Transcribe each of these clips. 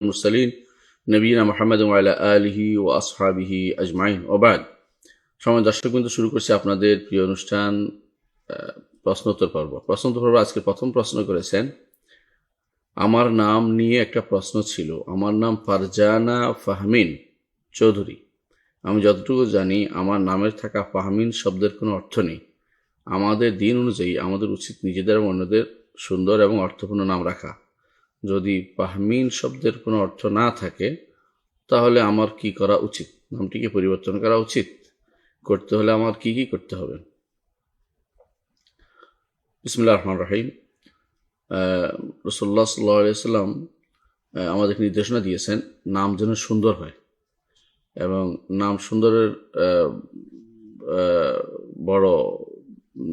মুরসালিন নবীনা মুহাম্মদ ওয়া আলা আলিহি ওয়া আসহাবিহি আজমাইন ওয়া বাদ। সময় দর্শকবৃন্দ, শুরু করছি আপনাদের প্রিয় অনুষ্ঠান প্রশ্নোত্তর পর্ব। আজকে প্রথম প্রশ্ন করেছেন, আমার নাম নিয়ে একটা প্রশ্ন ছিল। আমার নাম ফারজানা ফাহমিন চৌধুরী। আমি যতটুকু জানি আমার নামের থাকা ফাহমিন শব্দের কোনো অর্থ নেই। আমাদের দিন অনুযায়ী আমাদের উচিত নিজেদের এবং অন্যদের সুন্দর এবং অর্থপূর্ণ নাম রাখা। যদি ফাহমিন শব্দের কোনো অর্থ না থাকে তাহলে আমার কি করা উচিত? নামটিকে পরিবর্তন করা উচিত? করতে হলে আমার কি কি করতে হবে? বিসমিল্লাহির রহমানির রহিম। রাসূলুল্লাহ সাল্লাল্লাহু আলাইহি ওয়াসাল্লাম আমাদের নির্দেশনা দিয়েছেন নাম যেন সুন্দর হয়, এবং নাম সুন্দরের বড়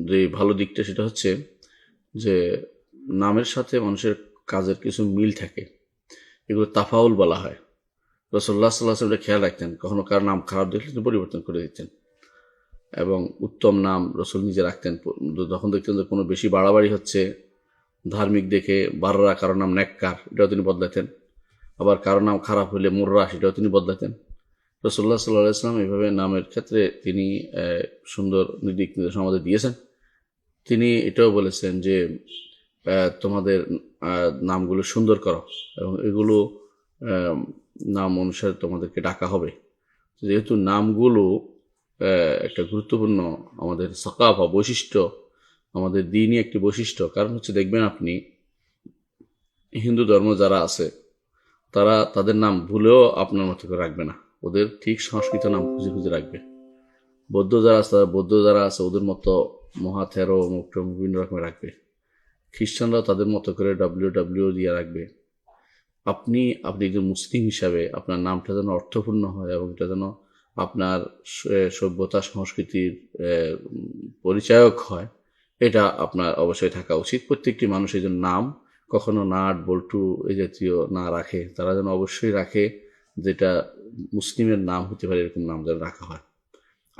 যে ভালো দিকটা সেটা হচ্ছে যে নামের সাথে মানুষের কাজের কিছু মিল থাকে, এগুলো তাফাউল বলা হয়। রাসূলুল্লাহ সাল্লাল্লাহু আলাইহি ওয়াসাল্লাম খেয়াল রাখতেন, কখনো কার নাম খারাপ দেখলে তিনি পরিবর্তন করে দিতেন, এবং উত্তম নাম রসুল নিজে রাখতেন। যখন দেখতেন যে কোনো বেশি বাড়াবাড়ি হচ্ছে, ধার্মিক দেখে বাররা, কারো নাম নেককার, এটাও তিনি বদলাতেন। আবার কারো নাম খারাপ হলে মুর্রা, সেটাও তিনি বদলাতেন। রাসূলুল্লাহ সাল্লাল্লাহু আলাইহি ওয়াসাল্লাম এইভাবে নামের ক্ষেত্রে তিনি সুন্দর দিক নির্দেশনা আমাদের দিয়েছেন। তিনি এটাও বলেছেন যে তোমাদের নামগুলো সুন্দর করো, এবং এগুলো নাম অনুসারে তোমাদেরকে ডাকা হবে। যেহেতু নামগুলো একটা গুরুত্বপূর্ণ আমাদের সাকাফা বৈশিষ্ট্য, আমাদের দিনই একটি বৈশিষ্ট্য। কারণ হচ্ছে, দেখবেন আপনি হিন্দু ধর্ম যারা আছে তারা তাদের নাম ভুলেও আপনার মতো করে রাখবে না, ওদের ঠিক সংস্কৃত নাম খুঁজে খুঁজে রাখবে। বৌদ্ধ যারা আছে ওদের মতো মহাথেরো মুক্ত বিভিন্ন রকমের রাখবে। খ্রিস্টানরাও তাদের মতো করে ডব্লিউ দিয়ে রাখবে। আপনি একজন মুসলিম হিসাবে আপনার নামটা যেন অর্থপূর্ণ হয়, এবং এটা যেন আপনার সভ্যতা সংস্কৃতির পরিচায়ক হয়, এটা আপনার অবশ্যই থাকা উচিত। প্রত্যেকটি মানুষের জন্য নাম কখনো নাট বল্টু এই জাতীয় না রাখে, তারা যেন অবশ্যই রাখে যেটা মুসলিমের নাম হতে পারে, এরকম নাম যেন রাখা হয়।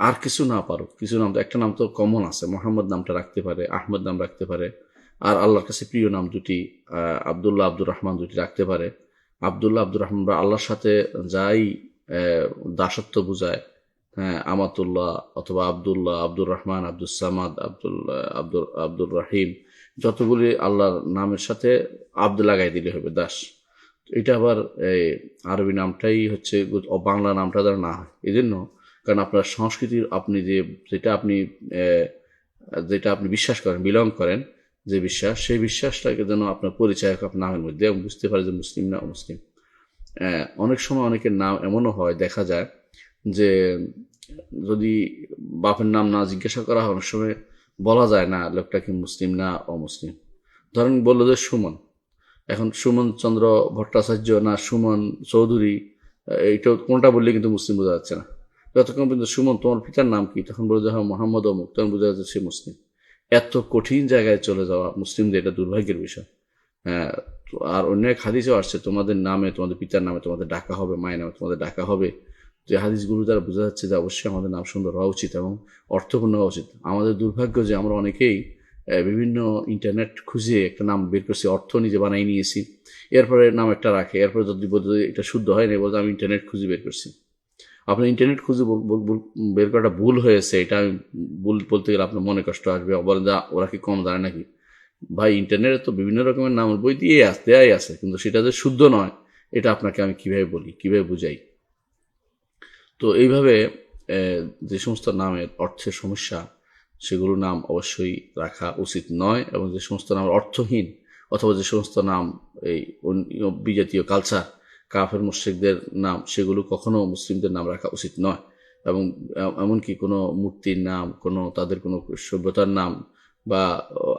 আর কিছু না পারুক, কিছু নাম তো, একটা নাম তো কমন আছে, মোহাম্মদ নামটা রাখতে পারে, আহমদ নাম রাখতে পারে, আর আল্লাহর কাছে প্রিয় নাম দুটি আবদুল্লাহ আব্দুর রহমান দুটি রাখতে পারে। আবদুল্লাহ আব্দুর রহমান বা আল্লাহর সাথে যাই দাসত্ব বুঝায়, হ্যাঁ, আমাতুল্লাহ অথবা আবদুল্লাহ, আব্দুর রহমান, আব্দুল সামাদ, আব্দুর রাহিম, যতগুলি আল্লাহর নামের সাথে আব্দ লাগাই দিলে হবে দাস। এটা আবার আরবি নামটাই হচ্ছে, বাংলা নামটা যেন না হয়। এই জন্য, কারণ আপনার সংস্কৃতির আপনি যেটা আপনি বিশ্বাস করেন, বিলং করেন, যে বিশ্বাস, সেই বিশ্বাসটাকে যেন আপনার পরিচয় আপনার নামের মধ্যে, এবং বুঝতে পারে যে মুসলিম না অমুসলিম। অনেক সময় অনেকের নাম এমনও হয়, দেখা যায় যে যদি বাপের নাম না জিজ্ঞাসা করা হয়, অনেক সময় বলা যায় না লোকটা কি মুসলিম না অমুসলিম। ধরেন বললো যে সুমন, এখন সুমন চন্দ্র ভট্টাচার্য না সুমন চৌধুরী, এইটা কোনটা বললে কিন্তু মুসলিম বোঝা যাচ্ছে না। যতক্ষণ পর্যন্ত সুমন তোমার পিতার নাম কি, তখন বলে যে হ্যাঁ মোহাম্মদ অমুক, তখন বোঝা যাচ্ছে সে মুসলিম। এত কঠিন জায়গায় চলে যাওয়া মুসলিমদের, এটা দুর্ভাগ্যের বিষয়। হ্যাঁ, আর অন্য এক হাদিসেও আসছে, তোমাদের নামে, তোমাদের পিতার নামে তোমাদের ডাকা হবে, মায়ের নামে তোমাদের ডাকা হবে। যে হাদিসগুলো দ্বারা বোঝা যাচ্ছে যে অবশ্যই আমাদের নাম সুন্দর হওয়া উচিত এবং অর্থপূর্ণ হওয়া উচিত। আমাদের দুর্ভাগ্য যে আমরা অনেকেই বিভিন্ন ইন্টারনেট খুঁজে একটা নাম বের করছি, অর্থ নিজে বানাই নিয়েছি, এরপরে নাম একটা রাখে, এরপরে যদি এটা শুদ্ধ হয় না, বলতে আমি ইন্টারনেট খুঁজে বের করছি। আপনার ইন্টারনেট খুঁজে বের করাটা ভুল হয়েছে, এটা আমি ভুল বলতে গেলে আপনার মনে কষ্ট আসবে, বলেন যা ওরা কি কম জানে নাকি? ভাই, ইন্টারনেটে তো বিভিন্ন রকমের নামের বই দেয়াই আছে, কিন্তু সেটা যে শুদ্ধ নয়, এটা আপনাকে আমি কিভাবে বলি, কিভাবে বুঝাই? তো এইভাবে যে সমস্ত নামের অর্থের সমস্যা, সেগুলো নাম অবশ্যই রাখা উচিত নয়, এবং যে সমস্ত নাম অর্থহীন, অথবা যে সমস্ত নাম এই বিজাতীয় কালচার, কাফের মুশরিকদের নাম, সেগুলো কখনো মুসলিমদের নাম রাখা উচিত নয়। এবং এমনকি কোনো মূর্তির নাম, কোনো তাদের কোনো সভ্যতার নাম, বা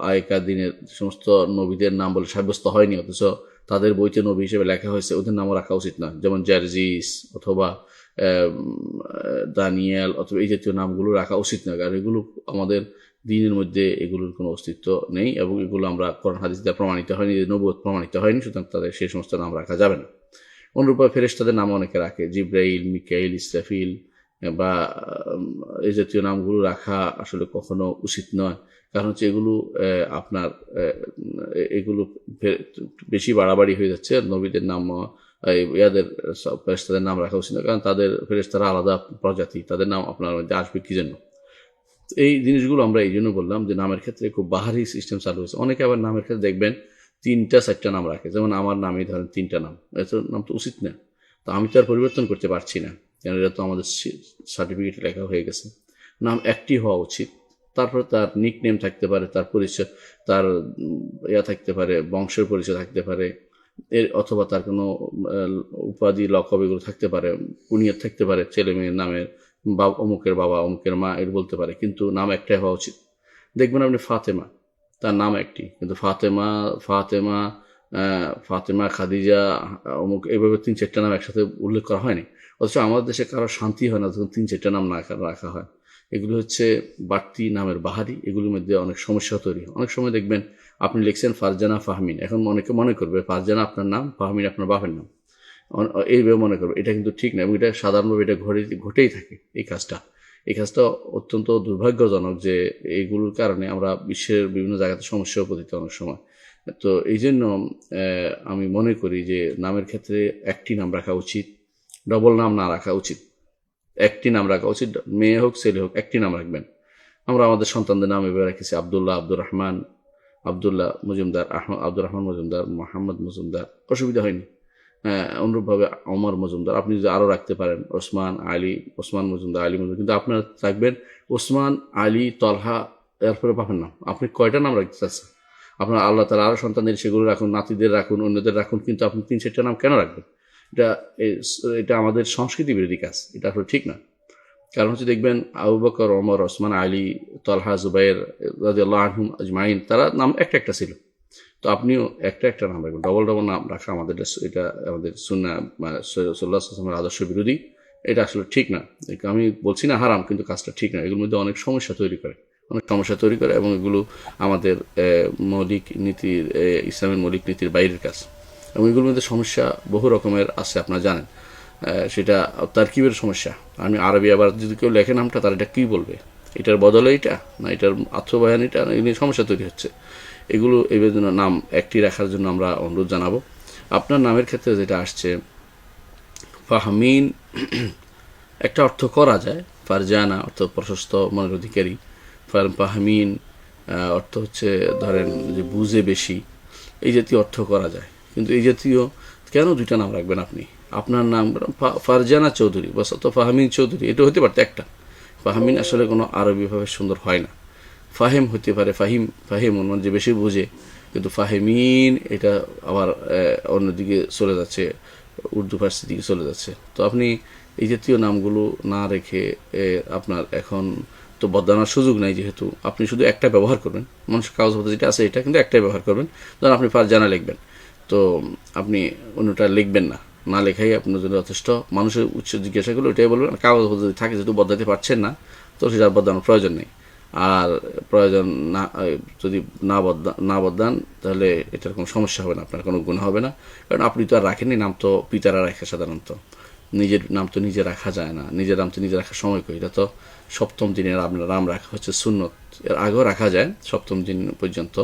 আগেকার দিনের সমস্ত নবীদের নাম বলে সাব্যস্ত হয়নি, অথচ তাদের বইতে নবী হিসেবে লেখা হয়েছে, ওদের নামও রাখা উচিত নয়। যেমন জার্জিস অথবা দানিয়েল অথবা এই জাতীয় নামগুলো রাখা উচিত নয়, কারণ এগুলো আমাদের দিনের মধ্যে এগুলোর কোনো অস্তিত্ব নেই, এবং এগুলো আমরা কোরআন হাদিস দিয়ে প্রমাণিত হয়নি, নবুয়ত প্রমাণিত হয়নি, সুতরাং তাদের সেই সমস্ত নাম রাখা যাবে না। অনুরূপভাবে ফেরেশতাদের নাম অনেকে রাখে, জিব্রাইল, মিকাইল, ইসরাফিল, বা এই জাতীয় নামগুলো রাখা আসলে কখনো উচিত নয়। কারণ হচ্ছে এগুলো আপনার এগুলো বেশি বাড়াবাড়ি হয়ে যাচ্ছে। নবীদের নাম ইয়াদের ফেরেশতাদের নাম রাখা উচিত না, কারণ তাদের ফেরেশতারা আলাদা প্রজাতি, তাদের নাম আপনার মধ্যে আসবে কি জন্য। এই জিনিসগুলো আমরা এই জন্য বললাম যে নামের ক্ষেত্রে খুব বাহারি সিস্টেম চালু হয়েছে। অনেকে আবার নামের ক্ষেত্রে দেখবেন 3টা 4টা নাম রাখে, যেমন আমার নামই ধরেন 3টা নাম, এত নাম তো উচিত না। তো আমি তো আর পরিবর্তন করতে পারছি না, কারণ এটা তো আমাদের সার্টিফিকেটে লেখা হয়ে গেছে। নাম একটি হওয়া উচিত, তারপর তার নিক নেম থাকতে পারে, তার পরিচয়, তার থাকতে পারে, বংশের পরিচয় থাকতে পারে, এর অথবা তার কোনো উপাধি লকব এগুলো থাকতে পারে, কুনিয়াত থাকতে পারে, ছেলে মেয়ের নামের অমুকের বাবা অমুকের মা এর বলতে পারে, কিন্তু নাম একটাই হওয়া উচিত। দেখবেন আপনি ফাতেমা, তার নাম একটি, কিন্তু ফাতেমা ফাতেমা ফাতেমা খাদিজা অমুক এইভাবে 3-4টা নাম একসাথে উল্লেখ করা হয়নি। অথচ আমাদের দেশে কারো শান্তি হয় না যখন 3-4টা নাম না রাখা হয়। এগুলো হচ্ছে বাড়তি নামের বাহারি, এগুলোর মধ্যে অনেক সমস্যা তৈরি হয়। অনেক সময় দেখবেন আপনি লিখছেন ফারজানা ফাহমিন, এখন অনেকে মনে করবে ফারজানা আপনার নাম, ফাহমিন আপনার বাপের নাম, এইভাবে মনে করবে। এটা কিন্তু ঠিক না, এবং এটা সাধারণভাবে এটা ঘটেই থাকে। এই কাজটা অত্যন্ত দুর্ভাগ্যজনক যে এইগুলোর কারণে আমরা বিশ্বের বিভিন্ন জায়গাতে সমস্যাও পতিত অনেক সময়। তো এই জন্য আমি মনে করি যে নামের ক্ষেত্রে একটি নাম রাখা উচিত, ডবল নাম না রাখা উচিত। একটি নাম রাখা উচিত, মেয়ে হোক ছেলে হোক একটি নাম রাখবেন। আমরা আমাদের সন্তানদের নাম এভাবে রেখেছি আবদুল্লাহ, আব্দুর রহমান, আবদুল্লাহ মজুমদার, আব্দুর রহমান মজুমদার, মোহাম্মদ মজুমদার, অসুবিধা হয়নি। অনুরূপভাবে ওমর মজুমদার, আপনি যদি আরও রাখতে পারেন ওসমান আলী, ওসমান মজুমদার, আলী মজুমদার, কিন্তু আপনার রাখবেন ওসমান আলী তলহা, এরপরে পাবেন নাম। আপনি কয়টা নাম রাখতে চাচ্ছেন? আপনার আল্লাহ তাআলা আরও সন্তানদের সেগুলো রাখুন, নাতিদের রাখুন, অন্যদের রাখুন, কিন্তু আপনি 3-4টা নাম কেন রাখবেন? এটা আমাদের সংস্কৃতি বিরোধী কাজ, এটা আসলে ঠিক না। কারণ হচ্ছে দেখবেন আবু বকর, ওমর, ওসমান, আলী, তলহা, জুবাইর রাদিয়াল্লাহু আনহুম আজমাইন, তারা নাম একটা ছিল। তো আপনিও একটা নাম রাখবেন। ডবল নাম রাখা আমাদের এটা আমাদের সুন্নাহ সাল্লাল্লাহু আলাইহি ওয়াসাল্লামের আদর্শ বিরোধী। এটা আসলে ঠিক না। আমি বলছি না হারাম, কিন্তু কাজটা ঠিক না। এগুলোর মধ্যে অনেক সমস্যা তৈরি করে, এবং এগুলো আমাদের মৌলিক নীতির, ইসলামের মৌলিক নীতির বাইরের কাজ, এবং এগুলোর মধ্যে সমস্যা বহু রকমের আছে, আপনারা জানেন। সেটা তারকিবের সমস্যা। আমি আরবি আবার যদি কেউ লেখে নামটা, তার এটা কী বলবে? এটার বদলে এটা না, এটার আত্মবয়ান এটা, এই নিয়ে সমস্যা তৈরি হচ্ছে। এগুলো এই জন্য নাম একটি রাখার জন্য আমরা অনুরোধ জানাবো। আপনার নামের ক্ষেত্রে যেটা আসছে ফাহমিন, একটা অর্থ করা যায়, ফারজানা অর্থ প্রশস্ত মনের অধিকারী, ফাহমিন অর্থ হচ্ছে ধরেন যে বুঝে বেশি, এই জাতীয় অর্থ করা যায়। কিন্তু এই জাতীয় কেন 2টা নাম রাখবেন আপনি? আপনার নাম ফারজানা চৌধুরী বাস, অত ফাহমিন চৌধুরী, এটা হতে পারতো একটা। ফাহমিন আসলে কোনো আরবিভাবে সুন্দর হয় না। ফাহিম হতে পারে, ফাহিম মানে যে বেশি বুঝে, কিন্তু ফাহেমিন এটা আবার অন্যদিকে চলে যাচ্ছে, উর্দু ফার্সি দিকে চলে যাচ্ছে। তো আপনি এই জাতীয় নামগুলো না রেখে আপনার এখন তো বদলানোর সুযোগ নাই, যেহেতু আপনি শুধু একটা ব্যবহার করবেন, মানুষের কাগজপত্র যেটা আছে এটা কিন্তু একটাই ব্যবহার করবেন। ধরুন আপনি ফারজানা লিখবেন, তো আপনি অন্যটা লিখবেন না লেখাই আপনার জন্য যথেষ্ট। মানুষের উৎস জিজ্ঞাসা করলে ওইটাই বলবেন, কাগজপত্র যদি থাকে যেহেতু বদলাতে পারছেন না, তো সেটা বদলানোর প্রয়োজন নেই। আর প্রয়োজন না যদি না বদলান, তাহলে এটার কোনো সমস্যা হবে না, আপনার কোনো গুণ হবে না। কারণ আপনি তো আর রাখেননি, নাম তো পিতারা রাখে সাধারণত, নিজের নাম তো নিজে রাখা যায় না, নিজের নাম তো নিজে রাখার সময় করি। এটা তো সপ্তম দিনের আপনার নাম রাখা হচ্ছে সুন্নত, এর আগেও রাখা যায়, সপ্তম দিন পর্যন্ত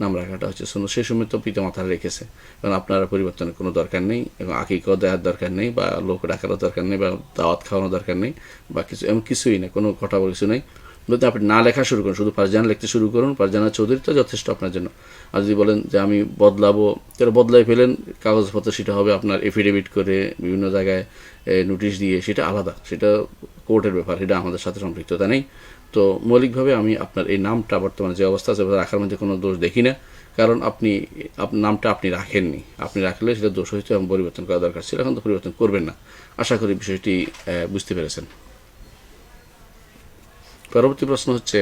নাম রাখাটা হচ্ছে সুন্নত। সেই সময় তো পিতা মাতারা রেখেছে, কারণ আপনারা পরিবর্তনের কোনো দরকার নেই, এবং আকিকাও দেওয়ার দরকার নেই, বা লোক রাখারও দরকার নেই, বা দাওয়াত খাওয়ানোর দরকার নেই, বা কিছু এমন কিছুই নেই, কোনো কথা কিছু নেই। যদি আপনি না লেখা শুরু করুন, শুধু ফারজানা লিখতে শুরু করুন, ফারজানা চৌধুরী তো যথেষ্ট আপনার জন্য। আর যদি বলেন যে আমি বদলাবো, তাহলে বদলাই ফেলেন, কাগজপত্র সেটা হবে আপনার এফিডেভিট করে বিভিন্ন জায়গায় নোটিশ দিয়ে, সেটা আলাদা, সেটা কোর্টের ব্যাপার, সেটা আমাদের সাথে সম্পৃক্ততা নেই। তো মৌলিকভাবে আমি আপনার এই নামটা বর্তমানে যে অবস্থা আছে রাখার মধ্যে কোনো দোষ দেখি না, কারণ নামটা আপনি রাখেননি। আপনি রাখলে সেটা দোষ হয়েছে এবং পরিবর্তন করা দরকার ছিল, এখন তো পরিবর্তন করবেন না। আশা করি বিষয়টি বুঝতে পেরেছেন। পরবর্তী প্রশ্ন হচ্ছে,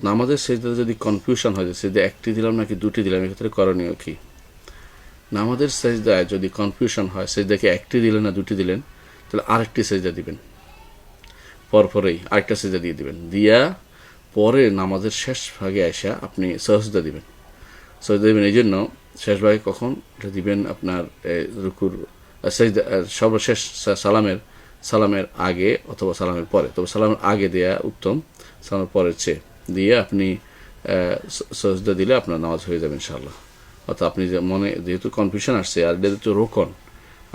নামাজের সেজদাতে যদি কনফিউশন হয় যে সেজদা একটি দিলাম নাকি 2টি দিলাম, এক্ষেত্রে করণীয় কি? নামাজের সেজদায় যদি কনফিউশন হয় সেজদাকে একটি দিলেন না 2টি দিলেন, তাহলে আরেকটি সেজদা দিবেন, পরপরেই আরেকটা সেজদা দিয়ে দিবেন, দিয়া পরে নামাজের শেষ ভাগে আসা আপনি সজদা দিবেন। এই জন্য শেষ ভাগে কখন এটা দিবেন? আপনার রুকুর সেজদা সর্বশেষ সালামের আগে অথবা সালামের পরে, তবে সালামের আগে দেয়া উত্তম, সালামের পরের চেয়ে দিয়ে আপনি সজদা দিলে আপনার নামাজ হয়ে যাবে ইনশাআল্লাহ। অর্থাৎ আপনি যে মনে যেহেতু কনফিউশন আসছে আর এটা তো রোকন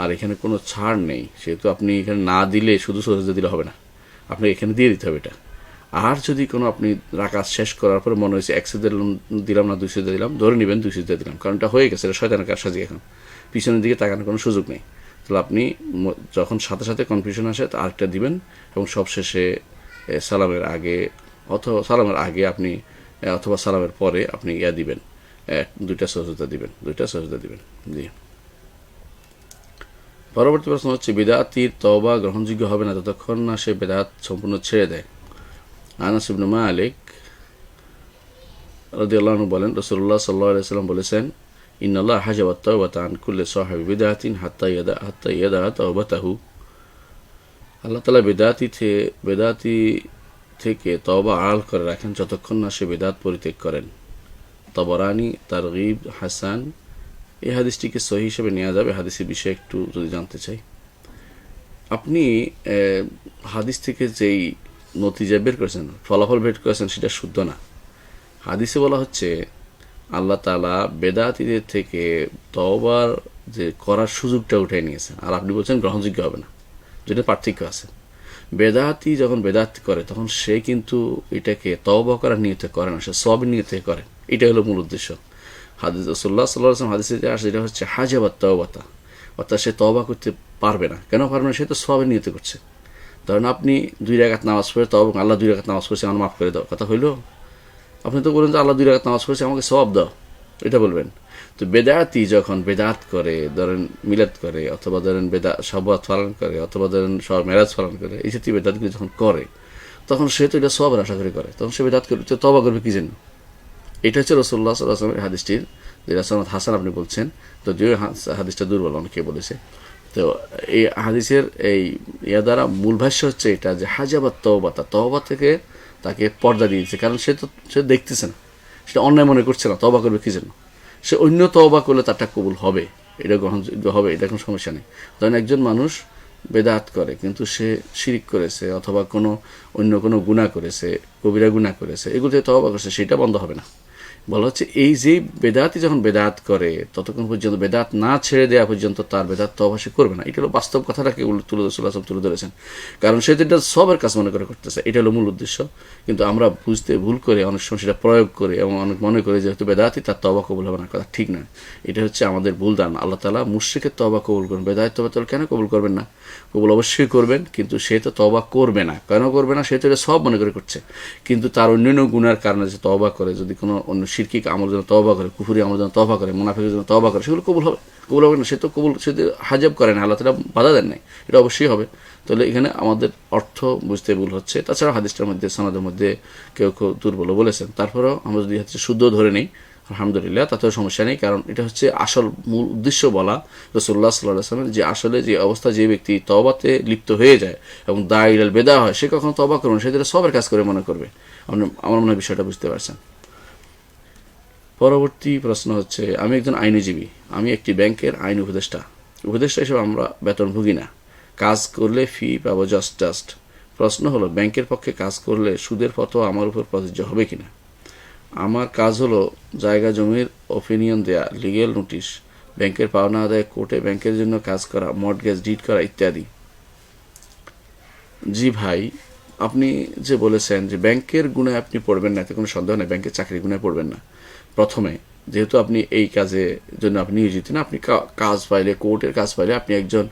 আর এখানে কোনো ছাড় নেই, সেহেতু আপনি এখানে না দিলে শুধু সজদা দিলে হবে না, আপনি এখানে দিয়ে দিতে হবে এটা। আর যদি কোনো আপনি রাকাত শেষ করার পরে মনে হয়েছে 1 সেজদা দিলাম না 2 সেজদা দিলাম, ধরে নেবেন 2 সেজদা দিলাম, কারণ এটা হয়ে গেছে, এটা শয়তানের কারসাজি, এখন পিছনের দিকে তাকানোর কোনো সুযোগ নেই। তাহলে আপনি যখন সাথে সাথে কনফিউশন আসে তা আরেকটা দিবেন, এবং সবশেষে সালামের আগে অথবা সালামের আগে আপনি অথবা সালামের পরে আপনি দিবেন, 2টা সজদা দিবেন, 2টা সজদা দিবেন। জি। পরবর্তী প্রশ্ন হচ্ছে, বিদআতির তওবা গ্রহণযোগ্য হবে না ততক্ষণ না সে বিদআত সম্পূর্ণ ছেড়ে দেয়। আনাস ইবনে মালিক রাদিয়াল্লাহু আনহু বলেন, রাসূলুল্লাহ সাল্লাল্লাহু আলাইহি ওয়াসাল্লাম বলেছেন, ইন্নাল্লাহ হাজাবা তাওবাতা আন কুল্লি সাহিবি বিদআতিন হাত্তা ইয়াদা তাওবাতাহু। আল্লাহ তাআলা বেদাতি থেকে তওবা আড়াল করে রাখেন যতক্ষণ না সে বেদাত পরিত্যাগ করেন। তাবরানী তারগিব হাসান, এই হাদিসটিকে সহিহ হিসেবে নেওয়া যাবে। হাদিসের বিষয়ে একটু যদি জানতে চাই, আপনি হাদিস থেকে যেই নতিজা বের করেছেন, ফলাফল বের করেছেন, সেটা শুদ্ধ না। হাদিসে বলা হচ্ছে আল্লাহ তাআলা বেদাতীদের থেকে তওবার যে করার সুযোগটা উঠে নিয়েছেন, আর আপনি বলছেন গ্রহণযোগ্য হবে না, যেটা পার্থক্য আছে। বেদাতি যখন বেদাত করে তখন সে কিন্তু এটাকে তওবা করার নিয়তে করে না, সে সব নিয়তে করে, এটা হলো মূল উদ্দেশ্য। হাদিস রাসূলুল্লাহ সাল্লাল্লাহু আলাইহি ওয়াসাল্লাম হাদিসে যে আসে, এটা হচ্ছে হাজাবাত তাওবাতা, অর্থাৎ সে তওবা করতে পারবে না। কেন পারবে না? সে তো সবের নিয়তে করছে। ধরেন আপনি 2 রাকাত নামাজ পড়ে তওবা, আল্লাহ 2 রাকাত নামাজ পড়েছে, আমার মাফ করে দাও, কথা হইলো? আপনি তো বলেন যে আল্লাহ 2 রাকাত নামাজ পড়েছে, আমাকে সওয়াব দাও, এটা বলবেন। তো বেদাতি যখন বেদাত করে, ধরেন মিলাদ করে, অথবা ধরেন শবত পালন করে, অথবা ধরেন মেরাজ পালন করে, এই জাতীয় বেদাতগুলো যখন করে, তখন সে তো এটা সবের আশা করে তখন সে বেদাত করবে, তওবা করবে কি জন্য? এটা হচ্ছে রাসূলুল্লাহ সাল্লাল্লাহু আলাইহি ওয়াসাল্লামের হাদিসটির যে রাসূলুল্লাহ হাসান আপনি বলছেন, তো যে হাদিসটা দুর্বল অনেকে বলেছে। তো এই হাদিসের এই দ্বারা মূল ভাষ্য হচ্ছে এটা যে হাজাবাত তওবাতা, তওবা থেকে তাকে পর্দা দিয়েছে, কারণ সে দেখতেছে না, সেটা অন্যায় মনে করছে না, তওবা করবে কি জন্য? সে অন্য তওবা করলে তারটা কবুল হবে, এটা গ্রহণযোগ্য হবে, এটা কোনো সমস্যা নেই। ধরেন একজন মানুষ বেদাত করে কিন্তু সে শিরিক করেছে, অথবা অন্য কোনো গুনাহ করেছে, কবিরা গুনাহ করেছে, এগুলোতে তওবা করছে, সেটা বন্ধ হবে না। বলা হচ্ছে এই যে বেদাতি যখন বেদাত করে ততক্ষণ পর্যন্ত বেদাত না ছেড়ে দেওয়া পর্যন্ত তার বেদাত তওবা সে করবে না। এটা হলো বাস্তব কথাটাকে তুলে ধরেছেন, কারণ সে যেটা সবার কাজ মনে করে করতেছে, এটা হলো মূল উদ্দেশ্য। কিন্তু আমরা বুঝতে ভুল করে অনেক সময় সেটা প্রয়োগ করে, এবং অনেক মনে করে যেহেতু বেদাতি তার তওবা কবুল হবে না, কথা ঠিক না। এটা হচ্ছে আমাদের ভুল ধারণা। আল্লাহ তাআলা মুশরিকের তওবা কবুল করবেন, বেদাত তওবা তাহলে কেন কবুল করবেন না? কবুল অবশ্যই করবেন, কিন্তু সে তো তওবা করবে না। কেন করবে না? সে তো এটা সব মনে করে করছে, কিন্তু তার অন্যান্য গুনার কারণে যে তওবা করে, যদি কোনো অন্য শিরকি আমল যেন তওবা করে, কুফরি আমল যেন তওবা করে, মুনাফিকের জন্য তওবা করে, সেগুলো কবুল হবে না। সে তো সে হাজাব করে না, আল্লাহ তাআলা বাধা দেন নাই, এটা অবশ্যই হবে। তাহলে এখানে আমাদের অর্থ বুঝতে ভুল হচ্ছে। তাছাড়া হাদিসটার মধ্যে সনদের মধ্যে কেউ দুর্বল বলেছেন, তারপরেও আমরা যদি হচ্ছে শুদ্ধ ধরে নিই, আলহামদুলিল্লাহ, তাতেও সমস্যা নেই। কারণ এটা হচ্ছে আসল মূল উদ্দেশ্য বলা রাসূলুল্লাহ সাল্লাল্লাহু আলাইহি ওয়াসাল্লামের, যে আসলে যে অবস্থা যে ব্যক্তি তওবাতে লিপ্ত হয়ে যায় এবং দায়ীল বেদা হয়, সে কখনো তওবা করবে না, সে যেটা সবের কাজ করে মনে করবে। আমার মনে হয় বিষয়টা বুঝতে পারছেন। পরবর্তী প্রশ্ন হচ্ছে, আমি একজন আইনজীবী, আমি একটি ব্যাংকের আইন উপদেষ্টা হিসেবে আমরা বেতনভোগী না, কাজ করলে ফি পাবো জাস্ট। প্রশ্ন হলো, ব্যাংকের পক্ষে কাজ করলে সুদের ফতোয়া আমার উপর প্রযোজ্য হবে কিনা? আমার কাজ হলো জায়গা জমির ওপিনিয়ন দেয়া, লিগ্যাল নোটিশ, ব্যাংকের পাওনা আদায়, কোর্টে ব্যাংকের জন্য কাজ করা, মর্টগেজ ডিড করা ইত্যাদি। জি ভাই, আপনি যে বলেছেন যে ব্যাংকের গুণায় আপনি পড়বেন না, এতে কোনো সন্দেহ নেই, ব্যাংকের চাকরির গুণায় পড়বেন না। প্রথমে যেহেতু আপনি এই কাজের জন্য আপনি নিয়োজিত না, আপনি কাজ পাইলে, কোর্টের কাজ পাইলে আপনি একজন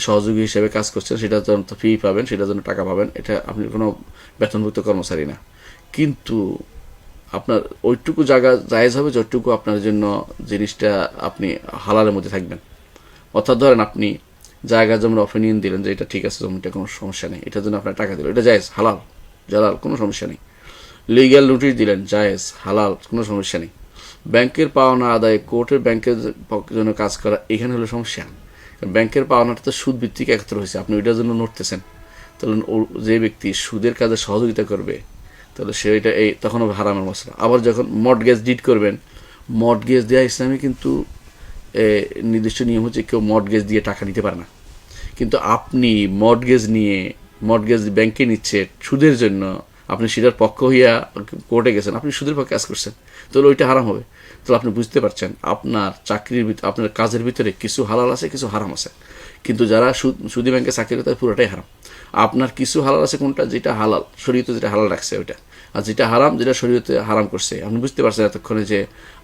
সহযোগী হিসেবে কাজ করছেন, সেটার জন্য ফি পাবেন, সেটার জন্য টাকা পাবেন, এটা আপনি কোনো বেতনভুক্ত কর্মচারী না। কিন্তু আপনার ওইটুকু জায়গা জায়েজ হবে যতটুকু আপনার জন্য জিনিসটা আপনি হালালের মধ্যে থাকবেন। অর্থাৎ ধরেন আপনি জায়গা জমির অপিনিয়ন দিলেন যে এটা ঠিক আছে, জমিটা কোনো সমস্যা নেই, এটার জন্য আপনার টাকা দিল, এটা জায়েজ, হালাল, জালাল, কোনো সমস্যা নেই। লিগ্যাল নোটিশ দিলেন, জায়েজ, হালাল, কোনো সমস্যা নেই। ব্যাংকের পাওনা আদায়, কোর্টের ব্যাংকের জন্য কাজ করা, এখানে হলো সমস্যা। ব্যাংকের পাওনাটা তো সুদ ভিত্তিক একত্র হয়েছে, আপনি ওইটার জন্য নড়তেছেন, তাহলে যে ব্যক্তি সুদের কাজে সহযোগিতা করবে তাহলে সে এটা তখন হবে হারামের মশলা। আবার যখন মর্টগেজ ডিড করবেন, মর্টগেজ দেওয়া ইসলামে কিন্তু নির্দিষ্ট নিয়ম হচ্ছে কেউ মর্টগেজ দিয়ে টাকা নিতে পারে না। কিন্তু আপনি মর্টগেজ ব্যাংকে নিচ্ছে সুদের জন্য, আপনি সেটার পক্ষ হইয়া কোর্টে গেছেন, আপনি সুদের পক্ষে কাজ করছেন, তাহলে ওইটা হারাম হবে। তাহলে আপনি বুঝতে পারছেন আপনার চাকরির ভিতরে, আপনার কাজের ভিতরে কিছু হালাল আছে, কিছু হারাম আছে। কিন্তু যারা সুদী ব্যাংকে চাকরি করে তাদের পুরোটাই হারাম। আপনার কিছু হালাল আছে কোনটা, যেটা হালাল, শরীয়তে যেটা হালাল রাখছে ওইটা, আর যেটা হারাম, যেটা শরীয়তে হারাম করছে। আপনি বুঝতে পারছেন এতক্ষণে যে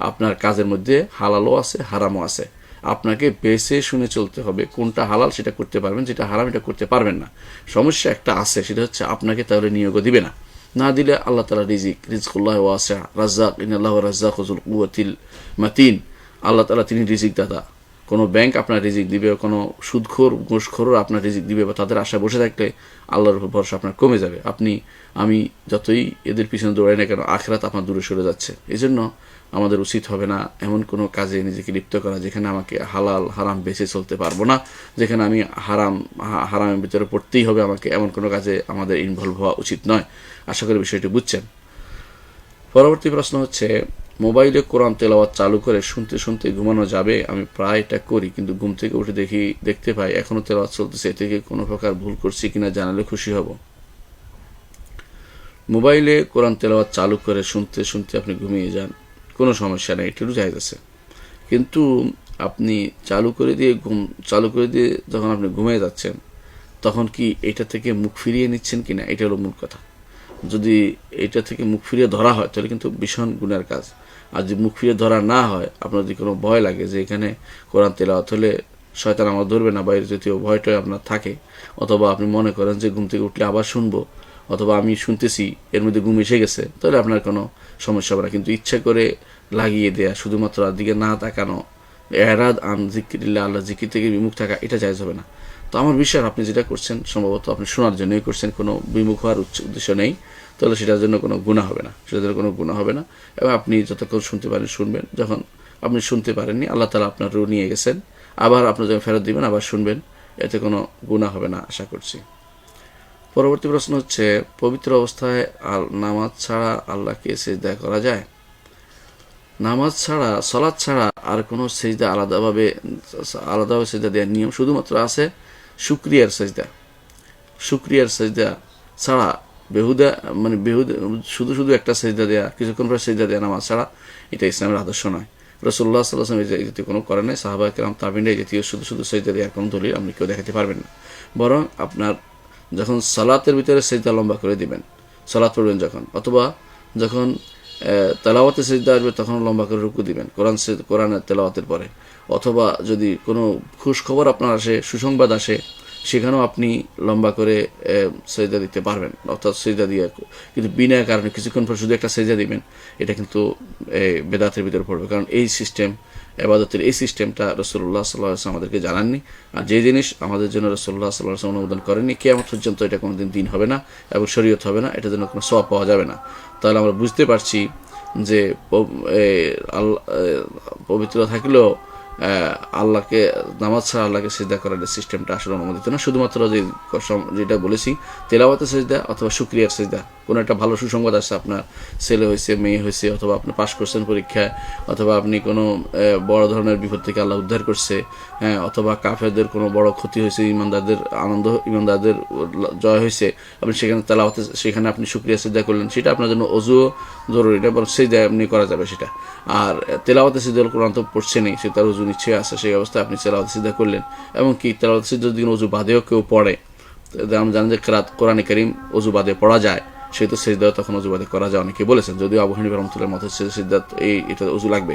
আপনার কাজের মধ্যে হালালও আছে, হারামও আছে। আপনাকে বেছে শুনে চলতে হবে, কোনটা হালাল সেটা করতে পারবেন, যেটা হারাম এটা করতে পারবেন না। সমস্যা একটা আছে, সেটা হচ্ছে আপনাকে তাহলে নিয়োগও দিবে না। না দিলে আল্লাহ তাআলা রিজকুল্লাহ ওয়াসিআ, রাজ্জাক, ইন্নাল্লাহু রাজ্জাকু যুল কুওয়াতিল মাতিন। আল্লাহ তাআলা তিনি রিজিক দাতা। কোনো ব্যাংক আপনার রিজিক দিবে, কোনো সুদখোর ঘুষখোরও আপনার রিজিক দিবে, বা তাদের আশায় বসে থাকলে আল্লাহর উপর ভরসা আপনার কমে যাবে। আমি যতই এদের পিছনে দৌড়াই না কেন, আখিরাত আপনার দূরে সরে যাচ্ছে। এই জন্য আমাদের উচিত হবে না এমন কোনো কাজে নিজেকে লিপ্ত করা যেখানে আমাকে হালাল হারাম বেছে চলতে পারবো না, যেখানে আমি হারামের ভিতরে পড়তেই হবে আমাকে, এমন কোনো কাজে আমাদের ইনভলভ হওয়া উচিত নয়। আশা করি বিষয়টি বুঝছেন। পরবর্তী প্রশ্ন হচ্ছে, মোবাইলে কোরআন তেলাওয়াত চালু করে শুনতে শুনতে ঘুমানো যাবে? আমি প্রায় এটা করি, কিন্তু ঘুম থেকে উঠে দেখতে পাই এখনো তেলাওয়াত চলতেছে। এ থেকে কোনো প্রকার ভুল করছি কিনা জানালে খুশি হব। মোবাইলে কোরআন তেলাওয়াত চালু করে শুনতে শুনতে আপনি ঘুমিয়ে যান, কোনো সমস্যা নেই, এটুকু জায়েজ আছে। কিন্তু আপনি চালু করে দিয়ে যখন আপনি ঘুমিয়ে যাচ্ছেন, তখন কি এটা থেকে মুখ ফিরিয়ে নিচ্ছেন কিনা, এটা হলো মূল কথা। যদি এটা থেকে মুখ ফিরিয়ে ধরা হয় তাহলে কিন্তু ভীষণ গুনার কাজ। আর যদি মুখ ফিরিয়ে ধরা না হয়, আপনার যদি কোনো ভয় লাগে যে এখানে কোরআন তেলাওয়াত হলে শয়তান আমার ধরবে না, বাইরে জাতীয় ভয়টাই আপনার থাকে, অথবা আপনি মনে করেন যে ঘুম থেকে উঠলে আবার শুনবো, অথবা আমি শুনতেছি এর মধ্যে ঘুম এসে গেছে, তাহলে আপনার কোনো সমস্যা হবে না। কিন্তু ইচ্ছা করে লাগিয়ে দেয়া, শুধুমাত্র আর দিকে না তাকানো, এরাদ আন জিকিরিল্লাহ, আল্লাহ জিকির থেকে বিমুখ থাকা, এটা জায়েজ হবে না। তো আমার বিশ্বাস আপনি যেটা করছেন সম্ভবত আপনি শোনার জন্যই করছেন, কোনো বিমুখ হওয়ার উদ্দেশ্য নেই, তাহলে সেটার জন্য কোনো গুনাহ হবে না, এবং আপনি যতক্ষণ শুনতে পারেন শুনবেন। যখন আপনি শুনতে পারেননি, আল্লাহ তাআলা আপনার রূহ নিয়ে গেছেন, আবার আপনি যখন ফেরত দিবেন আবার শুনবেন, এতে কোনো গুনাহ হবে না আশা করছি। পরবর্তী প্রশ্ন হচ্ছে, পবিত্র অবস্থায় নামাজ ছাড়া আল্লাহকে সিজদা করা যায়? নামাজ ছাড়া, সালাত ছাড়া আর কোনো সিজদা আলাদাভাবে সিজদা দেওয়ার নিয়ম শুধুমাত্র আছে শুকরিয়ার সিজদা ছাড়া, বেহুদা শুধু একটা সিজদা দেয়া, কিছুক্ষণ পরে সিজদা দেয়া নামাজ ছাড়া, এটা ইসলামের আদর্শ নয়। রাসূলুল্লাহ সাল্লাল্লাহু আলাইহি ওয়াসাল্লাম এই জাতীয় কোনো করে নাই। সাহাবা কেরাম, তাবিঈনরা এই জাতীয় শুধু সিজদা দেওয়ার কোনো দলিল আপনি কেউ দেখাতে পারবেন না। বরং আপনার যখন সালাতের ভিতরে সিজদা লম্বা করে দিবেন, সালাত পড়বেন যখন, অথবা যখন তেলাওয়াতে সিজদা আসবে তখন লম্বা করে রুকু দিবেন কোরআনের তেলাওয়াতের পরে, অথবা যদি কোনো খুশ খবর আপনার আসে, সুসংবাদ আসে, সেখানেও আপনি লম্বা করে সিজদা দিতে পারবেন, অর্থাৎ সিজদা দিয়ে, কিন্তু বিনা কারণে কিছুক্ষণ পর শুধু একটা সিজদা দিবেন, এটা কিন্তু বেদাতের ভিতরে পড়বে। কারণ এই ইবাদতের এই সিস্টেমটা রাসূলুল্লাহ সাল্লাল্লাহু আলাইহি ওয়াসাল্লাম আমাদেরকে জানাননি। আর যে জিনিস আমাদের জন্য রাসূলুল্লাহ সাল্লাল্লাহু আলাইহি ওয়াসাল্লাম অনুমোদন করেননি, কিয়ামত পর্যন্ত এটা কোনোদিন দিন হবে না এবং শরীয়ত হবে না, এটার জন্য কোনো সওয়াব পাওয়া যাবে না। তাহলে আমরা বুঝতে পারছি যে পবিত্র থাকলেও আল্লাহকে, নামাজ ছাড়া আল্লাহকে সিজদা করার সিস্টেমটা আসলে অনুমোদিত না। শুধুমাত্র যেটা বলেছি, তেলাওয়াতের সিজদা অথবা শুকরিয়ার সিজদা, কোনো একটা ভালো সুসংবাদ আসছে, আপনার ছেলে হয়েছে, মেয়ে হয়েছে, অথবা আপনি পাশ করছেন পরীক্ষায়, অথবা আপনি কোনো বড় ধরনের বিপদ থেকে আল্লাহ উদ্ধার করছে, হ্যাঁ, অথবা কাফেরদের কোনো বড় ক্ষতি হয়েছে, ইমানদারদের জয় হয়েছে, আপনি সেখানে আপনি শুকরিয়া সিজদা করলেন, সেটা আপনার জন্য অজু জরুরি না, বরং সিজদা এমনি করা যাবে সেটা। আর তেলাওয়াতে সিজদা কোরআন তো পড়ছে নেই, সে তার অজু নিচ্ছে আছে, সেই অবস্থায় আপনি তেলাওয়াতে সিজদা করলেন। এবং কি তেলাওয়াতে সিজদা যদি অজু বাদেও কেউ পড়ে, আমরা জানি যে কোরআনে কারীম অজু বাদে পড়া যায়, সেহেতু সিজদা তখন অজু বাদে করা যায়, অনেকে বলেছেন, যদিও আবু হানিফা রাহমাতুল্লাহ মতে সিজদা এটা অজু লাগবে।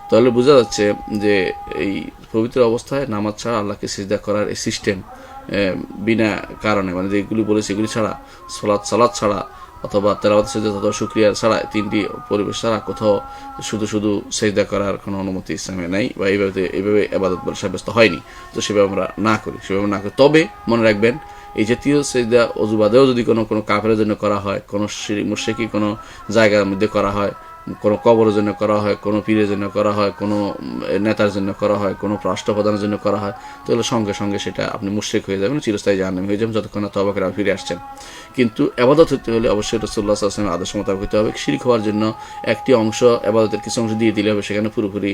তাহলে বোঝা যাচ্ছে যে এই পবিত্র অবস্থায় নামাজ ছাড়া আল্লাহকে সিজদা করার এই সিস্টেম বিনা কারণে, মানে যেগুলি বলেছে এগুলি ছাড়া, সালাত ছাড়া অথবা তেলাওয়াত সিজদা অথবা শুকরিয়া ছাড়া, তিনটি পরিবেশ ছাড়া কোথাও শুধু সিজদা করার কোনো অনুমতি ইসলামে নাই, বা এইভাবে ইবাদত বলে সাব্যস্ত হয়নি। তো সেভাবে আমরা না করি। তবে মনে রাখবেন, এই জাতীয় সিজদা অজু বাদেও যদি কোনো কাফেরের জন্য করা হয়, কোনো মুশরিকি কোনো জায়গার মধ্যে করা হয়, কোনো কবরের জন্য করা হয়, কোনো পীরের জন্য করা হয়, কোনো নেতার জন্য করা হয়, কোনো রাষ্ট্রপ্রধানের জন্য করা হয়, তাহলে সঙ্গে সঙ্গে সেটা আপনি মুশরিক হয়ে যাবেন, চিরস্থায়ী জাহান্নামী হয়ে যাবেন, যতক্ষণ না তওবা করে ফিরে আসছেন। কিন্তু ইবাদত হতে হলে অবশ্যই রাসূলুল্লাহ সাল্লাল্লাহু আলাইহি ওয়াসাল্লামের আদর্শ মোতাবেক হতে হবে। শিরক হওয়ার জন্য একটি অংশ, ইবাদতের কিছু অংশ দিয়ে দিলে হবে, সেখানে পুরোপুরি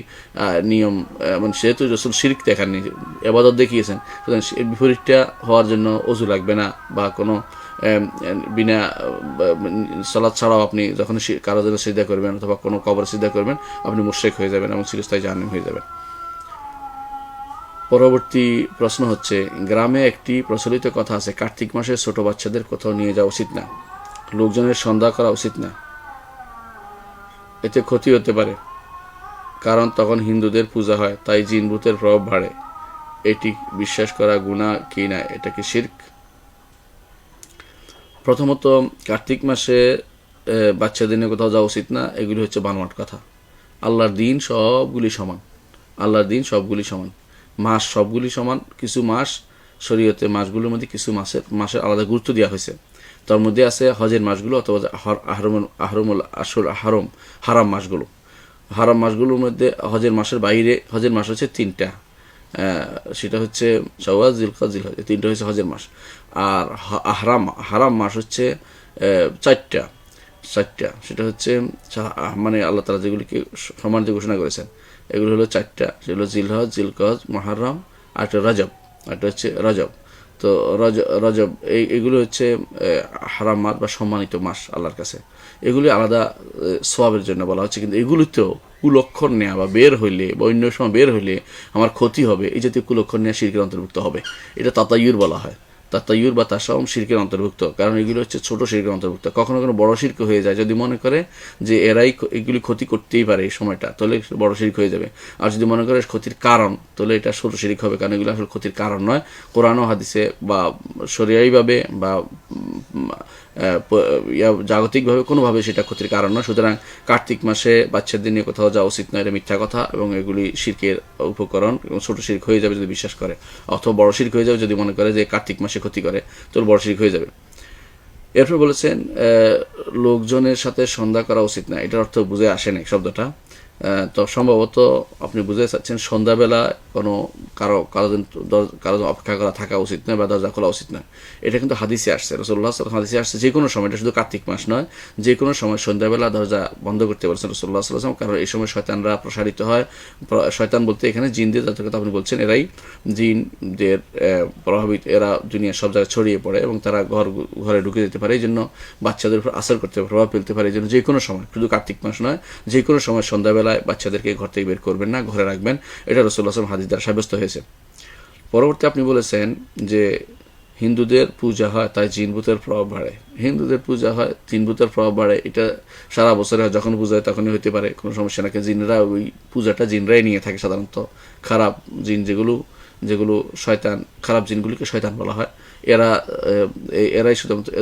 নিয়ম, মানে সেহেতু রাসূল শিরক দেখাননি, ইবাদত দেখিয়েছেন, সুতরাং বিপরীতটা হওয়ার জন্য অজু লাগবে না, বা কোনো বিনা সালাত ছাড়াও আপনি যখন কারো জন্য সিজদা করবেন অথবা কোনো কবর সিজদা করবেন আপনি মুশরিক হয়ে যাবেন এবং চিরস্থায়ী জাহান্নামী হয়ে যাবেন। পরবর্তী প্রশ্ন হচ্ছে, গ্রামে একটি প্রচলিত কথা আছে কার্তিক মাসে ছোট বাচ্চাদের কোথাও নিয়ে যাওয়া উচিত না, লোকজনের সন্দেহ করা উচিত না, এতে ক্ষতি হতে পারে, কারণ তখন হিন্দুদের পূজা হয় তাই জিন ভূতের প্রভাব বাড়ে, এটি বিশ্বাস করা গুনাহ কি না, এটা কি শিরক? প্রথমত কার্তিক মাসে বাচ্চাদের নিয়ে কোথাও যাওয়া উচিত না, এগুলি হচ্ছে বানোয়াট কথা। আল্লাহর দিন সবগুলি সমান, আল্লাহর দিন সবগুলি সমান, মাস সবগুলি সমান। কিছু মাস শরীয়তে মাসগুলোর মধ্যে কিছু মাসের আলাদা গুরুত্ব দেওয়া হয়েছে, তার মধ্যে আছে হজের মাসগুলো অথবা হারাম মাসগুলো। হারাম মাসগুলোর মধ্যে হজের মাসের বাইরে হজের মাস হচ্ছে 3টা, সেটা হচ্ছে শাওয়াল, জিলকদ, জিলহজ, 3টা হচ্ছে হজের মাস। আর হারাম মাস হচ্ছে 4টা, সেটা হচ্ছে মানে আল্লাহ তাআলা যেগুলিকে সম্মানিত ঘোষণা করেছেন এগুলো হলো 4টা, সেগুলো জিলহজ, জিলকদ, মুহররম, আর একটা রজব। তো রজব এগুলো হচ্ছে হারাম মাস বা সম্মানিত মাস আল্লাহর কাছে, এগুলি আলাদা সওয়াবের জন্য বলা হচ্ছে। কিন্তু এগুলিতেও কুলক্ষণ নেওয়া বা বের হইলে বা অন্য সময় বের হইলে আমার ক্ষতি হবে, এই জাতীয় কুলক্ষণ নেওয়া শিরকের অন্তর্ভুক্ত হবে। এটা তাতায়ুর বলা হয়, তাতায়ুর বা তাসাউম শিরকের অন্তর্ভুক্ত, কারণ এগুলো হচ্ছে ছোট শিরকের অন্তর্ভুক্ত। কখনো কখনো বড় শিরক হয়ে যায়, যদি মনে করে যে এরাই এগুলি ক্ষতি করতেই পারে এই সময়টা, তাহলে বড় শিরক হয়ে যাবে। আর যদি মনে করে ক্ষতির কারণ, তাহলে এটা ছোট শিরক হবে, কারণ এগুলো আসলে ক্ষতির কারণ নয়। কোরআন ও হাদিসে বা শরিয়াইভাবে বা জাগতিকভাবে কোনোভাবে সেটা ক্ষতির কারণ নয়। সুতরাং কার্তিক মাসে বাচ্চাদের নিয়ে কোথাও যাওয়া উচিত নয়, এটা মিথ্যা কথা এবং এগুলি শিরকের উপকরণ এবং ছোট শিরক হয়ে যাবে যদি বিশ্বাস করে, অথবা বড় শিরক হয়ে যাবে যদি মনে করে যে কার্তিক মাসে ক্ষতি করে, তাহলে বড় শিরক হয়ে যাবে। এরপর বলেছেন লোকজনের সাথে সন্ধ্যা করা উচিত না, এটার অর্থ বুঝে আসে নাই শব্দটা। তো সম্ভবত আপনি বুঝতে চাচ্ছেন সন্ধ্যাবেলা কারো অপেক্ষা করা থাকা উচিত নয় বা দরজা খোলা উচিত নয়। এটা কিন্তু হাদিসে আসছে, রাসূলুল্লাহ সাল্লাল্লাহু আলাইহি ওয়াসাল্লাম হাদিসে আসছে যে কোনো সময়, এটা শুধু কার্তিক মাস নয়, যে কোনো সময় সন্ধ্যাবেলা দরজা বন্ধ করতে বলেছেন রাসূলুল্লাহ সাল্লাল্লাহু আলাইহি ওয়াসাল্লাম, কারণ এই সময় শয়তানরা প্রসারিত হয়। শয়তান বলতে এখানে জিনদের যাদের কথা আপনি বলছেন, এরাই জিনদের প্রভাবিত, এরা দুনিয়ার সব জায়গায় ছড়িয়ে পড়ে এবং তারা ঘরে ঢুকে যেতে পারে, এই জন্য বাচ্চাদের উপর আসর করতে পারে, প্রভাব ফেলতে পারে। এই জন্য যে কোনো সময়, শুধু কার্তিক মাস নয়, যে কোনো সময় সন্ধ্যাবেলায় বাচ্চাদেরকে ঘর থেকে বের করবেন না, ঘরে রাখবেন, এটা রাসূলুল্লাহ সাল্লাল্লাহু আলাইহি ওয়াসাল্লাম হাদিস দ্বারা সাব্যস্ত হয়েছে। পরবর্তী আপনি বলেছেন যে হিন্দুদের পূজা হয় তাই জিন ভূতের প্রভাব বাড়ে। হিন্দুদের পূজা হয়, জিন ভূতের প্রভাব বাড়ে, এটা সারা বছরে হয়, যখন পূজা হয় তখনই হতে পারে, কোনো সমস্যা না। জিনরা ওই পূজাটা জিনরাই নিয়ে থাকে সাধারণত। খারাপ জিন যেগুলো শয়তান, খারাপ জিনগুলিকে শয়তান বলা হয়,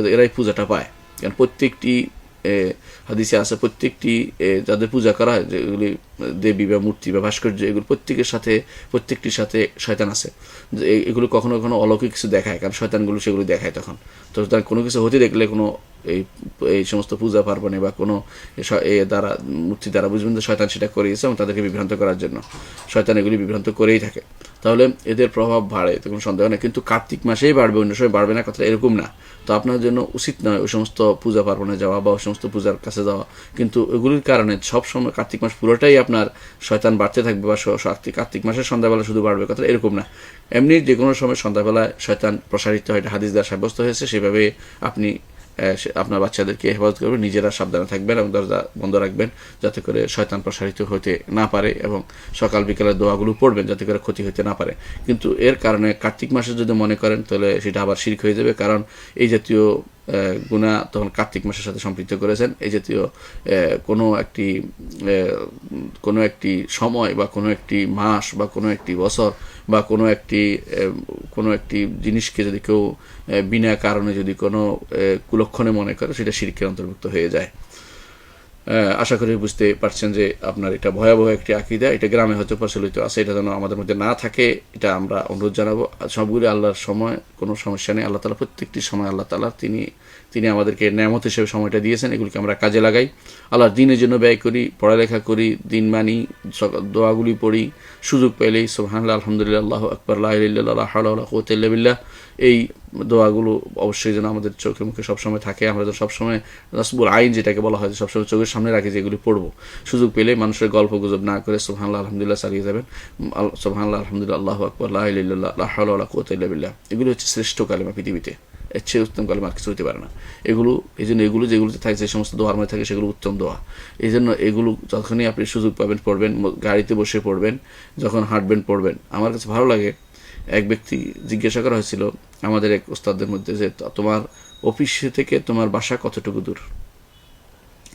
এরাই পূজাটা পায়। কারণ প্রত্যেকটি হাদিসে আছে, প্রত্যেকটি যাদের পূজা করা হয়, যেগুলি দেবী বা মূর্তি বা ভাস্কর্য, এগুলো প্রত্যেকটির সাথে শয়তান আছে। এগুলো কখনো কখনো অলৌকিক কিছু দেখায়, কারণ শয়তানগুলো সেগুলো দেখায় তখন। তো কোনো কিছু হতে দেখলে কোনো এই সমস্ত পূজা পার্বণে বা কোনো দ্বারা মূর্তি দ্বারা বুঝবেন যে শয়তান সেটা করিয়েছে এবং তাদেরকে বিভ্রান্ত করার জন্য শয়তান এগুলি বিভ্রান্ত করেই থাকে। তাহলে এদের প্রভাব বাড়ে, তো কোনো সন্দেহ নেই। কিন্তু কার্তিক মাসেই বাড়বে, অন্য সময় বাড়বে না, কথাটা এরকম না। তো আপনার জন্য উচিত নয় ওই সমস্ত পূজা পার্বণে যাওয়া বা ওই সমস্ত পূজার কাছে যাওয়া। কিন্তু এগুলির কারণে সবসময় কার্তিক মাস পুরোটাই আপনার শয়তান বাড়তে থাকবে বা কার্তিক মাসের সন্ধ্যাবেলা শুধু বাড়বে, কথা এরকম না। এমনি যে কোনো সময় সন্ধ্যাবেলায় শয়তান প্রসারিত হয়, এটা হাদিস দ্বারা সাব্যস্ত হয়েছে। সেভাবে আপনি আপনার বাচ্চাদেরকে হেফাজত করবেন, নিজেরা সাবধানে থাকবেন এবং দরজা বন্ধ রাখবেন যাতে করে শয়তান প্রসারিত হতে না পারে, এবং সকাল বিকালের দোয়াগুলো পড়বেন যাতে করে ক্ষতি হতে না পারে। কিন্তু এর কারণে কার্তিক মাসে যদি মনে করেন তাহলে সেটা আবার শিরক হয়ে যাবে, কারণ এই জাতীয় গুনাহ তখন কার্তিক মাসের সাথে সম্পৃক্ত করেছেন। এই জাতীয় কোনো একটি সময় বা কোনো একটি মাস বা কোনো একটি বছর বা কোনো একটি জিনিসকে যদি কেউ বিনা কারণে যদি কোনো কুলক্ষণে মনে করে, সেটা শিরকের অন্তর্ভুক্ত হয়ে যায়। আশা করি বুঝতে পারছেন যে আপনার এটা ভয়াবহ একটি আকীদা, এটা গ্রামে হয়তো প্রচলিত আছে, এটা যেন আমাদের মধ্যে না থাকে, এটা আমরা অনুরোধ জানাবো। সবগুলি আল্লাহর সময়, কোনো সমস্যা নেই। আল্লাহ তাআলা প্রত্যেকটি সময় আল্লাহ তাআলা তিনি আমাদেরকে নেয়ামত হিসেবে সময়টা দিয়েছেন, এগুলিকে আমরা কাজে লাগাই, আল্লাহর দ্বীনের জন্য ব্যয় করি, পড়ালেখা করি, দিন মানি, দোয়াগুলি পড়ি, সুযোগ পেলেই সুবহানাল্লাহ, আলহামদুলিল্লাহ, আল্লাহু আকবার, লা ইলাহা ইল্লাল্লাহ, লা হাওলা ওয়ালা কুওয়াতা ইল্লা বিল্লাহ, এই দোয়াগুলো অবশ্যই যেন আমাদের চোখে মুখে সবসময় থাকে। আমরা যেন সবসময় নাসবুল আইন যেটাকে বলা হয়, সবসময় চোখের সামনে রাখি যে এগুলি পড়বো। সুযোগ পেলে মানুষের গল্প গুজব না করে সুবহানাল্লাহ, আলহামদুলিল্লাহ চালিয়ে যাবেন। সুবহানাল্লাহ, আলহামদুলিল্লাহ, আল্লাহু আকবার, লা ইলাহা ইল্লাল্লাহ, লা হাওলা ওয়ালা কুওয়াতা ইল্লা বিল্লাহ, এগুলি হচ্ছে শ্রেষ্ঠ কালেমা পৃথিবীতে। এর চেয়ে উত্তম কালেমা আর কিছু হতে পারে না। এই জন্য এগুলো যেগুলোতে থাকে, যে সমস্ত দোয়ার মধ্যে থাকে সেগুলো উত্তম দোয়া। এই জন্য এগুলো যখনই আপনি সুযোগ পাবেন পড়বেন, গাড়িতে বসে পড়বেন, যখন হাঁটবেন পড়বেন। আমার কাছে ভালো লাগে, এক ব্যক্তি জিজ্ঞাসা করা হয়েছিল আমাদের এক ওস্তাদের মধ্যে যে তোমার অফিস থেকে তোমার বাসা কতটুকু দূর?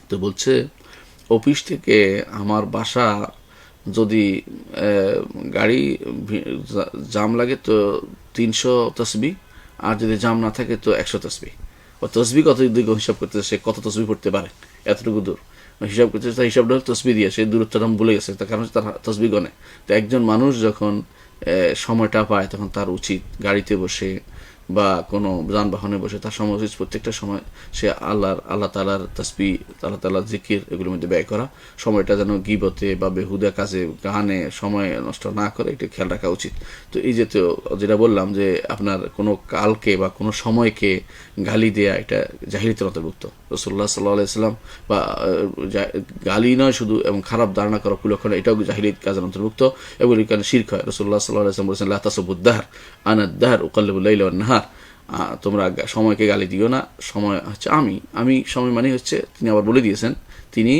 তো বলছে অফিস থেকে আমার বাসা যদি গাড়ি জাম লাগে তো 300 তসবি, আর যদি জাম না থাকে তো 100 তসবি। ও তসবি কত দিকে হিসাব করতেছে, সে কত তসবি পড়তে পারে, এতটুকু দূর হিসাব করতেছে। তার হিসাবটা তসবি দিয়ে সে দূরত্বটা ভুলে গেছে, তার কারণ তার তসবি গণে। তো একজন মানুষ যখন সময়টা পায় তখন তার উচিত গাড়িতে বসে বা কোনো যানবাহনে বসে তার সময় উচিত প্রত্যেকটা সময় সে আল্লাহ তালার তসবি, আল্লাহ তালার জিকির এগুলোর মধ্যে ব্যয় করা। সময়টা যেন গীবতে বা বেহুদা কাজে গানে সময় নষ্ট না করে এটা খেয়াল রাখা উচিত। তো এই যে তো যেটা বললাম যে আপনার কোনো কালকে বা কোনো সময়কে গালি দেয়া, এটা জাহিলিয়াতের অন্তর্ভুক্ত। রাসূলুল্লাহ সাল্লাল্লাহু আলাইহি ওয়াসাল্লাম বা গালি নয় শুধু, এবং খারাপ ধারণা করা কুলক্ষণ, এটাও জাহিলিয়াত কাজের অন্তর্ভুক্ত, এগুলি কারণে শিরক হয়। রাসূলুল্লাহ সাল্লাল্লাহু আলাইহি ওয়াসাল্লাম বলেছেন লা তাসুবুদ দাহর আনা দাহর উকাল্লিবুল লাইলা ওয়ান নাহার। তোমরা সময়কে গালি দিও না, সময় হচ্ছে আমি সময় মানে হচ্ছে, তিনি আবার বলে দিয়েছেন তিনি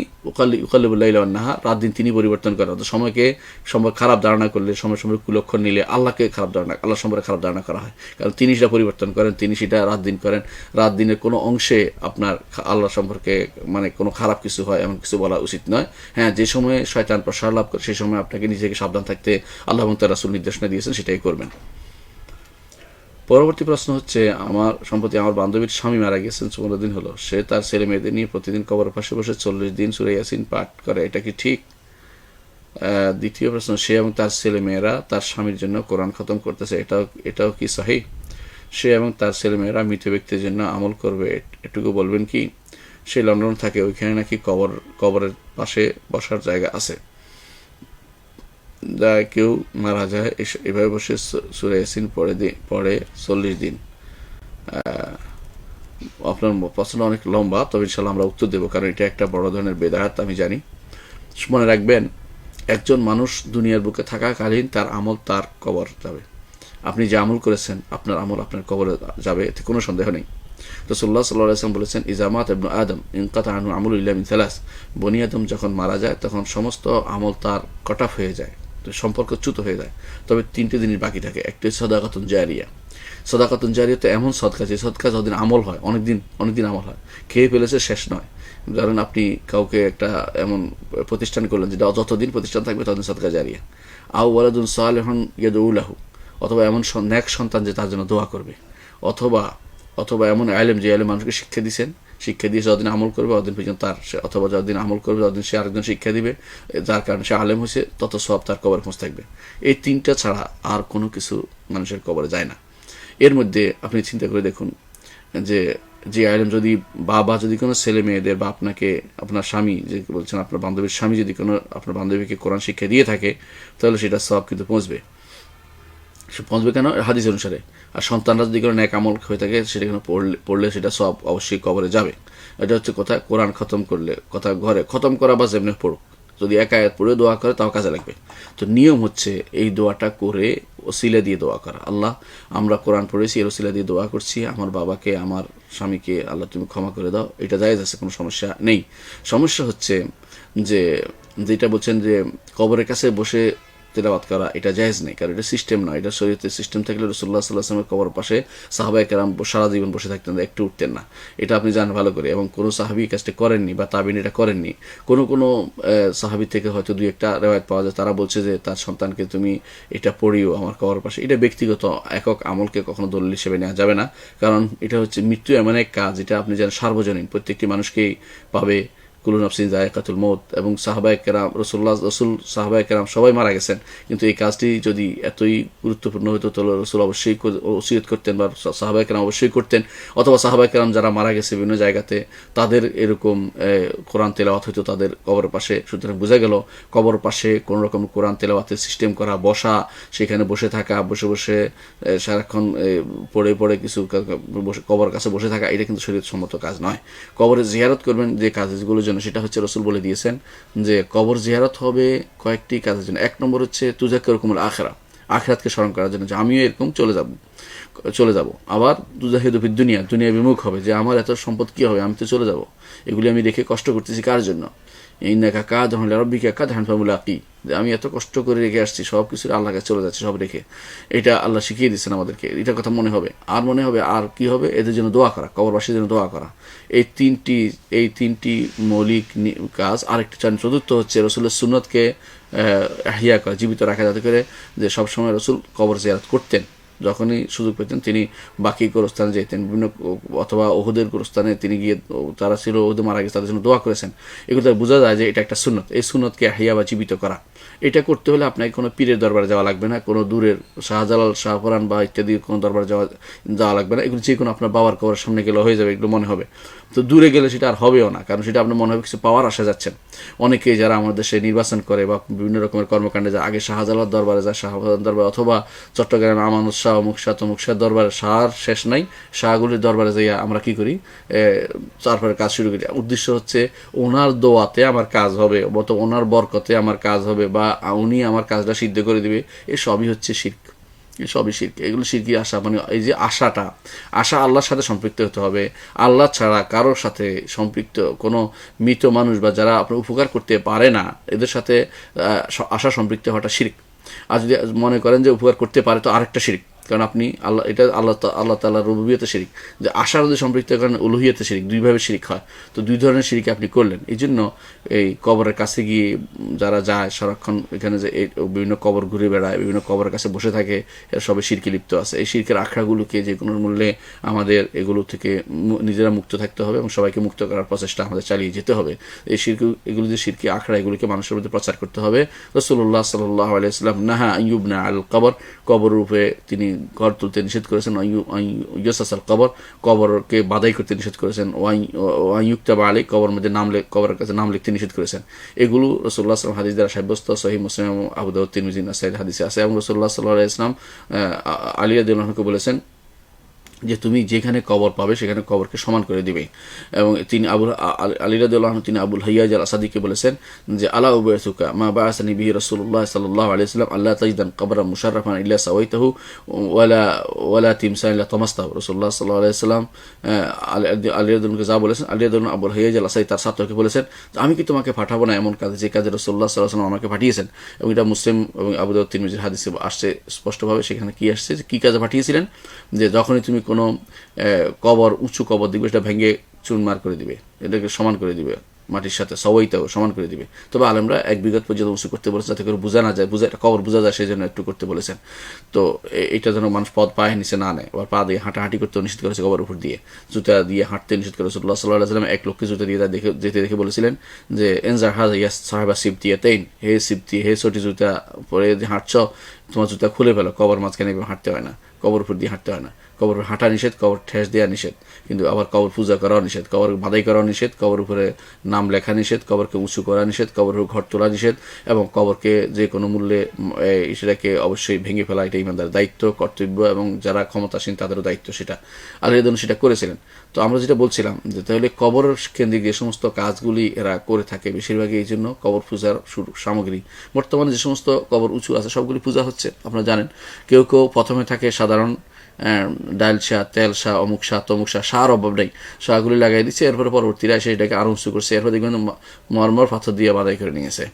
উকাল্লিবুল লাইলা ওয়ান নাহার, রাত দিন তিনি পরিবর্তন করেন। তো সময়কে খারাপ ধারণা করলে, সময় কুলক্ষণ নিলে আল্লাহকে আল্লাহ সম্পর্কে খারাপ ধারণা করা হয়, কারণ তিনি সেটা পরিবর্তন করেন, তিনি সেটা রাত দিন করেন। রাত দিনের কোনো অংশে আপনার আল্লাহ সম্পর্কে মানে কোনো খারাপ কিছু হয় এমন কিছু বলা উচিত নয়। হ্যাঁ, যে সময়ে শয়তান প্রসার লাভ করে সেই সময় আপনাকে নিজেকে সাবধান থাকতে আল্লাহ এবং তার রাসূল নির্দেশনা দিয়েছেন, সেটাই করবেন। পরবর্তী প্রশ্ন হচ্ছে, সম্প্রতি আমার বান্ধবীর স্বামী মারা গেছেন, 14 দিন হলো। সে তার ছেলে মেয়েদের নিয়ে প্রতিদিন কবরের পাশে বসে 40 দিন সূরা ইয়াসিন পাঠ করে, এটা কি ঠিক? দ্বিতীয় প্রশ্ন, সে এবং তার ছেলে মেয়েরা তার স্বামীর জন্য কোরআন খতম করতেছে, এটাও কি সহিহ? সে এবং তার ছেলে মেয়েরা মৃত ব্যক্তির জন্য আমল করবে, এটুকু বলবেন কি? সে লন্ডন থাকে, ওইখানে নাকি কবরের পাশে বসার জায়গা আছে, যা কেউ মারা যায় এভাবে বসে সূরা ইয়াসিন পড়ে 40 দিন। আপনার প্রশ্ন অনেক লম্বা, তবে ইনশাল্লাহ আমরা উত্তর দেবো, কারণ এটা একটা বড় ধরনের বেদাত আমি জানি। মনে রাখবেন, একজন মানুষ দুনিয়ার বুকে থাকাকালীন তার আমল তার কবর যাবে। আপনি যে আমল করেছেন আপনার আমল আপনার কবরে যাবে, এতে কোনো সন্দেহ নেই। রাসূলুল্লাহ সাল্লাল্লাহু আলাইহি ওয়াসাল্লাম বলেছেন, ইযা মাতা ইবনু আদম ইনকাতা আনহু আমালু ইল্লা মিন সালাস। বনি আদম যখন মারা যায় তখন সমস্ত আমল তার কট অফ হয়ে যায়, সম্পর্ক চ্যুত হয়ে যায়, তবে 3টে জিনিস বাকি থাকে। একটি সাদাকাতুন জারিয়া। সাদাকাতুন জারিয়া তো এমন সদকা, যে সদকা যতদিন আমল হয়, অনেকদিন আমল হয়, খেয়ে ফেলেছে শেষ নয়। ধরেন আপনি কাউকে একটা এমন প্রতিষ্ঠান করলেন যেটা যতদিন প্রতিষ্ঠান থাকবে ততদিন সদকা জারিয়া। আও ওয়ালাদুন সালিহুন ইয়াদউ লাহু, অথবা এমন নেক সন্তান যে তার জন্য দোয়া করবে, অথবা এমন আলেম যে আলেম মানুষকে শিক্ষা দিয়ে যতদিন আমল করবে ততদিন পর্যন্ত অথবা যতদিন আমল করবে ততদিন সে আরেকজন শিক্ষা দিবে, যার কারণে সে আলেম হয়েছে, তত সওয়াব তার কবরে পৌঁছে থাকবে। এই 3টা ছাড়া আর কোনো কিছু মানুষের কবরে যায় না। এর মধ্যে আপনি চিন্তা করে দেখুন যে আলেম যদি যদি কোনো ছেলে মেয়েদের বা আপনার স্বামী, যে বলছেন আপনার বান্ধবীর স্বামী যদি কোনো আপনার বান্ধবীকে কোরআন শিক্ষা দিয়ে থাকে, তাহলে সেটা সওয়াব কিন্তু পৌঁছবে কেন? হাদিস অনুসারে। আর সন্তানরা যদি কোনো ন্যাক আমল হয়ে থাকে, সেটা কোনো পড়লে সেটা সব অবশ্যই কবরে যাবে। এটা হচ্ছে কথা। কোরআন খতম করলে, কথা ঘরে খতম করা বা যেমনি পড়ুক, যদি এক আয়াত পড়ে দোয়া করে তাও কাজে লাগবে। তো নিয়ম হচ্ছে এই দোয়াটা করে ওসিলা দিয়ে দোয়া করা। আল্লাহ, আমরা কোরআন পড়েছি, এর ওসিলা দিয়ে দোয়া করছি, আমার বাবাকে, আমার স্বামীকে আল্লাহ তুমি ক্ষমা করে দাও। এটা জায়েজ আছে, কোনো সমস্যা নেই। সমস্যা হচ্ছে যে যেটা বলছেন যে কবরের কাছে বসে তেলাওয়াত করা, এটা জায়েজ নেই, কারণ এটা সিস্টেম নয়। এটা শরীয়তের সিস্টেম থাকলে রাসূলুল্লাহ সাল্লাল্লাহু আলাইহি ওয়াসাল্লামের কবর পাশে সাহাবায়ে কেরাম সারা জীবন বসে থাকতেন, একটু উঠতেন না। এটা আপনি জানেন ভালো করে, এবং কোনো সাহাবী কাজটা করেননি বা তাবিন এটা করেননি। কোনো সাহাবী থেকে হয়তো 2-1টা রিওয়ায়াত পাওয়া যায়, তারা বলছে যে তার সন্তানকে তুমি এটা পড়িও আমার কবর পাশে। এটা ব্যক্তিগত একক আমলকে কখনো দলিল হিসেবে নেওয়া যাবে না, কারণ এটা হচ্ছে মৃত্যু এমন এক কাজ, এটা আপনি জানেন সার্বজনীন, প্রত্যেকটি মানুষকেই পাবে। কুলু নাফসিন যায়কাতুল মউত, এবং সাহাবায়ে কেরাম সাহাবায়ে কেরাম সবাই মারা গেছেন, কিন্তু এই কাজটি যদি এতই গুরুত্বপূর্ণ হতো তাহলে রাসূল অবশ্যই ওসিয়ত করতেন বা সাহাবায়ে কেরাম অবশ্যই করতেন, অথবা সাহাবায়ে কেরাম যারা মারা গেছে বিভিন্ন জায়গাতে তাদের এরকম কোরআন তেলাওয়াত হতো তাদের কবরের পাশে। সুতরাং বোঝা গেল কবর পাশে কোনো রকম কোরআন তেলাওয়াতের সিস্টেম করা, বসা, সেখানে বসে থাকা, বসে সারাক্ষণ পড়ে কিছু কবর কাছে বসে থাকা, এটা কিন্তু শরীয়তসম্মত কাজ নয়। কবরে জিয়ারত করবেন যে কাজগুলোর জন্য, সেটা হচ্ছে রাসূল বলে দিয়েছেন যে কবর জিয়ারত হবে কয়েকটি কাজের জন্য। 1 নম্বর হচ্ছে তুযাক্কিরুকুমুল আখিরা, আখিরাতকে স্মরণ করার জন্য, যে আমিও এরকম চলে যাব। চলে যাব। আবার তুজাহিদু ফিদ দুনিয়া, দুনিয়া বিমুখ হবে যে আমার এত সম্পদ কী হবে, আমি তো চলে যাব, এগুলি আমি রেখে কষ্ট করতেছি কার জন্য? ইন্নাকা কাদহুন লিরাব্বিকা কাদহান ফামুলাকি, যে আমি এত কষ্ট করে রেখে আসছি, সব কিছু আল্লাহর কাছে চলে যাচ্ছে সব রেখে। এটা আল্লাহ শিখিয়ে দিচ্ছেন আমাদেরকে, এটা কথা মনে হবে। আর মনে হবে আর কি হবে, এদের জন্য দোয়া করা, কবরবাসীর জন্য দোয়া করা। এই তিনটি মৌলিক কাজ। আরেকটি চতুর্থ হচ্ছে রসুলের সুন্নতকে আহিয়া করা, জীবিত রাখা, যাতে করে যে সবসময় রসুল কবর জিয়ারত করতেন, যখনই সুযোগ পেতেন তিনি বাকি গোরস্থানে যেতেন, বিভিন্ন অথবা ওহুদের গোরস্থানে তিনি গিয়ে, তারা ছিল ওহুদে মারা গেছে, তাদের জন্য দোয়া করেছেন। এগুলো বোঝা যায় যে এটা একটা সুন্নত। এই সুন্নতকে আহিয়া বা জীবিত করা, এটা করতে হলে আপনাকে কোনো পীরের দরবারে যাওয়া লাগবে না, কোনো দূরের শাহজালাল, শাহপুরান বা ইত্যাদি কোনো দরবারে যাওয়া লাগবে না। এগুলো যে কোনো আপনার বাবার কবরের সামনে গেলে হয়ে যাবে, এগুলো মনে হবে। তো দূরে গেলে সেটা আর হবেও না, কারণ সেটা আপনার মনে হবে কিছু পাওয়ার আশা যাচ্ছেন। অনেকেই যারা আমাদের দেশে নির্বাচন করে বা বিভিন্ন রকমের কর্মকাণ্ডে যায়, আগে শাহজালাল দরবারে যায়, শাহজালাল দরবার, অথবা চট্টগ্রামে আমানত শাহ, অমুক শাহ, তমুক শাহ দরবারে, শাহর শেষ নাই, শাহগুলির দরবারে যাইয়া আমরা কি করি, তারপরে কাজ শুরু করি। উদ্দেশ্য হচ্ছে ওনার দোয়াতে আমার কাজ হবে, ওনার বরকতে আমার কাজ হবে, বা উনি আমার কাজটা সিদ্ধ করে দিবে। এসবই হচ্ছে শিরক, সবই শিরক। এগুলো শিরকি আশা, মানে এই যে আশা আল্লাহর সাথে সম্পৃক্ত হতে হবে। আল্লাহ ছাড়া কারোর সাথে সম্পৃক্ত কোনো মৃত মানুষ বা যারা আপনার উপকার করতে পারে না, এদের সাথে আশা সম্পৃক্ত হওয়াটা শিরক। আর যদি মনে করেন যে উপকার করতে পারে, তো আরেকটা শিরক, কারণ আপনি এটা আল্লাহ তাআলার রুবুবিয়তে শিরিক। যে আশার যদি সম্পৃক্ত করেন উলুহিয়তে শিরিক, দুইভাবে শিরিক হয়। তো দুই ধরনের শিরিক আপনি করলেন। এই জন্য এই কবরের কাছে গিয়ে যারা যায় সারাক্ষণ, এখানে যে বিভিন্ন কবর ঘুরে বেড়ায়, বিভিন্ন কবরের কাছে বসে থাকে, এরা সবে শিরকে লিপ্ত আছে। এই শিরকের আখড়াগুলোকে যে কোনো মূল্যে আমাদের এগুলো থেকে নিজেরা মুক্ত থাকতে হবে এবং সবাইকে মুক্ত করার প্রচেষ্টা আমাদের চালিয়ে যেতে হবে। এই এগুলো যে শিরকি আখড়া, এগুলোকে মানুষের মধ্যে প্রচার করতে হবে। রাসূলুল্লাহ সাল্লাল্লাহু আলাইহি ওয়াসাল্লাম নাহা আইয়ুবনা আল কবর, কবর রূপে তিনি ঘর তুলতে নিষেধ করেছেন। ইউসাসাল কবর, কবরকে বাধাই করতে নিষেধ করেছেন। ওয়াইয়ুক্তাবা আলী, কবর মধ্যে কবরের কাছে নাম লিখতে নিষেধ করেছেন। এগুলো রাসূলুল্লাহ সাল্লাল্লাহু আলাইহি ওয়াসাল্লাম হাদিস দ্বারা সাব্যস্ত, সহিহ মুসলিম, আবু দাউদ, তিরমিজি, নাসাঈ হাদিসে আছে। এবং রাসূলুল্লাহ সাল্লাল্লাহু আলাইহি ওয়াসাল্লাম আলী রাদিয়াল্লাহু আনহুকে বলেছেন যে তুমি যেখানে কবর পাবে সেখানে কবরকে সমান করে দিবে। এবং তিনি আলী রাদিয়াল্লাহু আনহু তিনি আবুল হাইয়াজ আল আসাদিকে বলেছেন যে আলা উবাইসুকা মা বাআসানি বিহি রাসূলুল্লাহ সাল্লাল্লাহু আলাইহি ওয়াসাল্লাম আল্লাহ তাজিদান কবরা মুশাররাফান ইল্লা সাওয়াইতাহু ওয়ালা তিমসান ইল্লা তামাসতাহু। রাসূলুল্লাহ সাল্লাল্লাহু আলাইহি ওয়াসাল্লাম আলী রাদিয়াল্লাহু যা বলেছেন, আলী রাদিয়াল্লাহু আবুল হাইয়াজ আল আসাদি তার ছাত্রকে বলেছেন, আমি কি তোমাকে পাঠাবো না এমন কাজে, যে কাজে রাসূলুল্লাহ সাল্লাল্লাহু আলাইহি ওয়াসাল্লাম আমাকে পাঠিয়েছেন। এবং এটা মুসলিম এবং আবু দাউদ, তিরমিজির হাদিসে আসছে স্পষ্টভাবে। সেখানে কি আসছে, যে কি কাজে পাঠিয়েছিলেন, যে যখনই তুমি কোনো কবর, উঁচু কবর দিবে, সেটা ভেঙে চুরমার করে দিবে, এটাকে সমান করে দিবে মাটির সাথে, সবাইটাও সমান করে দিবে। তবে আলেমরা 1 বিঘত পর্যন্ত উঁচু করতে বলেছেন, যাতে করে বোঝা না যায়, কবর বোঝা যায়, সেই জন্য একটু করতে বলেছেন। তো এটা যেন মানুষ পদ পায়ে নিচে না নেয়। আবার পা দিয়ে হাঁটাহাঁটি করতে নিষেধ করেছে, কবর উপর দিয়ে জুতা দিয়ে হাঁটতে নিষেধ করেছে। রাসূলুল্লাহ সাল্লাল্লাহু আলাইহি ওয়াসাল্লাম এক লোককে জুতা দিয়ে যেতে দেখে বলেছিলেন যে এনজার হাযা ইয়া সাহাবা সিবতিয়াতাইন, হে সিবতি, হে ছোটি জুতা পরে যে হাঁটছ, তোমার জুতা খুলে ফেলো, কবর মাঝখানে হাঁটতে হয় না, কবর উপর দিয়ে হাঁটতে হয় না। কবর হাঁটা নিষেধ, কবর ঠেস দেওয়া নিষেধ, কিন্তু আবার কবর পূজা করাও নিষেধ, কবর বাঁধাই করাও নিষেধ, কবর উপরে নাম লেখা নিষেধ, কবরকে উঁচু করা নিষেধ, কবর ঘর তোলা নিষেধ, এবং কবরকে যে কোনো মূল্যে সেটাকে অবশ্যই ভেঙে ফেলা এটা ইমানদার দায়িত্ব, কর্তব্য, এবং যারা ক্ষমতাসীন তাদেরও দায়িত্ব সেটা। আর এর জন্য সেটা করেছিলেন। তো আমরা যেটা বলছিলাম যে তাহলে কবর কেন্দ্রিক যে সমস্ত কাজগুলি এরা করে থাকে বেশিরভাগই এই জন্য কবর পূজার সামগ্রী। বর্তমানে যে সমস্ত কবর উঁচু আছে সবগুলি পূজা হচ্ছে, আপনারা জানেন। কেউ কেউ প্রথমে থাকে সাধারণ ডাল শাহ, তেল শাহ, অমুক শাহ, তমুক শাহ, শাহর অভাব নেই, শাহগুলি লাগাই দিচ্ছে। এরপরে পরবর্তীরা এসে এটাকে আরো উঁচু করছে, এরপর দেখবেন মরমর পাথর দিয়ে বাধাই করে নিয়েছে।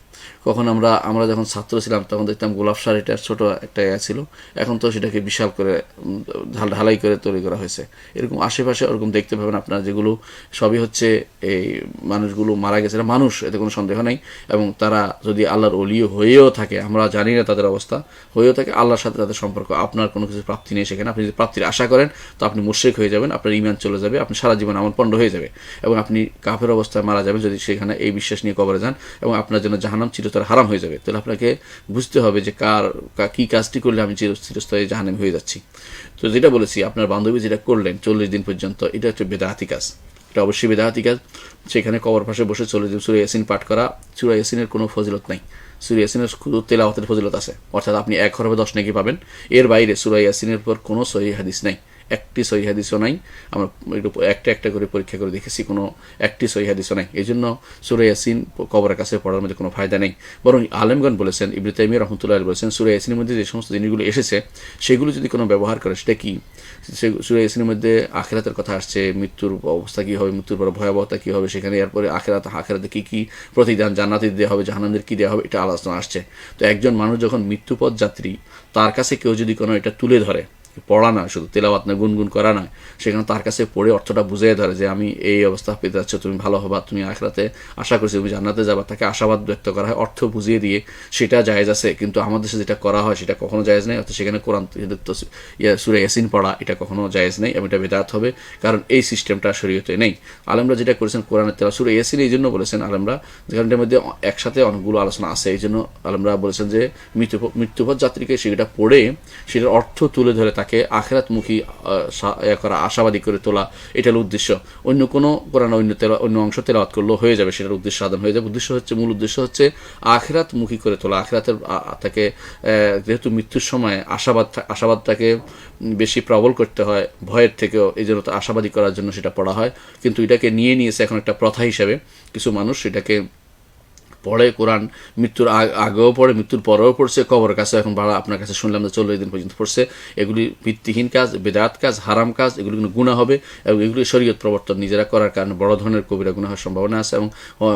কখন আমরা যখন ছাত্র ছিলাম তখন দেখতাম গোলাপ শাহ, এটার ছোট একটা ছিল, এখন তো সেটাকে বিশাল করে ঢালাই করে তৈরি করা হয়েছে। এরকম আশেপাশে ওরকম দেখতে পাবেন আপনারা, যেগুলো সবই হচ্ছে এই মানুষগুলো মারা গেছে, মানুষ, এতে কোনো সন্দেহ নেই। এবং তারা যদি আল্লাহর ওলিও হয়েও থাকে, আমরা জানি না তাদের অবস্থা, হয়েও থাকে, আল্লাহর সাথে তাদের সম্পর্ক, আপনার কোনো কিছু প্রাপ্তি নেই সেখানে। আপনি যদি প্রাপ্তির আশা করেন তো আপনি মুশরিক হয়ে যাবেন, আপনার ঈমান চলে যাবে, আপনি সারা জীবন আমল পণ্ড হয়ে যাবে, এবং আপনি কাফের অবস্থায় মারা যাবেন যদি সেখানে এই বিশ্বাস নিয়ে কবরে যান, এবং আপনার জন্য জাহান্নাম চিরতরে হারাম হয়ে যাবে। তাহলে আপনাকে বুঝতে হবে যে কি কাজটি করলে আমি চিরস্থায়ী জাহান্নামী হয়ে যাচ্ছি। তো যেটা বলেছি, আপনার বান্ধবী যেটা করলেন 40 দিন পর্যন্ত, এটা হচ্ছে বেদাতি কাজ, এটা অবশ্যই বেদাতি কাজ। সেখানে কবর পাশে বসে 40 দিন সূরা ইয়াসিন পাঠ করা, সূরা ইয়াসিনের কোনো ফজিলত নাই, সূরা ইয়াসিনের শুধু তেলাওয়াতের ফজিলত আছে, অর্থাৎ আপনি 1 হরফে 10 নেকি পাবেন। এর বাইরে সূরা ইয়াসিনের পর কোনো সহিহ হাদিস নাই, একটি সহিহ হাদিসও নাই। আমরা একটু একটা একটা করে পরীক্ষা করে দেখেছি, কোনো একটি সহিহ হাদিসও নাই। এই জন্য সূরা ইয়াসিন কবরের কাছে পড়ার মধ্যে কোনো ফায়দা নেই। বরং আলেমগণ বলেছেন, ইবনে তাইমিয়া রাহমাতুল্লাহ আলাইহি বলেছেন, সূরা ইয়াসিনের মধ্যে যে সমস্ত জিনিসগুলো এসেছে সেগুলো যদি কোনো ব্যবহার করে সেটা কি? সূরা ইয়াসিনের মধ্যে আখিরাতের কথা আসছে, মৃত্যুর অবস্থা কী হবে, মৃত্যুর পর ভয়াবহতা কী হবে, সেখানে এরপরে আখিরাতে কী কী প্রতিদান, জান্নাতি দেওয়া হবে, জাহান্নামদের কী দেওয়া হবে, এটা আলোচনা আসছে। তো একজন মানুষ যখন মৃত্যুপথ যাত্রী, তার কাছে কেউ যদি কোনো এটা তুলে ধরে, পড়া না শুধু তেলাওয়াত না, গুনগুন করা নয়, সেখানে তার কাছে পড়ে অর্থটা বুঝিয়ে ধরে যে আমি এই অবস্থা পেতে যাচ্ছ, তুমি ভালো হবা, তুমি আখিরাতে আশা করছি তুমি জান্নাতে যাবা, তাকে আশাবাদ ব্যক্ত করা হয়, অর্থ বুঝিয়ে দিয়ে, সেটা জায়েজ আছে। কিন্তু আমাদের দেশে যেটা করা হয় সেটা কখনো জায়েজ নেই। অর্থাৎ সেখানে কোরআন সূরা ইয়াসিন পড়া এটা কখনো জায়েজ নেই এবং এটা বিদআত হবে, কারণ এই সিস্টেমটা শরীয়তে নেই। আলেমরা যেটা করেছেন কোরআনের তেলাওয়াত, সূরা ইয়াসিন এই জন্য বলেছেন আলেমরা, যেখানটার মধ্যে একসাথে অনেকগুলো আলোচনা আছে, এই জন্য আলেমরা বলেছেন যে মৃত্যুপথ যাত্রীকে সেটা পড়ে সেটার অর্থ তুলে ধরে তাকে আখিরাতমুখী করা, আশাবাদী করে তোলা, এটা হলো উদ্দেশ্য। অন্য কোনো কোরআন অন্য অংশ তেলাওয়াত করলেও হয়ে যাবে, সেটার উদ্দেশ্য সাধন হয়ে যাবে। মূল উদ্দেশ্য হচ্ছে আখিরাতমুখী করে তোলা, আখিরাতের তাকে, যেহেতু মৃত্যুর সময় আশাবাদটাকে বেশি প্রবল করতে হয় ভয়ের থেকেও, এই জন্য আশাবাদী করার জন্য সেটা পড়া হয়। কিন্তু এটাকে নিয়েছে এখন একটা প্রথা হিসেবে, কিছু মানুষ সেটাকে পড়ে, কোরআন মৃত্যুর আগেও পড়ে, মৃত্যুর পরেও পড়ছে, কবরের কাছে এখন ভাড়া আপনার কাছে শুনলাম যে 40 দিন পর্যন্ত পড়ছে। এগুলি ভিত্তিহীন কাজ, বেদাত কাজ, হারাম কাজ, এগুলি কিন্তু গুনাহ হবে এবং এগুলি শরীয়ত প্রবর্তন নিজেরা করার কারণে বড় ধরনের কবিরা গুনাহ হওয়ার সম্ভাবনা আছে এবং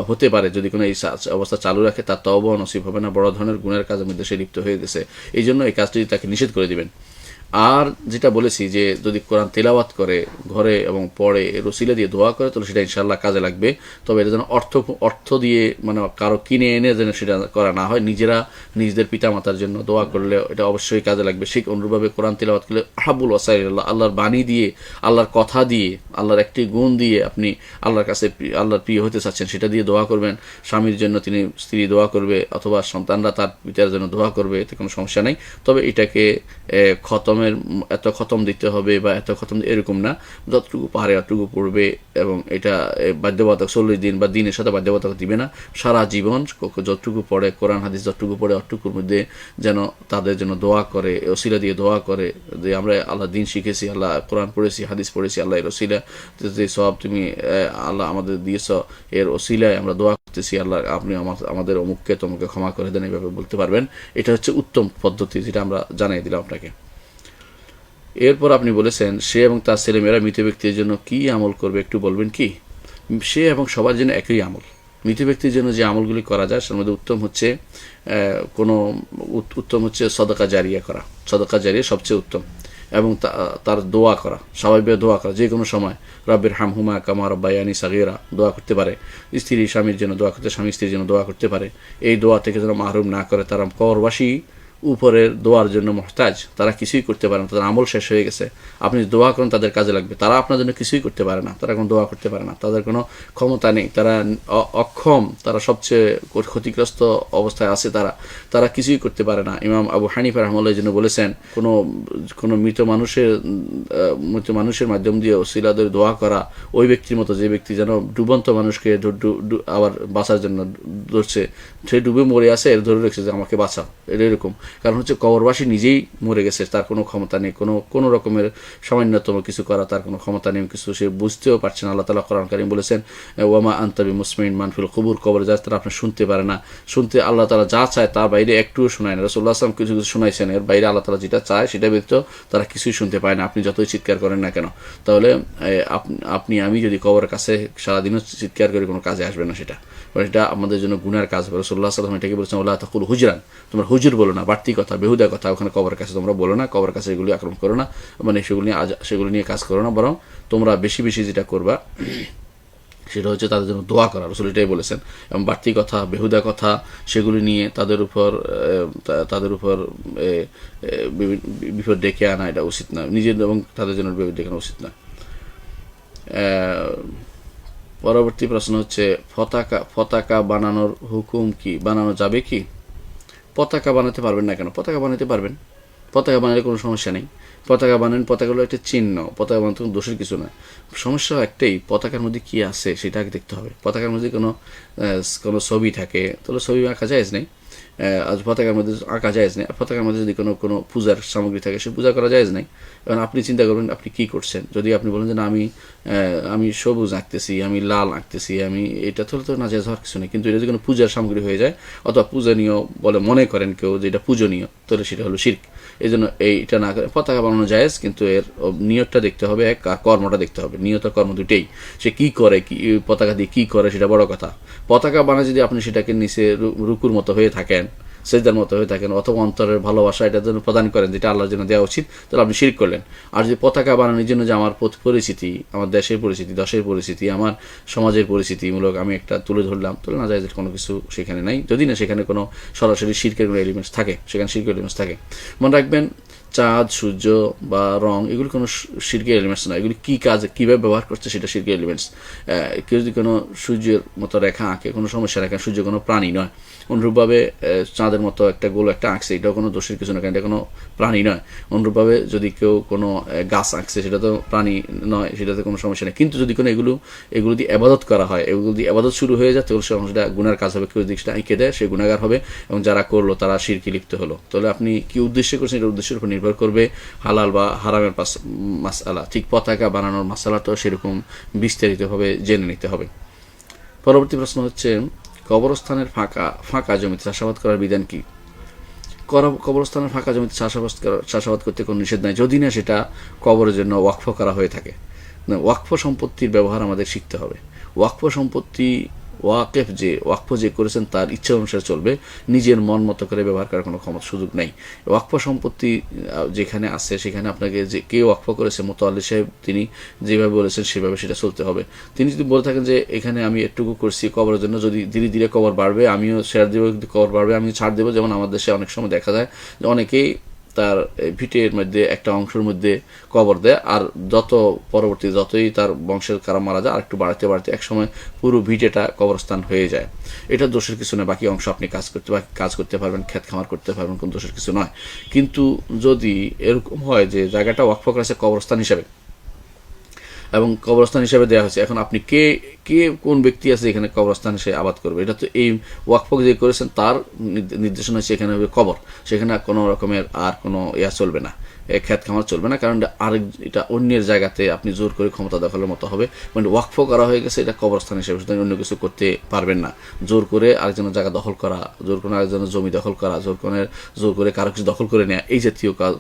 হতে পারে যদি কোনো এই অবস্থা চালু রাখে তার তওবা নসিব হবে না, বড় ধরনের গুনাহের কাজের মধ্যে সে লিপ্ত হয়ে গেছে। এই জন্য এই কাজটি তাকে নিষেধ করে দিবেন। আর যেটা বলেছি যে যদি কোরআন তেলাওয়াত করে ঘরে এবং পড়ে রসিলা দিয়ে দোয়া করে, তাহলে সেটা ইনশাআল্লাহ কাজে লাগবে। তবে এটা যেন অর্থ দিয়ে মানে কারো কিনে এনে যেন সেটা করা না হয়, নিজেদের পিতামাতার জন্য দোয়া করলে এটা অবশ্যই কাজে লাগবে। ঠিক অনুরূপভাবে কোরআন তেলাওয়াত করলে হাবুল ওয়াসাইল্লাহ, আল্লাহর বাণী দিয়ে, আল্লাহর কথা দিয়ে, আল্লাহর একটি গুণ দিয়ে আপনি আল্লাহর কাছে আল্লাহর প্রিয় হতে চাচ্ছেন, সেটা দিয়ে দোয়া করবেন। স্বামীর জন্য স্ত্রী দোয়া করবে অথবা সন্তানরা তার পিতার জন্য দোয়া করবে, এতে কোনো সমস্যা নেই। তবে এটাকে এত খতম দিতে হবে বা এত খতম এরকম না, যতটুকু পারে অতটুকু পড়বে এবং এটা বাধ্যবাধক 40 দিন বা দিনের সাথে বাধ্যবাধক দিবে না। সারা জীবন যতটুকু পড়ে, কোরআন হাদিস যতটুকু পড়ে অতটুকুর মধ্যে যেন তাদের জন্য দোয়া করে, ওসিলা দিয়ে দোয়া করে যে আমরা আল্লাহ দিন শিখেছি, আল্লাহ কোরআন পড়েছি, হাদিস পড়েছি, আল্লাহ এর ওসিলা যে সব তুমি আল্লাহ আমাদের দিয়েছ, এর ওসিলায় আমরা দোয়া করতেছি, আল্লাহ আপনি আমাদের অমুককে তমুককে ক্ষমা করে দেন, এইভাবে বলতে পারবেন। এটা হচ্ছে উত্তম পদ্ধতি, যেটা আমরা জানাই দিলাম আপনাকে। এরপর আপনি বলেছেন সে এবং তার ছেলেমেয়েরা মৃত ব্যক্তির জন্য কি আমল করবে, একটু বলবেন কি? সে এবং সবার জন্য একই আমল। মৃত ব্যক্তির জন্য যে আমলগুলি করা যায় তার মধ্যে উত্তম হচ্ছে সদকা জারিয়া করা। সদকা জারিয়া সবচেয়ে উত্তম। এবং তার দোয়া করা, স্বাভাবিক দোয়া করা, যে কোনো সময় রব্বির হামহুমা কামা রব্বায়ানি সাগীরা দোয়া করতে পারে। স্ত্রী স্বামীর জন্য দোয়া করতে, স্বামী স্ত্রীর জন্য দোয়া করতে পারে। এই দোয়া থেকে যেন মাহরুম না করে। তারা কবরবাসী উপরের দোয়ার জন্য মহতাজ, তারা কিছুই করতে পারে না, তাদের আমল শেষ হয়ে গেছে। আপনি দোয়া করেন তাদের কাজে লাগবে, তারা আপনার জন্য কিছুই করতে পারে না, তারা কোনো দোয়া করতে পারে না, তাদের কোনো ক্ষমতা নেই, তারা অক্ষম, তারা সবচেয়ে ক্ষতিগ্রস্ত অবস্থায় আছে, তারা কিছুই করতে পারে না। ইমাম আবু হানিফা রাহমাতুল্লাহ জন্য বলেছেন কোনো মৃত মানুষের মাধ্যম দিয়ে ওসিলাদের দোয়া করা ওই ব্যক্তির মতো, যে ব্যক্তি যেন ডুবন্ত মানুষকে আবার বাঁচার জন্য ধরছে, সে ডুবে মরে আছে, এর ধরে রেখেছে যে আমাকে বাঁচাও, এরকম। কারণ হচ্ছে কবরবাসী নিজেই মরে গেছে, তার কোনো ক্ষমতা নেই, কোনো রকমের সামান্যতম কিছু করা তার কোনো ক্ষমতা নেই, কিছু সে বুঝতেও পারছে না। আল্লাহ তাআলা কোরআন কারীম বলেছেন ওয়ামা আনতা বিমুসমিন মান ফিল কুবুর, কবরে যা তারা আপনি শুনতে পারে না। শুনতে আল্লাহ তাআলা যা চায় তার বাইরে একটুও শোনায় না। রাসূলুল্লাহ সাল্লাল্লাহু আলাইহি ওয়াসাল্লাম কিছু শোনাইছেন, এর বাইরে আল্লাহ তাআলা যেটা চায় সেটা ব্যতীত তারা কিছুই শুনতে পায় না, আপনি যতই চিৎকার করেন না কেন। তাহলে আমি যদি কবরের কাছে সারাদিনও চিৎকার করে কোনো কাজে আসবে না, সেটা আমাদের জন্য গুনার কাজ হবে। রাসূলুল্লাহ সাল্লাল্লাহু আলাইহি ওয়াসাল্লাম এটাকে বলেছেন ওয়ালা তাকুল হুজরান, তোমরা হুজুর বলো না, বাড়তি কথা, বেহুদা কথা ওখানে কবরের কাছে তোমরা বলো না, কবরের কাছে এগুলি আক্রমণ করো না, মানে সেগুলি নিয়ে কাজ করো না, বরং তোমরা বেশি বেশি যেটা করবা সেটা হচ্ছে তাদের জন্য দোয়া করা। রাসূল এটাই বলেছেন। এবং বাড়তি কথা, বেহুদা কথা সেগুলি নিয়ে তাদের উপর বিপদ ডেকে আনা এটা উচিত না, নিজের এবং তাদের জন্য বিপদ ডেকে আনা উচিত না। পরবর্তী প্রশ্ন হচ্ছে পতাকা বানানোর হুকুম কি, বানানো যাবে কি? পতাকা বানাতে পারবেন না কেন? পতাকা বানাতে পারবেন, পতাকা বানালে কোনো সমস্যা নেই। পতাকা বানান, পতাকা হলো একটা চিহ্ন, পতাকা বানাতে কোনো দোষের কিছু না। সমস্যা একটাই, পতাকার মধ্যে কি আছে সেটা আগে দেখতে হবে। পতাকার মধ্যে কোনো ছবি থাকে তাহলে ছবি আঁকা জায়েজ নেই। আজ পতাকার মধ্যে আঁকা জায়েজ নেই, পতাকার মধ্যে যদি কোনো কোনো পূজার সামগ্রী থাকে সে পূজা করা জায়েজ নেই। এবং আপনি চিন্তা করবেন আপনি কি করছেন। যদি আপনি বলেন যে না আমি সবুজ আঁকতেছি, আমি লাল আঁকতেছি, আমি এটা তো না জায়েজ হওয়ার কিছু নেই। কিন্তু এটা যদি কোনো পূজার সামগ্রী হয়ে যায় অথবা পূজনীয় বলে মনে করেন কেউ যে এটা পূজনীয়, তাহলে সেটা হলো শিরক। এই জন্য এইটা না করে পতাকা বানানো জায়েজ, কিন্তু এর নিয়তটা দেখতে হবে এক, আর কর্মটা দেখতে হবে। নিয়ত আর কর্ম দুটেই, সে কি করে, কি পতাকা দিয়ে কি করে সেটা বড় কথা। পতাকা বানায় যদি আপনি সেটাকে নিচে রুকুর মতো হয়ে থাকেন, সেজদার মতো হয়ে থাকেন, অথবা অন্তরের ভালোবাসা এটার জন্য প্রদান করেন যেটা আল্লাহর জন্য দেওয়া উচিত, তাহলে আপনি শিরক করলেন। আর যদি পতাকা বানানোর জন্য যে আমার পরিচিতি, আমার দেশের পরিচিতি, দশের পরিচিতি, আমার সমাজের পরিচিতিমূলক আমি একটা তুলে ধরলাম, তাহলে না যায় কোনো কিছু সেখানে নাই, যদি না সেখানে কোনো সরাসরি শিরকের কোনো এলিমেন্টস থাকে, সেখানে শিরকের এলিমেন্টস থাকে। মনে রাখবেন চাঁদ, সূর্য বা রং এগুলি কোনো শিরকের এলিমেন্টস না। এগুলি কী কাজ, কীভাবে ব্যবহার করছে সেটা শিরকের এলিমেন্টস। কেউ যদি কোনো সূর্যের মতো রেখা আঁকে, কোনো সমস্যা রাখে, সূর্য কোনো প্রাণী নয়। অনুরূপভাবে চাঁদের মতো একটা গোল একটা আঁকছে, এটাও কোনো দোষের কিছু না, কারণ এটা কোনো প্রাণী নয়। অনুরূপভাবে যদি কেউ কোনো গাছ আঁকছে, সেটা তো প্রাণী নয়, সেটাতে কোনো সমস্যা নেই। কিন্তু যদি কোনো এগুলো দিয়ে আবাদত করা হয়, এগুলো দিয়ে আবাদত শুরু হয়ে যায়, তাহলে সেটা গুনার কাজ হবে। কেউ যদি সেটা আঁকে দেয় সে গুনাহগার হবে, এবং যারা করলো তারা শিরকে লিপ্ত হলো। তাহলে আপনি কি উদ্দেশ্যে করছেন, এটার উদ্দেশ্যের উপর নির্ভর করবে হালাল বা হারামের মাসআলা। ঠিক পতাকা বানানোর মাসআলাটাও সেরকম বিস্তারিতভাবে জেনে নিতে হবে। পরবর্তী প্রশ্ন হচ্ছে, কবরস্থানের ফাঁকা জমিতে চাষাবাদ করার বিধান কি? কবরস্থানের ফাঁকা জমিতে চাষাবাদ করতে কোনো নিষেধ নাই, যদি না সেটা কবরের জন্য ওয়াকফ করা হয়ে থাকে। ওয়াকফ সম্পত্তির ব্যবহার আমাদের শিখতে হবে। ওয়াকফ সম্পত্তি ওয়াকফ যে করেছেন তার ইচ্ছা অনুসারে চলবে, নিজের মন মতো করে ব্যবহার করার কোনো সুযোগ নেই। ওয়াকফ সম্পত্তি যেখানে আছে সেখানে আপনাকে যে কে ওয়াকফ করেছে, মোতাল্লি সাহেব, তিনি যেভাবে বলেছেন সেভাবে সেটা চলতে হবে। তিনি যদি বলে থাকেন যে এখানে আমি এটুকু করছি কবরের জন্য, যদি ধীরে ধীরে কবর বাড়বে আমিও শেয়ার দেবো, কবর বাড়বে আমিও ছাড় দেবো। যেমন আমাদের দেশে অনেক সময় দেখা যায় যে অনেকেই তার ভিটের মধ্যে একটা অংশের মধ্যে কবর দেয়, আর যতই তার বংশের কারা মারা যায় আর একটু বাড়াতে বাড়াতে একসময় পুরো ভিটেটা কবরস্থান হয়ে যায়। এটা দোষের কিছু নয়, বাকি অংশ আপনি কাজ করতে পারবেন, ক্ষেত খামার করতে পারবেন, কোনো দোষের কিছু নয়। কিন্তু যদি এরকম হয় যে জায়গাটা ওয়াকফ করা আছে কবরস্থান হিসাবে এবং কবরস্থান হিসেবে দেওয়া হয়েছে, এখন আপনি কে কোন ব্যক্তি আছে এখানে কবরস্থান সে আবাদ করবে, এটা তো এই ওয়াকফ যে করেছেন তার নির্দেশনা হচ্ছে এখানে হবে কবর, সেখানে কোনো রকমের আর কোনো চলবে না, ক্ষেত খামার চলবে না, কারণ এটা অন্যের জায়গাতে আপনি জোর করে ক্ষমতা দখলের মতো হবে। মানে ওয়াকফ করা হয়ে গেছে, এটা কবরস্থান হিসেবে, সুতরাং অন্য কিছু করতে পারবেন না। জোর করে আরেকজনের জায়গা দখল করা, জোর করে আরেকজনের জমি দখল করা, জোর করে কারো কিছু দখল করে নেওয়া, এই জাতীয় কাজ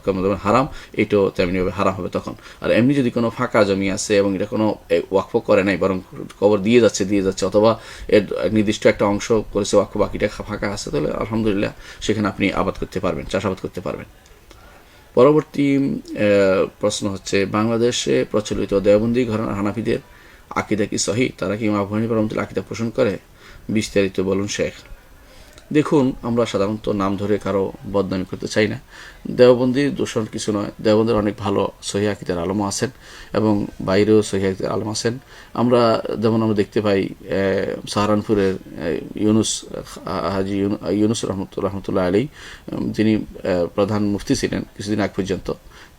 হারাম, এটাও তেমনিভাবে হারাম হবে তখন। আর এমনি যদি কোনো ফাঁকা জমি আছে এবং এটা কোনো ওয়াকফ করে নাই, বরং কবর দিয়ে যাচ্ছে অথবা এর নির্দিষ্ট একটা অংশ করেছে ওয়াকফ, বাকিটা ফাঁকা আছে, তাহলে আলহামদুলিল্লাহ সেখানে আপনি আবাদ করতে পারবেন, চাষাবাদ করতে পারবেন। পরবর্তী প্রশ্ন হচ্ছে, বাংলাদেশে প্রচলিত দেওবন্দি ঘরানার হানাফিদের আকিদা কি সহি? তারা কি ইমাম আবু হানিফা রাহমাতুল্লাহ আকিদা পোষণ করে? বিস্তারিত বলুন শেখ। দেখুন, আমরা সাধারণত নাম ধরে কারো বদনামি করতে চাই না। দেওবন্দির দূষণ কিছু নয়, দেওবন্দের অনেক ভালো সহি আকিদার আলেম আছেন এবং বাইরেও সহি আকিদার আলেম আছেন। আমরা দেখতে পাই সাহারানপুরের হাজি ইউনুস রহমতুল্লাহ আলী, যিনি প্রধান মুফতি ছিলেন কিছুদিন আগ পর্যন্ত,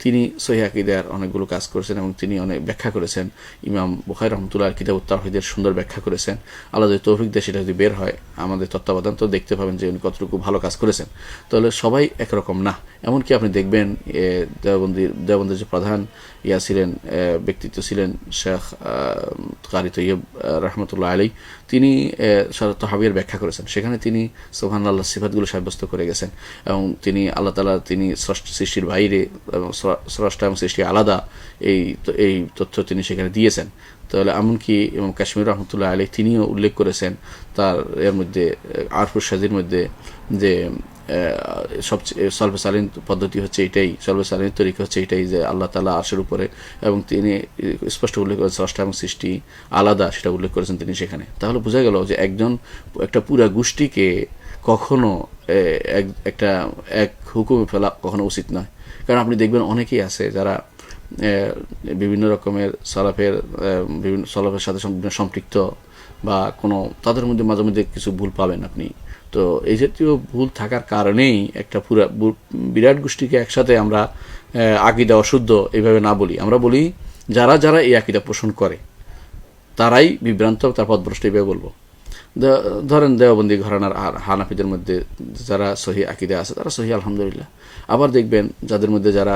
তিনি সহি আকিদার অনেকগুলো কাজ করেছেন এবং তিনি অনেক ব্যাখ্যা করেছেন। ইমাম বুখারী রহমতুল্লাহ কিতাবুত তাওহীদের সুন্দর ব্যাখ্যা করেছেন। আল্লাহ যদি তৌফিক দেয় সেটা যদি বের হয় আমাদের তত্ত্বাবধান, তো দেখতে পাবেন যে উনি কতটুকু ভালো কাজ করেছেন। তাহলে সবাই একরকম না। এমনকি আপনি দেখবেন দেওবন্দের যে প্রধান ছিলেন, ব্যক্তিত্ব ছিলেন শেখ কারি তৈয়ব রহমতুল্লাহ আলী, তিনি তহাবিয়ার ব্যাখ্যা করেছেন। সেখানে তিনি সুবহানাল্লাহ সিফাতগুলো সাব্যস্ত করে গেছেন এবং তিনি আল্লাহ তাআলা, তিনি সৃষ্টির বাইরে এবং স্রষ্টা এবং সৃষ্টি আলাদা, এই তথ্য তিনি সেখানে দিয়েছেন। তাহলে এমনকি ইমাম কাশ্মীর রহমতুল্লাহ আলী তিনিও উল্লেখ করেছেন তার এর মধ্যে আরফুস সাজির মধ্যে যে সবচেয়ে সলবে সালিন পদ্ধতি হচ্ছে এটাই, সলবে সালিনের তরিকা হচ্ছে এটাই যে আল্লাহ তাআলা আরশের উপরে, এবং তিনি স্পষ্ট উল্লেখ করেছেন স্রষ্টা এবং সৃষ্টি আলাদা, সেটা উল্লেখ করেছেন তিনি সেখানে। তাহলে বোঝা গেল যে একটা পুরা গোষ্ঠীকে কখনো এক হুকুমে ফেলা কখনো উচিত নয়। কারণ আপনি দেখবেন অনেকেই আছে যারা বিভিন্ন রকমের সলাফের সাথে সম্পৃক্ত, বা কোনো তাদের মধ্যে মাঝে মধ্যে কিছু ভুল পাবেন আপনি। তো এই জাতীয় ভুল থাকার কারণেই একটা পুরা বিরাট গোষ্ঠীকে একসাথে আমরা আকীদা অশুদ্ধ এইভাবে না বলি, আমরা বলি যারা এই আকীদা পোষণ করে তারাই বিভ্রান্ত, তার পথভ্রষ্ট, এইভাবে বলবো। ধরেন দেওবন্দি ঘরানার আর হানাফিদের মধ্যে যারা সহি আকিদা আছে তারা সহি আলহামদুলিল্লাহ। আবার দেখবেন যাদের মধ্যে যারা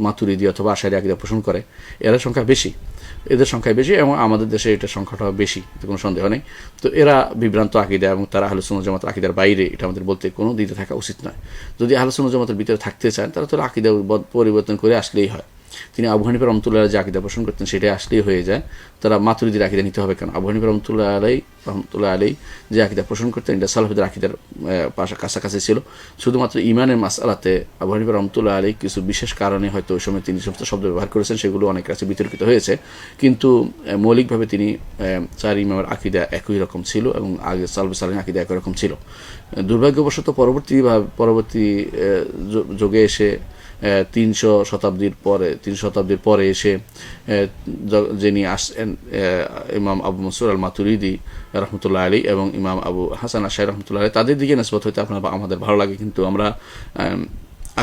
মাতুরিদি অথবা আশারি আকিদা পোষণ করে এরা সংখ্যা বেশি, এদের সংখ্যায় বেশি, এবং আমাদের দেশে এটার সংখ্যাটাও বেশি, এতে কোনো সন্দেহ নেই। তো এরা বিভ্রান্ত আকিদা এবং তারা আহলে সুন্নাত জামাতের আকিদার বাইরে, এটা আমাদের বলতে কোনো দিতে থাকা উচিত নয়। যদি আহলে সুন্নাত জামাতের ভিতরে থাকতে চান তারা তো আকিদা পরিবর্তন করে আসলেই হয়। তিনি আবু হানিফা রহমতুল্লাহ যে আকিদা পোষণ করতেন সেটাই আসলেই হয়ে যায়। তারা মাতুরিদির আকিদা নিতে হবে কেন? আবু হানিফা রহমতুল্লাহ আলাই যে আকিদা পোষণ করতেন এটা সালাফিদের আকিদার কাছাকাছি ছিল। শুধুমাত্র ইমানের মাসআলাতে আবু হানিফা রহমতুল্লাহ আলাই কিছু বিশেষ কারণে হয়তো ওই সময় তিনি সমস্ত শব্দ ব্যবহার করেছেন, সেগুলো অনেক কাছে বিতর্কিত হয়েছে, কিন্তু মৌলিকভাবে তিনি চার ইমামের আকিদা একই রকম ছিল এবং আগে সালফে সালেহিন আকিদা একই রকম ছিল। দুর্ভাগ্যবশত পরবর্তী যুগে এসে 300 শতাব্দীর পরে এসে যিনি আসেন ইমাম আবু মনসুর আল মাতুরিদি রহমতুল্লাহ আলী এবং ইমাম আবু হাসান আশারি রহমতুল্লাহ আলী, তাদের দিকে নিসবত হইতে আমাদের ভালো লাগে, কিন্তু আমরা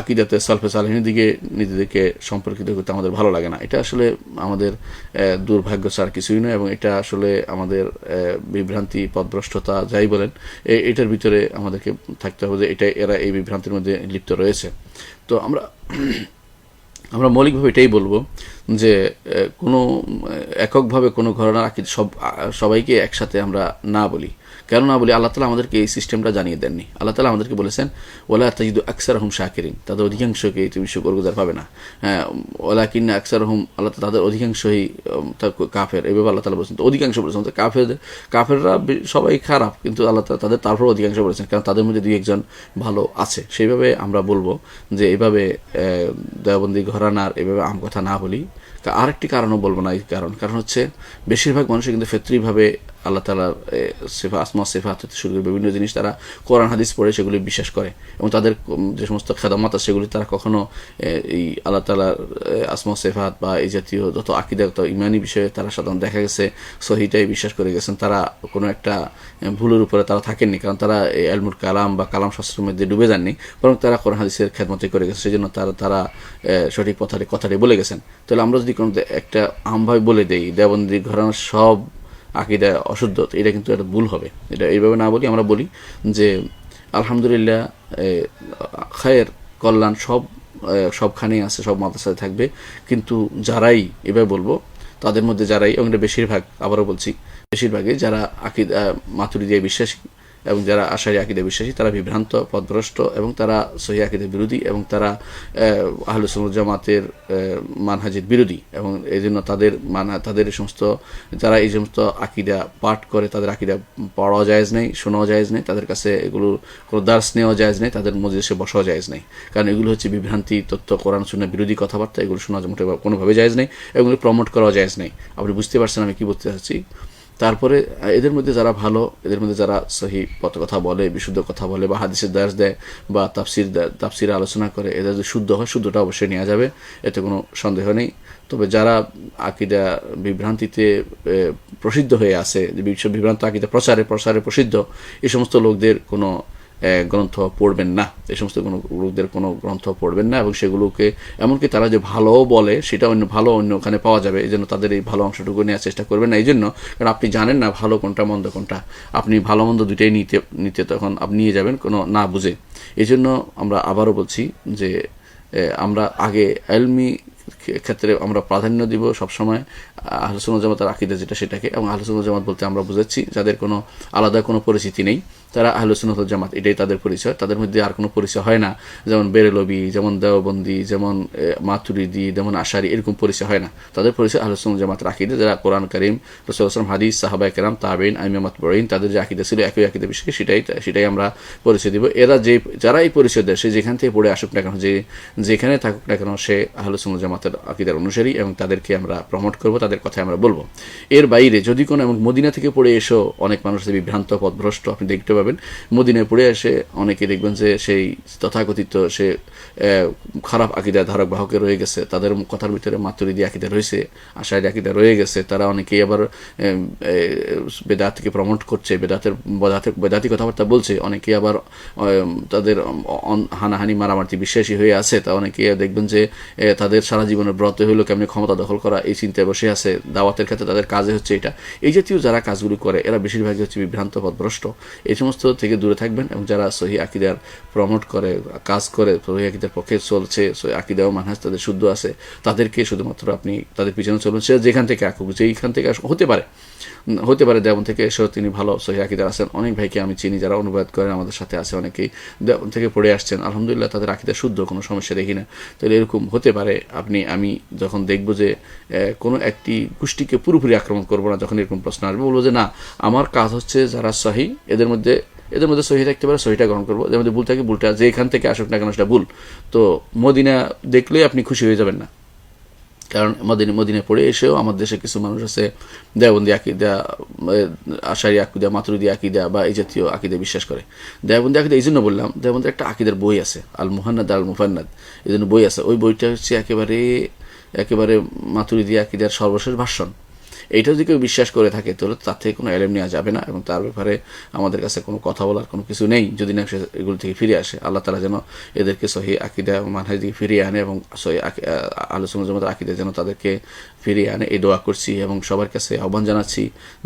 আকিদাতে সালফে সালেহিনের দিকে নিজেদেরকে সম্পর্কিত করতে আমাদের ভালো লাগে না। এটা আসলে আমাদের দুর্ভাগ্য ছাড়া কিছুই নয়, এবং এটা আসলে আমাদের বিভ্রান্তি, পথভ্রষ্টতা যাই বলেন, এটার ভিতরে আমাদেরকে থাকতে হবে যে এরা এই বিভ্রান্তির মধ্যে লিপ্ত রয়েছে। তো আমরা মৌলিকভাবে এটাই বলবো যে কোনো এককভাবে কোনো ঘটনা সবাইকে একসাথে আমরা না বলি। কেন না বলি? আল্লাহ তাআলা আমাদেরকে এই সিস্টেমটা জানিয়ে দেননি। আল্লাহ তাআলা আমাদেরকে বলেছেন ওয়ালা তাজিদু আকসারহুম শাকিরিন, তাদের অধিকাংশকে তুমি শুকরগুজার পাবে না। ওয়ালাকিন্না আকসারহুম, আল্লাহ তাদের অধিকাংশই কাফের, এভাবে আল্লাহ তাআলা বলেছেন। তো অধিকাংশ বলেছেন, তো কাফেররা সবাই খারাপ, কিন্তু আল্লাহ তাআলা তাদের তারপর অধিকাংশ বলেছেন, কারণ তাদের মধ্যে দুই একজন ভালো আছে। সেইভাবে আমরা বলবো যে এইভাবে দেওবন্দি ঘরানার এভাবে আম কথা না বলি। আরেকটি কারণও বলবো না, এই কারণ হচ্ছে বেশিরভাগ মানুষই কিন্তু ফিতরিভাবে আল্লাহ তাআলার আসমা সিফাত হতে শুরু করে বিভিন্ন জিনিস তারা কোরআন হাদিস পড়ে সেগুলি বিশ্বাস করে, এবং তাদের যে সমস্ত খেদমত আছে সেগুলি তারা কখনো এই আল্লাহ তাআলার আসমা সিফাত বা এই জাতীয় যত আকীদাগত ইমানি বিষয়ে তারা সাধারণত দেখা গেছে সহিটাই বিশ্বাস করে গেছেন। তারা কোনো একটা ভুলের উপরে তারা থাকেননি, কারণ তারা ইলমুল কালাম বা কালাম শাস্ত্রের মধ্যে ডুবে যাননি, বরং তারা কোরআন হাদিসের খেদমতই করে গেছে, সেজন্য তারা সঠিক কথাটি বলে গেছেন। তাহলে আমরা যদি কোনো একটা আমভাবে বলে দেই দেওবন্দি ঘরানার সব আকিদা অশুদ্ধ, এটা কিন্তু একটা ভুল হবে। এটা এইভাবে না বলি, আমরা বলি যে আলহামদুলিল্লাহ খায়ের কল্যাণ সবখানেই আছে, সব মাদ্রাসায় থাকবে, কিন্তু যারাই এভাবে বলবো তাদের মধ্যে যারাই, এবং এটা বেশিরভাগ, আবারও বলছি বেশিরভাগই যারা আকিদা মাতুরিদিয়ায় বিশ্বাসী এবং যারা আশারি আকিদা বিশ্বাসী, তারা বিভ্রান্ত, পথভ্রষ্ট, এবং তারা সহিহ আকিদার বিরোধী, এবং তারা আহলে সুন্নাত জামাতের মানহাজের বিরোধী, এবং এই জন্য তাদের এই সমস্ত যারা এই সমস্ত আকিদা পাঠ করে তাদের আকিদা পড়াও জায়েজ নেই, শোনাও জায়েজ নেই, তাদের কাছে এগুলো কোনো দার্স নেওয়া জায়েজ নেই, তাদের মজলিসে বসাও জায়েজ নেই, কারণ এগুলো হচ্ছে বিভ্রান্তি তথ্য, কোরআন সুন্নাহ বিরোধী কথাবার্তা, এগুলো শোনা মোটে কোনোভাবে জায়েজ নেই, এগুলো প্রমোট করাও জায়েজ নেই। আপনি বুঝতে পারছেন আমি কি বলতে চাচ্ছি? তারপরে এদের মধ্যে যারা ভালো, এদের মধ্যে যারা সহি কথা বলে, বিশুদ্ধ কথা বলে, বা হাদিসের দার্স দেয়, বা তাফসিরে আলোচনা করে, এদের যদি শুদ্ধ হয়, শুদ্ধটা অবশ্যই নেওয়া যাবে, এতে কোনো সন্দেহ নেই। তবে যারা আকিদা বিভ্রান্তিতে প্রসিদ্ধ হয়ে আছে, বিভ্রান্ত আকিদা প্রসারে প্রসিদ্ধ, এই সমস্ত লোকদের কোনো গ্রন্থ পড়বেন না, এই সমস্ত কোনো লোকদের কোনো গ্রন্থ পড়বেন না, এবং সেগুলোকে এমনকি তারা যে ভালো বলে সেটা অন্য ওখানে পাওয়া যাবে, এই জন্য তাদের এই ভালো অংশটুকু নেওয়ার চেষ্টা করবেন না। এই জন্য, কারণ আপনি জানেন না ভালো কোনটা মন্দ কোনটা, আপনি ভালো মন্দ দুইটাই নিতে তখন আপনি নিয়ে যাবেন কোনো না বুঝে। এই জন্য আমরা আবারও বলছি যে আমরা আগে ইলমি ক্ষেত্রে আমরা প্রাধান্য দিব সবসময় আহলে সুন্নাত জামাতের আকীদা যেটা সেটাকে, এবং আহলে সুন্নাত জামাত বলতে আমরা বুঝাচ্ছি যাদের কোনো আলাদা কোনো পরিচিতি নেই, তারা আহলে সুন্নাত জামাত, এটাই তাদের পরিচয়। তাদের মধ্যে আর কোনো পরিচয় হয় না, যেমন বেরেলভি, যেমন দেওবন্দি, যেমন মাতুরিদি, যেমন আশারি, এরকম পরিচয় হয় না। তাদের পরিচয় আহলে সুন্নাত জামাতের আকীদা, যারা কোরআন কারীম, রাসূলুল্লাহ সাল্লাল্লাহু আলাইহি ওয়াসাল্লাম, হাদিস, সাহাবায়ে কেরাম, তাবেঈন, আইম্মা মাতবুঈন, তাদের যে আকীদা ছিল একই আকীদা বিষয়ে, সেটাই আমরা পরিচয় দিব। যারা এই পরিচয় দেয়, সে যেখান থেকে পড়ে আসুক না কেন, যেখানে থাকুক না কেন, সে আহলে সুন্নাত জামাতের আকীদার অনুসারী, এবং তাদেরকে আমরা প্রমোট করব, তাদের কথা আমরা বলবো। এর বাইরে যদি কোনো, এবং মদিনা থেকে পড়ে এসো অনেক মানুষ বিভ্রান্ত, পথভ্রষ্ট আপনি দেখতে পাবেন। মদিনায় পড়ে এসে অনেকে দেখবেন যে সেই তথাকথিত সে খারাপ আকিদা ধারক বাহকে রয়ে গেছে, তাদের কথার ভিতরে মাতুরিদি আকিদা রয়েছে, আশারি আকিদা রয়ে গেছে। তারা অনেকেই আবার বেদাতকে প্রমোট করছে, বেদাতি কথাবার্তা বলছে, অনেকে আবার তাদের হানাহানি মারামারি বিশ্বাসী হয়ে আছে। তা অনেকে দেখবেন যে তাদের সারা জীবন জীবনের ব্রত হলো কেমনি ক্ষমতা দখল করা, এই চিন্তায় বসে আছে। দাওয়াতের ক্ষেত্রে তাদের কাজে হচ্ছে এটা। এই জাতীয় যারা কাজগুলি করে এরা বেশিরভাগই হচ্ছে বিভ্রান্ত পথভ্রষ্ট। এই সমস্ত থেকে দূরে থাকবেন, এবং যারা সহি আকিদার প্রমোট করে, কাজ করে, সহি আকিদার পক্ষে চলছে, সহি আকিদা ও মানহাজ তাদের শুদ্ধ আছে, তাদেরকে শুধুমাত্র আপনি তাদের পিছনে চলুন। সে যেখান থেকে আসুক, যেইখান থেকে হতে পারে দেওবন থেকে এসেও তিনি ভালো সহি আকিদার আছেন। অনেক ভাইকে আমি চিনি যারা অনুবাদ করেন, আমাদের সাথে আছে অনেকেই দেওবন থেকে পড়ে আসছেন, আলহামদুলিল্লাহ তাদের আকিদা শুদ্ধ, কোনো সমস্যা দেখি না। তাহলে এরকম হতে পারে। আমি যখন দেখবো যে কোনো একটি গোষ্ঠীকে পুরোপুরি আক্রমণ করবো না, যখন এরকম প্রশ্ন আসবে বলবো যে না, আমার কাজ হচ্ছে যারা সহি, এদের মধ্যে সহি থাকতে পারে, সহিটা গ্রহণ করবো, এদের মধ্যে ভুল থাকে, ভুলটা যেখান থেকে আসুক না কেন সেটা ভুল। তো মদিনা দেখলেই আপনি খুশি হয়ে যাবেন না, কারণ মদিনায় পড়ে এসেও আমার দেশে কিছু মানুষ আছে দেওবন্দি আকিদা, আশারি আকিদা, মাতুরিদি আকিদা বা এই জাতীয় আকিদা বিশ্বাস করে। দেওবন্দি আকিদা এই জন্য বললাম, দেওবন্দির একটা আকিদার বই আছে, আল মুহান্নাদ আল মুফান্নাদ, এই জন্য বই আছে। ওই বইটা হচ্ছে একেবারে মাতুরিদি আকিদার সর্বশেষ ভাষণ। এইটা যদি কেউ বিশ্বাস করে থাকে তাহলে তার থেকে কোনো এলেম নেওয়া যাবে না, এবং তার ব্যাপারে আমাদের কাছে কোনো কথা বলার কোনো কিছু নেই, যদি না সে এগুলো থেকে ফিরে আসে। আল্লাহ তাআলা যেন এদেরকে সহি আকিদা মানহাজ দিকে ফিরিয়ে আনে, এবং সহি আহলে সুন্নাত ওয়াল জামাতের আকিদা যেন তাদেরকে ফিরিয়ে আনে, এই দোয়া করছি। এবং সবার কাছে আহ্বান জানাচ্ছি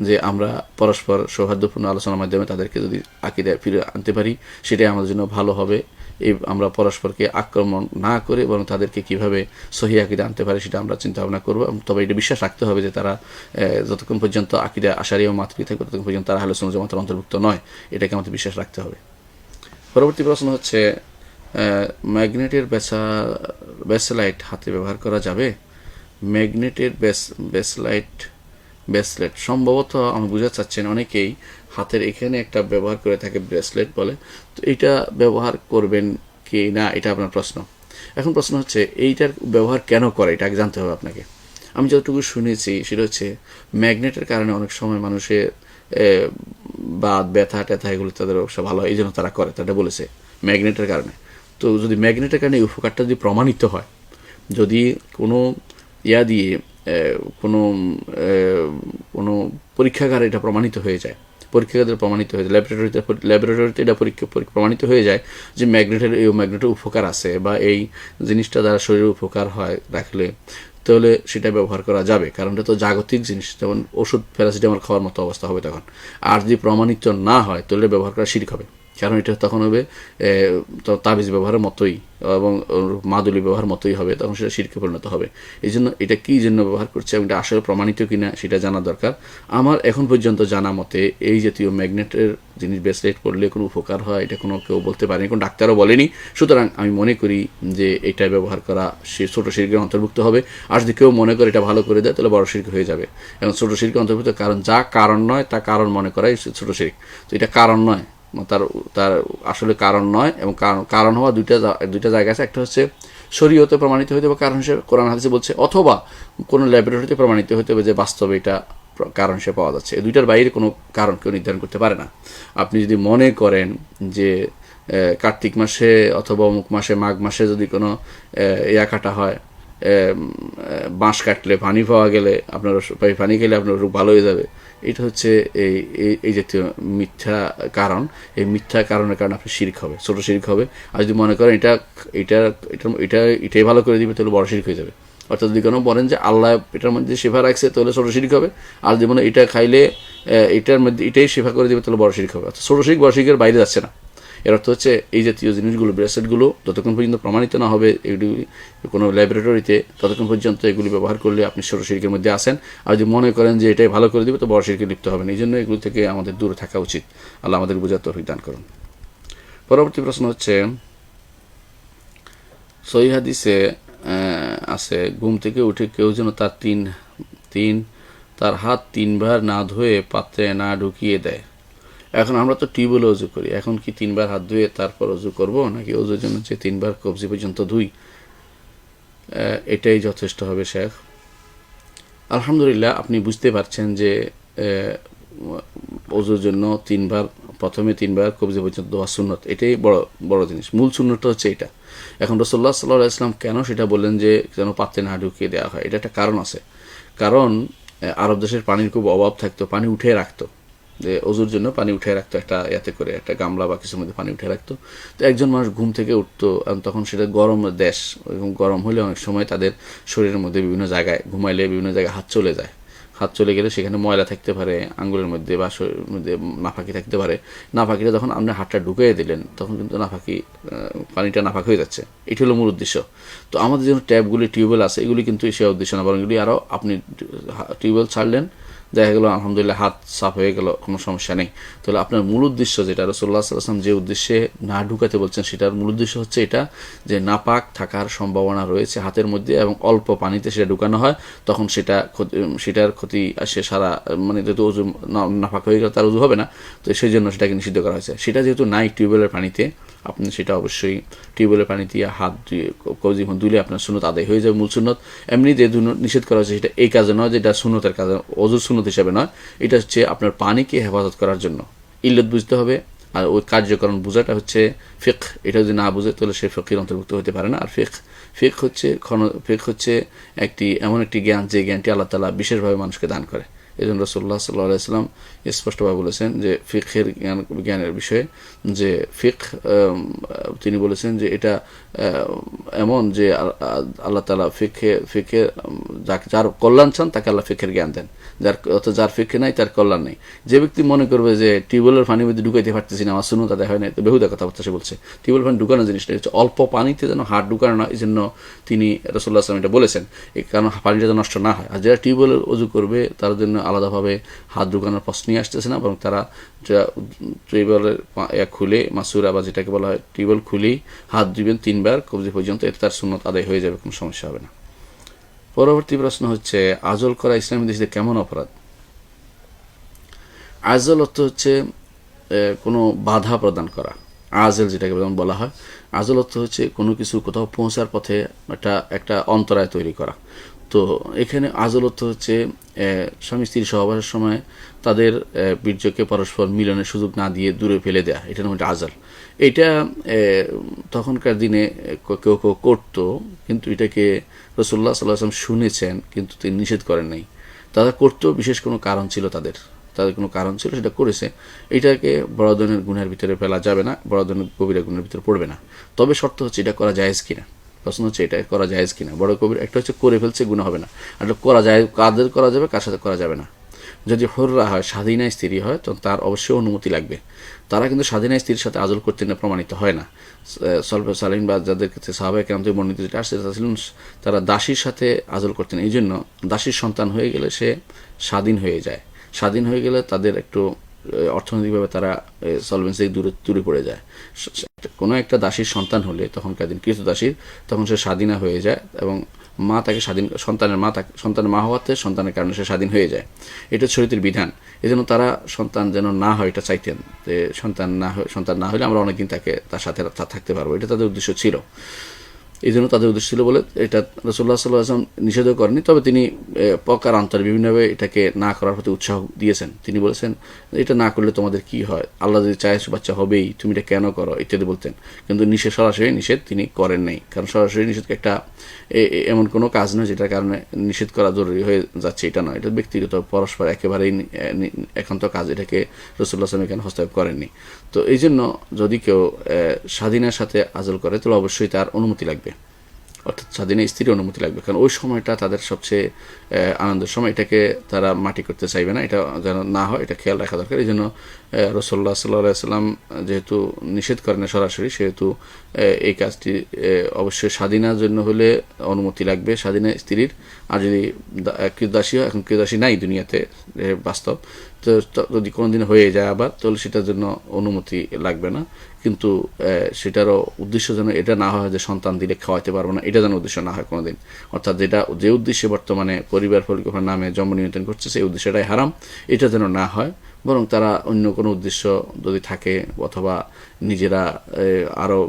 যে আমরা পরস্পর সৌহার্দ্যপূর্ণ আলোচনার মাধ্যমে তাদেরকে যদি আকিদা ফিরে আনতে পারি, সেটাই আমাদের জন্য ভালো হবে। আমরা পরস্পরকে আক্রমণ না করে বরং তাদেরকে কিভাবে সহি আকিদা আনতে পারে সেটা আমরা চিন্তা ভাবনা করবো। তবে এটা বিশ্বাস রাখতে হবে যে তারা যতক্ষণ পর্যন্ত আকিদা আশারি ও মাতৃ থাকে ততক্ষণ পর্যন্ত তারা আহলে সুন্নাত ওয়াল জামাতের অন্তর্ভুক্ত নয়, এটাকে আমাদের বিশ্বাস রাখতে হবে। পরবর্তী প্রশ্ন হচ্ছে, ম্যাগনেটের ব্যাসলাইট হাতে ব্যবহার করা যাবে? ম্যাগনেটের ব্রেসলেট সম্ভবত আমি বুঝাতে চাচ্ছেন অনেকেই হাতের এখানে একটা ব্যবহার করে থাকে, ব্রেসলেট বলে, তো এইটা ব্যবহার করবেন কি না, এটা আপনার প্রশ্ন। এখন প্রশ্ন হচ্ছে এইটার ব্যবহার কেন করে, এটা আগে জানতে হবে আপনাকে। আমি যতটুকু শুনেছি সেটা হচ্ছে ম্যাগনেটের কারণে অনেক সময় মানুষের বাত ব্যথা ট্যাথা এগুলো তাদের অবশ্য ভালো হয়, এই জন্য তারা করে, তারা বলেছে ম্যাগনেটের কারণে। তো যদি ম্যাগনেটের কারণে এই উপকারটা যদি প্রমাণিত হয়, যদি কোনো দিয়ে কোনো পরীক্ষাগারে এটা প্রমাণিত হয়ে যায়, ল্যাবরেটরিতে এটা প্রমাণিত হয়ে যায় যে ম্যাগনেটের উপকার আছে, বা এই জিনিসটা দ্বারা শরীরের উপকার হয় রাখলে, তাহলে সেটা ব্যবহার করা যাবে। কারণ এটা তো জাগতিক জিনিস, যেমন ওষুধ প্যারাসিটামল খাওয়ার মতো অবস্থা হবে তখন। আর যদি প্রমাণিত না হয় তাহলে ব্যবহার করা শিরক হবে, কারণ এটা তখন হবে তাবিজ ব্যবহারের মতোই এবং মাদুলি ব্যবহার মতোই হবে, তখন সেটা শিরকে পরিণত হবে। এই জন্য এটা কী জন্য ব্যবহার করছে এবং এটা আসলে প্রমাণিত কিনা সেটা জানা দরকার। আমার এখন পর্যন্ত জানা মতে এই জাতীয় ম্যাগনেটের জিনিস ব্রেসলেট পরলে কোনো উপকার হয় এটা কোনো কেউ বলতে পারেনি, কোনো ডাক্তারও বলেনি। সুতরাং আমি মনে করি যে এটা ব্যবহার করা ছোট শিরকের অন্তর্ভুক্ত হবে। আর যদি কেউ মনে করে এটা ভালো করে দেয় তাহলে বড় শিরক হয়ে যাবে, এবং ছোট শিরকের অন্তর্ভুক্ত। কারণ যা কারণ নয় তা কারণ মনে করাই ছোট শিরক। তো এটা কারণ নয়, তার আসলে কারণ নয়, এবং কারণ হওয়া দুইটা জায়গা আছে। একটা হচ্ছে শরীয়তে প্রমাণিত হইতে হবে কারণ হিসেবে কোরআন হাদিসে বলছে, অথবা কোনো ল্যাবরেটরিতে প্রমাণিত হইতে হবে যে বাস্তবে এটা কারণ হিসেবে পাওয়া যাচ্ছে। এই দুইটার বাইরে কোনো কারণ কেউ নির্ধারণ করতে পারে না। আপনি যদি মনে করেন যে কার্তিক মাসে অথবা অমুক মাসে, মাঘ মাসে যদি কোনো কাটা হয়, বাঁশ কাটলে পানি পাওয়া গেলে আপনার পানি খেলে আপনার রোগ ভালো হয়ে যাবে, এটা হচ্ছে এই জাতীয় মিথ্যা কারণ। এই মিথ্যা কারণের কারণে আপনার শিরক হবে, ছোট শিরক হবে। আর যদি মনে করেন এটাই ভালো করে দিবে তাহলে বড় শিরক হয়ে যাবে। অর্থাৎ যদি কোনো বলেন যে আল্লাহ এটার মধ্যে শেফা রাখছে তাহলে ছোট শিরক হবে, আর যদি মনে এটা খাইলে এটার মধ্যে এটাই শেফা করে দিবে তাহলে বড় শিরক হবে। অর্থাৎ ছোট শিরক বড় শিরকের বাইরে যাচ্ছে না। এর অর্থ হচ্ছে এই জাতীয় জিনিসগুলো, ব্রেসলেটগুলো যতক্ষণ পর্যন্ত প্রমাণিত না হবে এগুলি কোনো ল্যাবরেটরিতে, ততক্ষণ পর্যন্ত এগুলি ব্যবহার করলে আপনি ছোট শিরকের মধ্যে আসেন। আর যদি মনে করেন যে এটাই ভালো করে দিবে তো বড় শিরকে লিপ্ত হবেন। এই জন্য এগুলো থেকে আমাদের দূরে থাকা উচিত। আল্লাহ আমাদের বোঝার তৌফিক দান করুন। পরবর্তী প্রশ্ন হচ্ছে, সহিহ হাদিসে আছে ঘুম থেকে উঠে কেউ যেন তার হাত 3 বার না ধুয়ে পাত্রে না ঢুকিয়ে দেয়। এখন আমরা তো টিউবওয়েলে অজু করি, এখন কি 3 বার হাত ধুয়ে তারপর অজু করব, নাকি অজুর জন্য যে 3 বার কবজি পর্যন্ত ধুই এটাই যথেষ্ট হবে? শেখ, আলহামদুলিল্লাহ আপনি বুঝতে পারছেন যে অজুর জন্য 3 বার, প্রথমে 3 বার কবজি পর্যন্ত ধোয়া সুন্নত, এটাই বড় জিনিস। মূল সুন্নতটা হচ্ছে এটা। এখন রাসূলুল্লাহ সাল্লাল্লাহু আলাইহি ওয়াসাল্লাম কেন সেটা বললেন যে যেন পাত্রে না ঢুকিয়ে দেওয়া হয়, এটা একটা কারণ আছে। কারণ আরব দেশের পানির খুব অভাব থাকতো, পানি উঠে রাখতো, যে অজুর জন্য পানি উঠে রাখতো একটা ইয়াতে করে, একটা গামলা বা কিছুর মধ্যে পানি উঠে রাখতো। তো একজন মানুষ ঘুম থেকে উঠতো, তখন সেটা গরম দেশ, গরম হলে অনেক সময় তাদের শরীরের মধ্যে বিভিন্ন জায়গায়, ঘুমাইলে বিভিন্ন জায়গায় হাত চলে যায়, হাত চলে গেলে সেখানে ময়লা থাকতে পারে আঙ্গুলের মধ্যে বা শরীরের মধ্যে, নাফাকি থাকতে পারে। নাফাকিটা যখন আপনি হাতটা ঢুকিয়ে দিলেন তখন কিন্তু নাফাকি, পানিটা নাফাক হয়ে যাচ্ছে। এটি হলো মূল উদ্দেশ্য। তো আমাদের যেন ট্যাপগুলি, টিউবওয়েল আছে, এগুলি কিন্তু সে উদ্দেশ্য না, বরং এগুলি আরও আপনি টিউবওয়েল ছাড়লেন, দেখা গেলো আলহামদুলিল্লাহ হাত সাফ হয়ে গেল, কোনো সমস্যা নেই। তাহলে আপনার মূল উদ্দেশ্য যেটা রাসূলুল্লাহ সাল্লাল্লাহু আলাইহি ওয়াসাল্লাম যে উদ্দেশ্যে না ঢুকাতে বলছেন, সেটার মূল উদ্দেশ্য হচ্ছে এটা যে নাপাক থাকার সম্ভাবনা রয়েছে হাতের মধ্যে এবং অল্প পানিতে সেটা ঢুকানো হয়, তখন সেটার ক্ষতি আসে সারা, মানে যেহেতু অজু নাপাক হয়ে গেলে তার অজু হবে না, তো সেই জন্য সেটাকে নিষিদ্ধ করা হয়েছে। সেটা যেহেতু নাই টিউবওয়েলের পানিতে, আপনি সেটা অবশ্যই টিউবওয়েলের পানি দিয়ে হাত ধুয়ে কজিখন ধুলে আপনার সুন্নত আদায় হয়ে যাবে, মূল সুন্নত। এমনি যে নিষেধ করা হয়েছে সেটা এই কাজে নয়, যেটা সুন্নতের কাজে, অজুর সুন্নত হিসাবে নয়, এটা হচ্ছে আপনার পানিকে হেফাজত করার জন্য। ইল্লত বুঝতে হবে, আর ওই কার্যকরণ বোঝাটা হচ্ছে ফিকহ। এটা যদি না বুঝে তাহলে সে ফিকহের অন্তর্ভুক্ত হতে পারে না। আর ফিকহ হচ্ছে এমন একটি জ্ঞান, যে জ্ঞানটি আল্লাহ তাআলা বিশেষভাবে মানুষকে দান করে। এই জন্য রাসূলুল্লাহ সাল্লাল্লাহু আলাইহি ওয়াসাল্লাম স্পষ্টভাবে বলেছেন যে ফিকহের জ্ঞানের বিষয়ে, যে ফিকহ, তিনি বলেছেন যে এটা এমন যে আল্লাহ তাআলা ফিকহে যার কল্যাণ চান তাকে আল্লাহ ফিকহের জ্ঞান দেন, যার ফিকহে নাই তার কল্যাণ নেই। যে ব্যক্তি মনে করবে যে টিউবওয়েলের পানির মধ্যে ঢুকাইতে পারতেছি না, আমার সুন্নত আদায় হয় না, তো বেহুদা কথাবার্তা সে বলছে। টিউবওয়েল পানি ঢুকানো জিনিসটা হচ্ছে অল্প পানিতে যেন হাত ঢুকানো না, এই জন্য তিনি রাসূলুল্লাহ সাল্লাল্লাহু আলাইহি ওয়াসাল্লাম এটা বলেছেন, কারণ পানিটা যেন নষ্ট না হয়। আর যারা টিউবওয়েলের অজু করবে তার জন্য আলাদাভাবে হাত ঢুকানোর প্রশ্নই আসতেছে না, বরং তারা টিউবওয়েলের খুলে, মাসুরা বা যেটাকে বলা হয় টিউবওয়েল খুলেই হাত দিবেন 3 বার কবজি পর্যন্ত, এতে তার সুন্নত আদায় হয়ে যাবে, কোনো সমস্যা হবে না। পরবর্তী প্রশ্ন হচ্ছে, আজল করা ইসলামী দেশে কেমন অপরাধ? আজল অর্থ হচ্ছে কোনো বাধা প্রদান করা, আজল যেটাকে বলা হয়। আজল অর্থ হচ্ছে কোনো কিছু কোথাও পৌঁছার পথে একটা অন্তরায় তৈরি করা। তো এখানে আজল অর্থ হচ্ছে স্বামী স্ত্রী সহবাসের সময় তাদের বীর্যকে পরস্পর মিলনের সুযোগ না দিয়ে দূরে ফেলে দেয়া, এটা নাম হচ্ছে আজল। এটা তখনকার দিনে কেউ কেউ করতো, কিন্তু এটাকে রাসূলুল্লাহ সাল্লাল্লাহু আলাইহি ওয়াসাল্লাম শুনেছেন, কিন্তু তিনি নিষেধ করেন নাই। তারা করতো, বিশেষ কোনো কারণ ছিল, তাদের কোনো কারণ ছিল, সেটা করেছে। এটাকে বড় ধরনের গুনাহের ভিতরে ফেলা যাবে না, বড় ধরনের কবিরা গুনাহের ভিতরে পড়বে না। তবে শর্ত হচ্ছে এটা করা জায়েজ কিনা। প্রশ্ন হচ্ছে এটা করা জায়েজ কিনা। বড় কবির একটা হচ্ছে করে ফেলছে, গুনাহ হবে না, আর করা যায়, কাদের করা যাবে, কার সাথে করা যাবে না। যদি হুররা হয়, স্বাধীনা স্ত্রী হয়, তখন তার অবশ্যই অনুমতি লাগবে। তারা কিন্তু স্বাধীনা স্ত্রীর সাথে আজল করতেন না, প্রমাণিত হয় না। সলফে সালিন বা যাদের ক্ষেত্রে সাহাবায়ে কেরাম থেকে বর্ণিত যেটা আসছে, তারা দাসীর সাথে আজল করতেন। এই জন্য দাসীর সন্তান হয়ে গেলে সে স্বাধীন হয়ে যায়। স্বাধীন হয়ে গেলে তাদের একটু অর্থনৈতিকভাবে তারা সলভেন্সি দূরে পড়ে যায়। কোনো একটা দাসীর সন্তান হলে, তখনকার দিন কৃত দাসীর, তখন সে স্বাধীনা হয়ে যায়, এবং মা তাকে সন্তানের মা হওয়াতে সন্তানের কারণে সে স্বাধীন হয়ে যায়। এটা শরীয়তের বিধান। এই জন্য তারা সন্তান যেন না হয় এটা চাইতেন, যে সন্তান না হলে আমরা অনেকদিন তার সাথে থাকতে পারবো, এটা তাদের উদ্দেশ্য ছিল। এই জন্য তাদের উদ্দেশ্য ছিল বলে এটা রাসূলুল্লাহ সাল্লাল্লাহু আলাইহি ওয়াসাল্লাম নিষেধও করেনি। তবে তিনি প্রকারান্তরে বিভিন্নভাবে এটাকে না করার প্রতি উৎসাহ দিয়েছেন। তিনি বলেছেন, এটা না করলে তোমাদের কি হয়, আল্লাহ যদি চায় বাচ্চা হবেই, তুমি এটা কেন করো, ইত্যাদি বলতেন। কিন্তু সরাসরি নিষেধ তিনি করেন নাই, কারণ সরাসরি নিষেধ একটা এমন কোনো কাজ নয় যেটার কারণে নিষেধ করা জরুরি হয়ে যাচ্ছে, এটা নয়। এটা ব্যক্তিগত, পরস্পর একেবারেই একান্ত কাজ, এটাকে রাসূলুল্লাহ সাল্লাল্লাহু আলাইহি ওয়াসাল্লাম এখানে হস্তক্ষেপ করেননি। তো এই জন্য যদি কেউ স্বাধীনের সাথে আজল করে, তাহলে অবশ্যই তার অনুমতি লাগবে, অর্থাৎ স্বাধীনের স্ত্রীর অনুমতি লাগবে, কারণ ওই সময়টা তাদের সবচেয়ে আনন্দের সময়। এটাকে তারা মাটি করতে চাইবে না, এটা যেন না হয়, এটা খেয়াল রাখা দরকার। এই জন্য রাসূলুল্লাহ সাল্লাল্লাহু আলাইহি ওয়াসাল্লাম যেহেতু নিষেধ করেন সরাসরি, সেহেতু এই কাজটি অবশ্যই স্বাধীনার জন্য হলে অনুমতি লাগবে, স্বাধীনা স্ত্রীর। আর যদি কৃতদাসী হয়, এখন কৃতদাসী নাই দুনিয়াতে বাস্তব, তো যদি কোনোদিন হয়ে যায় আবার, তাহলে সেটার জন্য অনুমতি লাগবে না। কিন্তু সেটারও উদ্দেশ্য যেন এটা না হয় যে সন্তান দিলে খাওয়াতে পারবো না, এটা যেন উদ্দেশ্য না হয় কোনোদিন। অর্থাৎ যে উদ্দেশ্যে বর্তমানে পরিবার পরিকল্পনার নামে জন্ম নিয়ন্ত্রণ করছে, সেই উদ্দেশ্যটাই হারাম, এটা যেন না হয়। বরং তারা অন্য কোনো উদ্দেশ্য যদি থাকে, অথবা নিজেরা আরও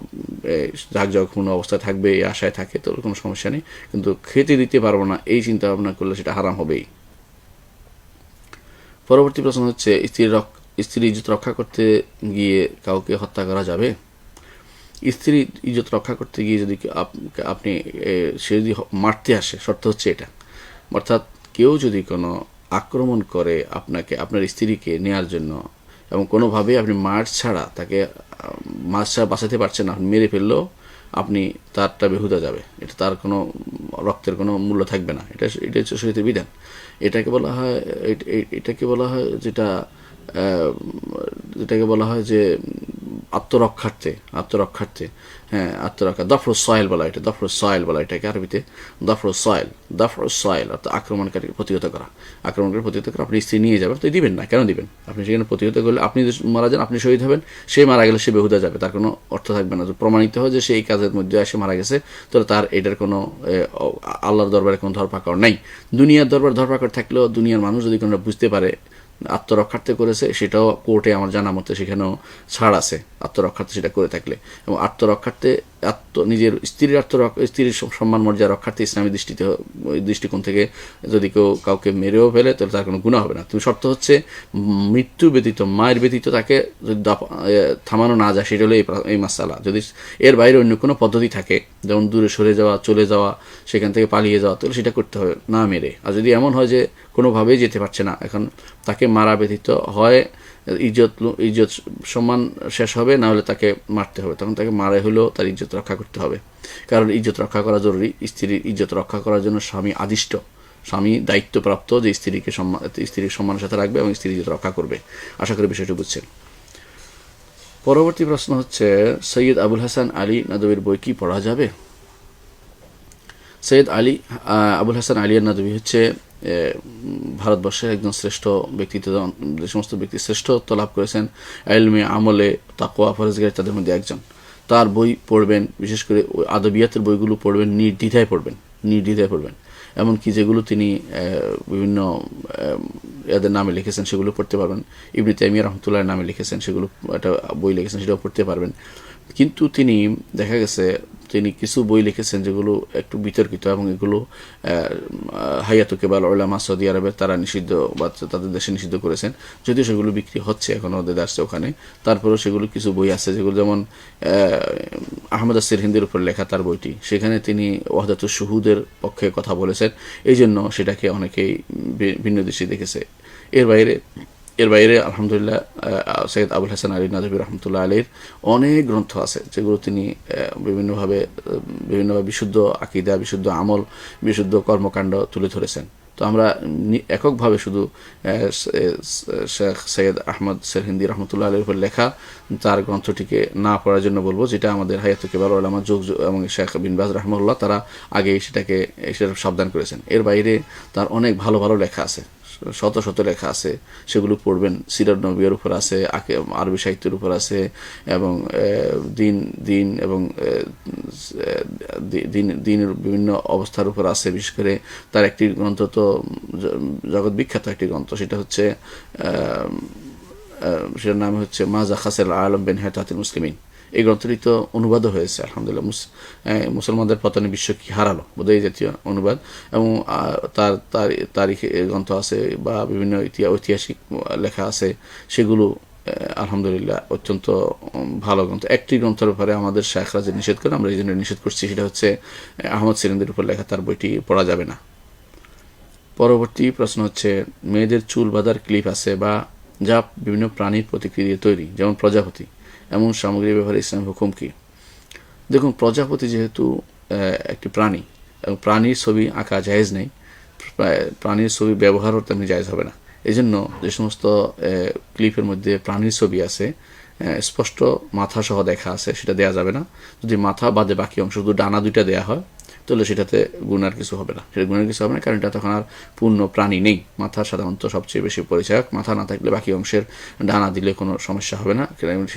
জাঁকজমকপূর্ণ অবস্থায় থাকবে এই আশায় থাকে, তো কোনো সমস্যা নেই। কিন্তু খেতে দিতে পারবো না এই চিন্তা ভাবনা করলে সেটা হারাম হবেই। পরবর্তী প্রশ্ন হচ্ছে, স্ত্রীর ইজ্জত রক্ষা করতে গিয়ে কাউকে হত্যা করা যাবে? স্ত্রীর ইজ্জত রক্ষা করতে গিয়ে যদি সে যদি মারতে আসে, শর্ত হচ্ছে এটা, অর্থাৎ কেউ যদি কোনো আক্রমণ করে আপনাকে, আপনার স্ত্রীকে নেয়ার জন্য, এবং কোনোভাবেই আপনি মার ছাড়া তাকে বাঁচাতে পারছেন না, আপনি মেরে ফেললেও আপনি তারটা বেহুদা যাবে, এটা তার কোনো রক্তের কোনো মূল্য থাকবে না। এটা হচ্ছে শরীয়তের বিধান। এটাকে বলা হয় যেটাকে বলা হয় যে আত্মরক্ষার্থে, হ্যাঁ, আত্মরক্ষা, দফরুস সয়েল বলা, এটা দফরুস সয়েল বলা, এটাকে আরবিতে দফরুস সয়েল অর্থাৎ আক্রমণকারীকে প্রতিহত করা। আপনি স্ত্রী নিয়ে যাবেন, তো দিবেন না, কেন দিবেন? আপনি সেখানে প্রতিহত করলে আপনি মারা যান, আপনি শহীদ হবেন, সে মারা গেলে সে বেহুদা যাবে, তার কোনো অর্থ থাকবে না। প্রমাণিত হয় যে সে এই কাজের মধ্যে এসে মারা গেছে, তাহলে তার এটার কোনো আল্লাহর দরবারে কোনো ধরপাকড় নাই। দুনিয়ার ধরপাকড় থাকলেও দুনিয়ার মানুষ যদি কোনো বুঝতে পারে আত্মরক্ষার্থে করেছে, সেটাও কোর্টে আমার জানা মতে সেখানেও ছাড় আছে আত্মরক্ষার্থে সেটা করে থাকলে। এবং আত্মরক্ষার্থে নিজের স্ত্রীর সম্মান মর্যাদা রক্ষার্থে ইসলামী দৃষ্টিকোণ থেকে যদি কেউ কাউকে মেরেও ফেলে, তাহলে তার কোনো গুনাহ হবে না। তুমি শর্ত হচ্ছে মৃত্যু ব্যতীত, মায়ের ব্যতীত তাকে যদি থামানো না যায়, সেটা হলো এই মাসালা। যদি এর বাইরে অন্য কোনো পদ্ধতি থাকে, যেমন দূরে সরে যাওয়া, চলে যাওয়া, সেখান থেকে পালিয়ে যাওয়া, তাহলে সেটা করতে হবে না মেরে। আর যদি এমন হয় যে কোনোভাবেই যেতে পারছে না, এখন তাকে মারা ব্যতীত হয় ইজ্জত সম্মান শেষ হবে, না হলে তাকে মারতে হবে। তখন তাকে মারা হলেও তার ইজ্জত রক্ষা করতে হবে, কারণ ইজ্জত রক্ষা করা জরুরি। স্ত্রীর ইজ্জত রক্ষা করার জন্য স্বামী দায়িত্বপ্রাপ্ত যে স্ত্রীর সম্মানের সাথে রাখবে এবং স্ত্রীর ইজ্জত রক্ষা করবে। আশা করি বিষয়টি বুঝছেন। পরবর্তী প্রশ্ন হচ্ছে, সৈয়দ আবুল হাসান আলী নাদবির বই কি পড়া যাবে? সৈয়দ আবুল হাসান আলী নাদবী হচ্ছে ভারতবর্ষের একজন শ্রেষ্ঠ ব্যক্তিত্ব, যে সমস্ত ব্যক্তি শ্রেষ্ঠত্ব লাভ করেছেন ইলমে, আমলে, তাকওয়া, পরহেজগারি, তাদের মধ্যে একজন। তার বই পড়বেন, বিশেষ করে আদবিয়াতের বইগুলো পড়বেন, নির্দ্বিধায় পড়বেন। এমনকি যেগুলো তিনি বিভিন্ন এদের নামে লিখেছেন সেগুলো পড়তে পারবেন। ইবনে তাইমিয়া রাহমাতুল্লাহর নামে লিখেছেন, সেগুলো একটা বই লিখেছেন, সেটাও পড়তে পারবেন। কিন্তু তিনি দেখা গেছে তিনি কিছু বই লিখেছেন যেগুলো একটু বিতর্কিত, এবং এগুলো হায়াতু কেবাল উলামা সৌদি আরবের তারা নিষিদ্ধ, বা তাদের দেশে নিষিদ্ধ করেছেন, যদিও সেগুলো বিক্রি হচ্ছে এখন ওদের আসছে ওখানে। তারপরেও সেগুলো কিছু বই আছে যেগুলো, যেমন আহমদ সিরহিন্দির উপর লেখা তার বইটি, সেখানে তিনি ওয়াহদাতুশ শুহুদের পক্ষে কথা বলেছেন, এই জন্য সেটাকে অনেকেই ভিন্ন দৃষ্টি দেখেছে। এর বাইরে আলহামদুলিল্লাহ সৈয়দ আবুল হাসান আলী নাদবী রহমতুল্লাহ আলীর অনেক গ্রন্থ আছে, যেগুলো তিনি বিভিন্নভাবে বিশুদ্ধ আকীদা, বিশুদ্ধ আমল, বিশুদ্ধ কর্মকাণ্ড তুলে ধরেছেন। তো আমরা এককভাবে শুধু শেখ সৈয়দ আহমদ সিরহিন্দি রহমতুল্লাহ আলীর উপর লেখা তার গ্রন্থটিকে না পড়ার জন্য বলবো, যেটা আমাদের হায়াতুল কিবার উলামা যুগ এবং শেখ বিন বাজ রাহমাহুল্লাহ তারা আগেই সেটাকে সাবধান করেছেন। এর বাইরে তার অনেক ভালো ভালো লেখা আছে, শত শত লেখা আছে, সেগুলো পড়বেন। সিরাত নবীর উপর আছে, আরবি সাহিত্যের উপর আছে, এবং দিন এবং দিনের বিভিন্ন অবস্থার উপর আছে। বিশেষ করে তার একটি গ্রন্থ তো জগৎ বিখ্যাত একটি গ্রন্থ, সেটার নাম হচ্ছে মাজা খাসেল আলম বিন হেতাতুল মুসলিমিন। এই গ্রন্থটি তো অনুবাদও হয়েছে আলহামদুলিল্লাহ। মুসলমানদের পতনে বিশ্ব কি হারালো, বোধহয় এই জাতীয় অনুবাদ। এবং তার তারিখে গ্রন্থ আছে, বা বিভিন্ন ঐতিহাসিক লেখা আছে, সেগুলো আলহামদুলিল্লাহ অত্যন্ত ভালো গ্রন্থ। একটি গ্রন্থের উপরে আমাদের শেখরা যে নিষেধ করে, আমরা এই জন্য নিষেধ করছি, সেটা হচ্ছে আহমদ সিরিন্দির উপর লেখা তার বইটি পড়া যাবে না। পরবর্তী প্রশ্ন হচ্ছে, মেয়েদের চুল বাঁধার ক্লিপ আছে বা যা বিভিন্ন প্রাণীর প্রতিক্রিয়া তৈরি, যেমন প্রজাপতি, এমন সামগ্রী ব্যবহারে ইসলামের হুকুম কি? দেখুন, প্রজাপতি যেহেতু একটি প্রাণী, এবং প্রাণীর ছবি আঁকা জায়েজ নেই, প্রাণীর ছবি ব্যবহারও তেমনি জায়েজ হবে না। এই জন্য যে সমস্ত ক্লিপের মধ্যে প্রাণীর ছবি আছে, স্পষ্ট মাথা সহ দেখা আছে, সেটা দেওয়া যাবে না। যদি মাথা বাদে বাকি অংশ, শুধু ডানা দুইটা দেওয়া হয়, তাহলে সেটাতে গুনার কিছু হবে না, কারণ এটা তখন আর পূর্ণ প্রাণী নেই। মাথা সাধারণত সবচেয়ে বেশি পরিচায়ক, মাথা না থাকলে বাকি অংশের ডানা দিলে কোনো সমস্যা হবে না,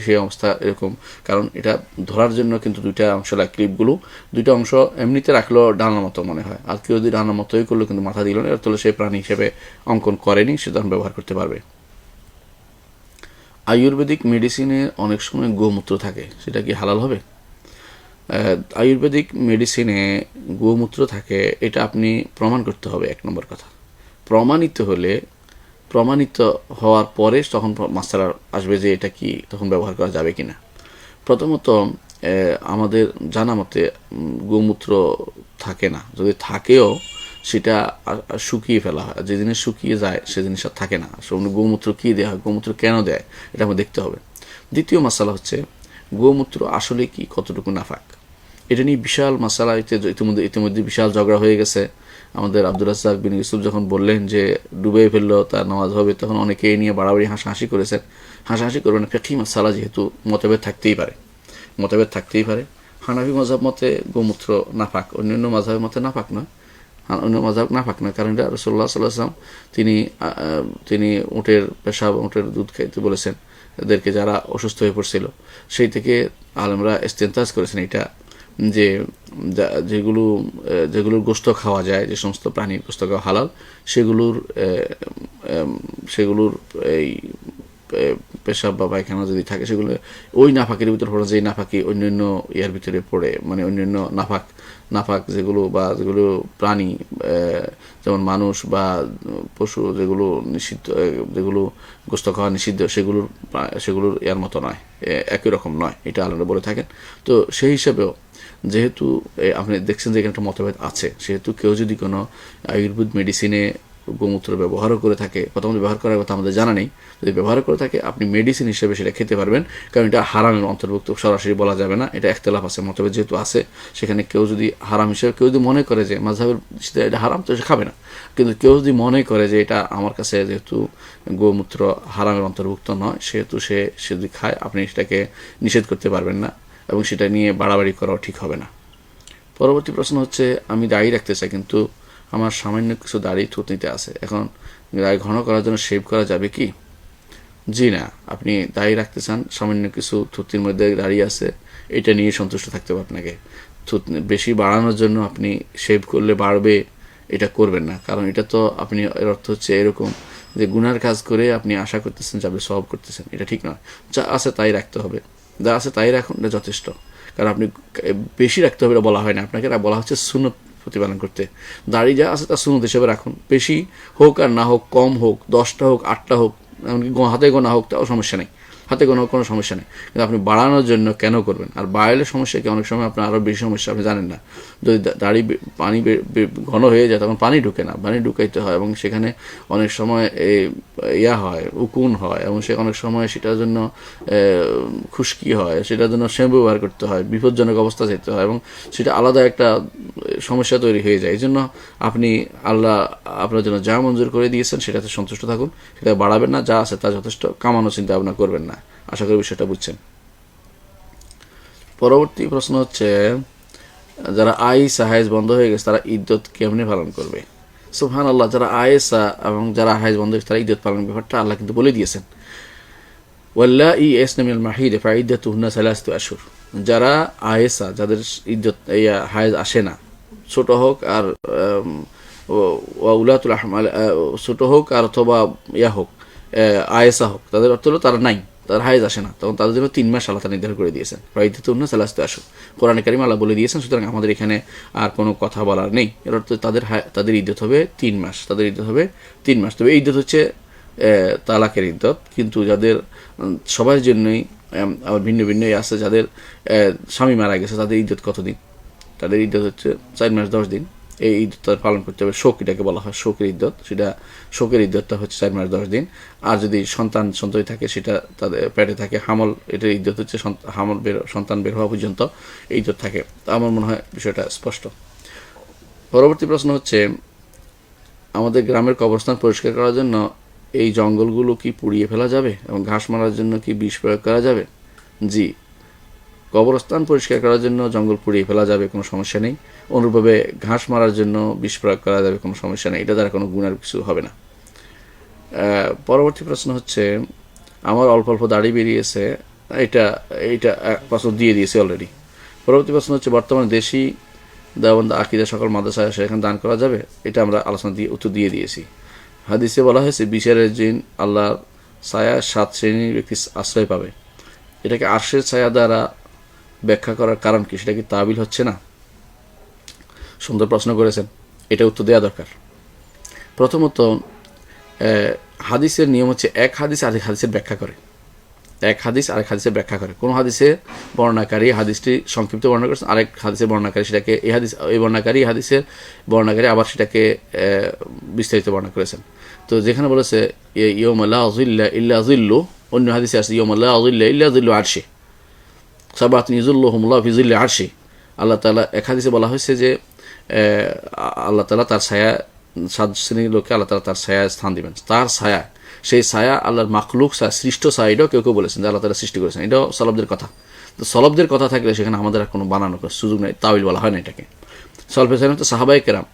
সেই অবস্থা এরকম। কারণ এটা ধরার জন্য কিন্তু দুইটা অংশ লাগে, ক্লিপগুলো দুইটা অংশ এমনিতে রাখলেও ডানার মতো মনে হয়, আর কেউ যদি ডানার মতোই করলো কিন্তু মাথা দিল না, তাহলে সে প্রাণী হিসেবে অঙ্কন করেনি, সে তখন ব্যবহার করতে পারবে। আয়ুর্বেদিক মেডিসিনে অনেক সময় গোমূত্র থাকে, সেটা কি হালাল হবে? আয়ুর্বেদিক মেডিসিনে গোমূত্র থাকে, এটা আপনি প্রমাণ করতে হবে। এক নম্বর কথা, প্রমাণিত হওয়ার পরে তখন মাসালা আসবে যে এটা কি তখন ব্যবহার করা যাবে কিনা। প্রথমত আমাদের জানা মতে গোমূত্র থাকে না, যদি থাকেও সেটা শুকিয়ে ফেলা হয়। যে জিনিস শুকিয়ে যায় সে জিনিস আর থাকে না। গোমূত্র কী দেওয়া হয়, গোমূত্র কেন দেয়, এটা আমরা দেখতে হবে। দ্বিতীয় মাসালা হচ্ছে গোমূত্র আসলে কি, কতটুকু নাফাক। এটা নিয়ে বিশাল মাসালা ইতিমধ্যে বিশাল ঝগড়া হয়ে গেছে। আমাদের আব্দুর রাজ্জাক বিন ইউসুফ যখন বললেন যে ডুবে ফেললেও তার নামাজ হবে, তখন অনেকে এই নিয়ে বাড়াবাড়ি হাসাহাসি করেছেন। হাসাহাসি করবেন, ফিকহি মাসালা যেহেতু মতভেদ থাকতেই পারে। হানাফি মাযহাব মতে গোমূত্র নাফাক, অন্যান্য মাযহাবের মতে নাফাক নয়। অন্য মাযহাব নাফাক নয়, কারণ এটা রাসূলুল্লাহ সাল্লাল্লাহু আলাইহি ওয়াসাল্লাম তিনি উটের পেশাব, উটের দুধ খাইতে বলেছেন এদেরকে, যারা অসুস্থ হয়ে পড়ছিল। সেই থেকে আলেমরা ইস্তেনতাজ করেছেন এটা, যে যেগুলোর গোশত খাওয়া যায়, যে সমস্ত প্রাণীর গোশত খাওয়া হালাল, সেগুলোর এই পেশাব বা পায়খানা যদি থাকে, সেগুলো ওই নাফাকের ভিতরে পড়ে, যে নাফাকি অন্যান্য ইয়ার ভিতরে পড়ে, মানে অন্যান্য নাফাক যেগুলো প্রাণী, যেমন মানুষ বা পশু যেগুলো নিষিদ্ধ, যেগুলো গোশত খাওয়া নিষিদ্ধ, সেগুলোর ইয়ার মতো নয়, একই রকম নয়, এটা আলাদা বলে থাকেন। তো সেই হিসাবেও যেহেতু আপনি দেখছেন যে এখানে একটা মতভেদ আছে, সেহেতু কেউ যদি কোনো আয়ুর্বেদ মেডিসিনে গোমূত্র ব্যবহারও করে থাকে, প্রথমত ব্যবহার করার কথা আমাদের জানা নেই, যদি ব্যবহার করে থাকে আপনি মেডিসিন হিসেবে সেটা খেতে পারবেন, কারণ এটা হারামের অন্তর্ভুক্ত, সরাসরি বলা যাবে না, এটা ইখতিলাফ আছে, মতভেদ যেহেতু আছে, সেখানে কেউ যদি হারাম হিসেবে, কেউ যদি মনে করে যে মাযহাবের এটা হারাম, তো সে খাবে না। কিন্তু কেউ যদি মনে করে যে এটা আমার কাছে যেহেতু গোমূত্র হারামের অন্তর্ভুক্ত নয়, সেহেতু সে যদি খায়, আপনি সেটাকে নিষেধ করতে পারবেন না, এবং সেটা নিয়ে বাড়াবাড়ি করাও ঠিক হবে না। পরবর্তী প্রশ্ন হচ্ছে, আমি দাড়ি রাখতে চাই, কিন্তু আমার সামান্য কিছু দাড়ি থুতনিতে আছে, এখন দাড়ি ঘন করার জন্য শেভ করা যাবে কি? জি না, আপনি দাড়ি রাখতে চান, সামান্য কিছু থুতনির মধ্যে দাড়ি আছে, এটা নিয়ে সন্তুষ্ট থাকতে হবে আপনাকে। বেশি বাড়ানোর জন্য আপনি শেভ করলে বাড়বে, এটা করবেন না, কারণ এটা তো আপনি, এর অর্থ হচ্ছে এরকম যে গুনার কাজ করে আপনি আশা করতেছেন যে আপনি সওয়াব করতেছেন, এটা ঠিক নয়। যা আছে তাই রাখতে হবে, যা আছে তাই রাখুন, এটা যথেষ্ট। কারণ আপনি বেশি রাখতে হবে এটা বলা হয় না আপনাকে, বলা হচ্ছে সুন্নত প্রতিপালন করতে। দাড়ি যা আছে তা সুন্নত হিসেবে রাখুন, বেশি হোক আর না হোক, কম হোক, 10টা হোক, 8টা হোক, এমনকি হাতে গোনা হোক, তাও সমস্যা নেই, হাতে গোনা কোনো সমস্যা নেই। কিন্তু আপনি বাড়ানোর জন্য কেন করবেন? আর বাড়ালে সমস্যা কি, অনেক সময় আপনার আরও বেশি সমস্যা, আপনি জানেন না। যদি দাড়ি পানি ঘন হয়ে যায়, তখন পানি ঢুকে না, পানি ঢুকাইতে হয়, এবং সেখানে অনেক সময় হয়, উকুন হয়, এবং সে অনেক সময় সেটার জন্য খুশকি হয়, সেটার জন্য শ্যাম্পু ব্যবহার করতে হয়, বিপজ্জনক অবস্থা যেতে হয়, এবং সেটা আলাদা একটা সমস্যা তৈরি হয়ে যায়। এই জন্য আপনি আল্লাহ আপনার জন্য যা মঞ্জুর করে দিয়েছেন সেটাতে সন্তুষ্ট থাকুন, সেটা বাড়াবেন না, যা আছে তা যথেষ্ট, কামানো চিন্তা ভাবনা করবেন না। আশা করি বিষয়টা বুঝছেন। পরবর্তী প্রশ্ন হচ্ছে, যারা আয়েসা হায়েজ বন্ধ হয়ে গেছে, তারা ইদ্যত কেমনে পালন করবে? সুবহানাল্লাহ, যারা আয়েসা এবং যারা হায়েজ বন্ধ হয়েছে, তারা ইদ্যত পালনের ব্যাপারটা আল্লাহ কিন্তু বলে দিয়েছেন। ওয়াল্লাহি ইয়াসনা মিনাল মাহিদ ফাইদ্দাতুহুন্না সালাসাতু আশহুর। যারা আয়েসা, যাদের ইদ্যত হায়েজ আসে না, ছোট হোক আর উলাতুল আহমাল, ছোট হোক আর অথবা হোক, আয়েসা হোক, তাদের অর্থ হলো তারা নাই, তার হায়েজ আসে না, তখন তাদের জন্য 3 মাস আল্লাহ নির্ধারণ করে দিয়েছেন। ফাইদ্দাতুহুন্না সালাসাতু আশহুর কোরআনে কারিমে আল্লাহ বলে দিয়েছেন। সুতরাং আমাদের এখানে আর কোনো কথা বলার নেই। এর অর্থ তাদের ইদ্যত হবে 3 মাস, তাদের ইদ্যত হবে 3 মাস। তবে ইদ্যত হচ্ছে তালাকের ইদ্যত, কিন্তু যাদের সবার জন্যই আবার ভিন্ন ভিন্ন আছে, যাদের স্বামী মারা গেছে, তাদের ইদ্যত কতদিন? তাদের ইদ্যত হচ্ছে 4 মাস 10 দিন। এই ইদ্যত পালন করতে হবে। শোক, এটাকে বলা হয় শোকের ইদ্যত, সেটা শোকের ইদ্যতটা হচ্ছে 4 মাস 10 দিন। আর যদি সন্ততি থাকে, সেটা তাদের পেটে থাকে হামল, এটার ইদ্যত হচ্ছে সন্তান বের হওয়া পর্যন্ত এই ইদ্যত থাকে। তা আমার মনে হয় বিষয়টা স্পষ্ট। পরবর্তী প্রশ্ন হচ্ছে, আমাদের গ্রামের কবরস্থান পরিষ্কার করার জন্য এই জঙ্গলগুলো কি পুড়িয়ে ফেলা যাবে, এবং ঘাস মারার জন্য কি বিষ প্রয়োগ করা যাবে? জি, কবরস্থান পরিষ্কার করার জন্য জঙ্গল পুড়িয়ে ফেলা যাবে, কোনো সমস্যা নেই। অনুরূপভাবে ঘাস মারার জন্য বিষ প্রয়োগ করা যাবে, কোনো সমস্যা নেই, এটা দ্বারা কোনো গুণের কিছু হবে না। পরবর্তী প্রশ্ন হচ্ছে, আমার অল্প অল্প দাড়ি বেরিয়েছে, এইটা প্রশ্ন দিয়ে দিয়েছে অলরেডি। পরবর্তী প্রশ্ন হচ্ছে, বর্তমানে দেশি দেওবন্দ আকিদা সকল মাদ্রাসায় সেখানে দান করা যাবে? এটা আমরা আলোচনা দিয়ে উত্তর দিয়ে দিয়েছি। হাদিসে বলা হয়েছে, বিচারের দিন আল্লাহর ছায়া 7 শ্রেণীর ব্যক্তি আশ্রয় পাবে। এটাকে আরশের ছায়া দ্বারা ব্যাখ্যা করার কারণ কি? সেটা কি তাবিল হচ্ছে না? সুন্দর প্রশ্ন করেছেন, এটা উত্তর দেওয়া দরকার। প্রথমত, হাদিসের নিয়ম হচ্ছে এক হাদিস আরেক হাদিসের ব্যাখ্যা করে। এক হাদিস আরেক হাদিসে ব্যাখ্যা করে। কোন হাদিসে বর্ণনাকারী হাদিসটি সংক্ষিপ্ত বর্ণনা করেছেন, আরেক হাদিসের বর্ণনাকারী সেটাকে এই বর্ণনাকারী হাদিসের বর্ণনাকারী আবার সেটাকে বিস্তারিত বর্ণনা করেছেন। তো যেখানে বলেছে ইয়াউমা লা যিল্লা ইল্লা যিল্লু, অন্য হাদিসে আছে ইয়াউমা লা যিল্লা ইল্লা যিল্লু আরশি, সাবাতুন ইযিল্লুহুমুল্লাহু ফি যিল্লি আরশি। আল্লাহ তাআলা এক হাদিসে বলা হয়েছে যে আল্লাহ তাআলা তার ছায়া 7 শ্রেণীর লোককে আল্লাহ তাআলা তার ছায়া স্থান দিবেন। তার ছায়া, সেই ছায়া আল্লাহর মাখলুক সৃষ্ট ছায়া, এটাও কেউ কেউ বলেছেন যে আল্লাহ তাআলা সৃষ্টি করেছেন। এটাও সলবদের কথা। তো সলবদের কথা থাকলে সেখানে আমাদের আর কোনো বানানোর সুযোগ নেই, তাওয়িল বলা হয় না এটাকে। সলফে সালাম তো সাহাবায়ে কেরাম,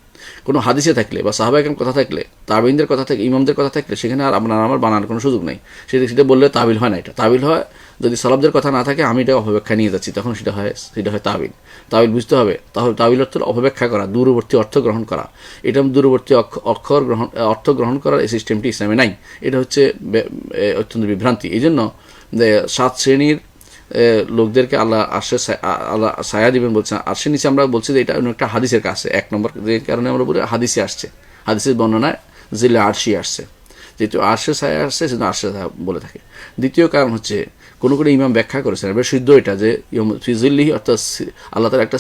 কোনো হাদিসে থাকলে বা সাহাবায়ে কেরাম কথা থাকলে, তাবেঈনদের কথা থাকলে, ইমামদের কথা থাকলে সেখানে আর আপনার আমার বানানোর কোনো সুযোগ নেই। সেটা বললে তাবিল হয় না। এটা তাবিল হয় যদি সলবদের কথা না থাকে, আমি এটা অপব্যাখ্যা নিয়ে যাচ্ছি, তখন সেটা হয় তাবিল। তাবিল বুঝতে হবে, তাহলে তাবিল অর্থ অপব্যাখ্যা করা, দূরবর্তী অর্থ গ্রহণ করা। এটা দূরবর্তী অর্থ গ্রহণ করার এই সিস্টেমটি ইসলামে নাই। এটা হচ্ছে অত্যন্ত বিভ্রান্তি। এই জন্য 7 শ্রেণীর লোকদেরকে আল্লাহ ছায়া দিবেন বলছেন। আরশের নিচে আমরা বলছি যে এটা অন্য একটা হাদিসের কাছে, এক নম্বর যে কারণে আমরা বলি হাদিসে আসছে, হাদিসের বর্ণনায় জিল্লে আরশি আসছে। যেহেতু আরশের ছায়া আসছে সেজন্য আরশের ছায়া বলে থাকে। দ্বিতীয় কারণ হচ্ছে কোনো ইমাম ব্যাখ্যা করেছেন, এবার সিদ্ধ এটা যে ফিজিল্লি অর্থাৎ আল্লাহ তাআলা একটা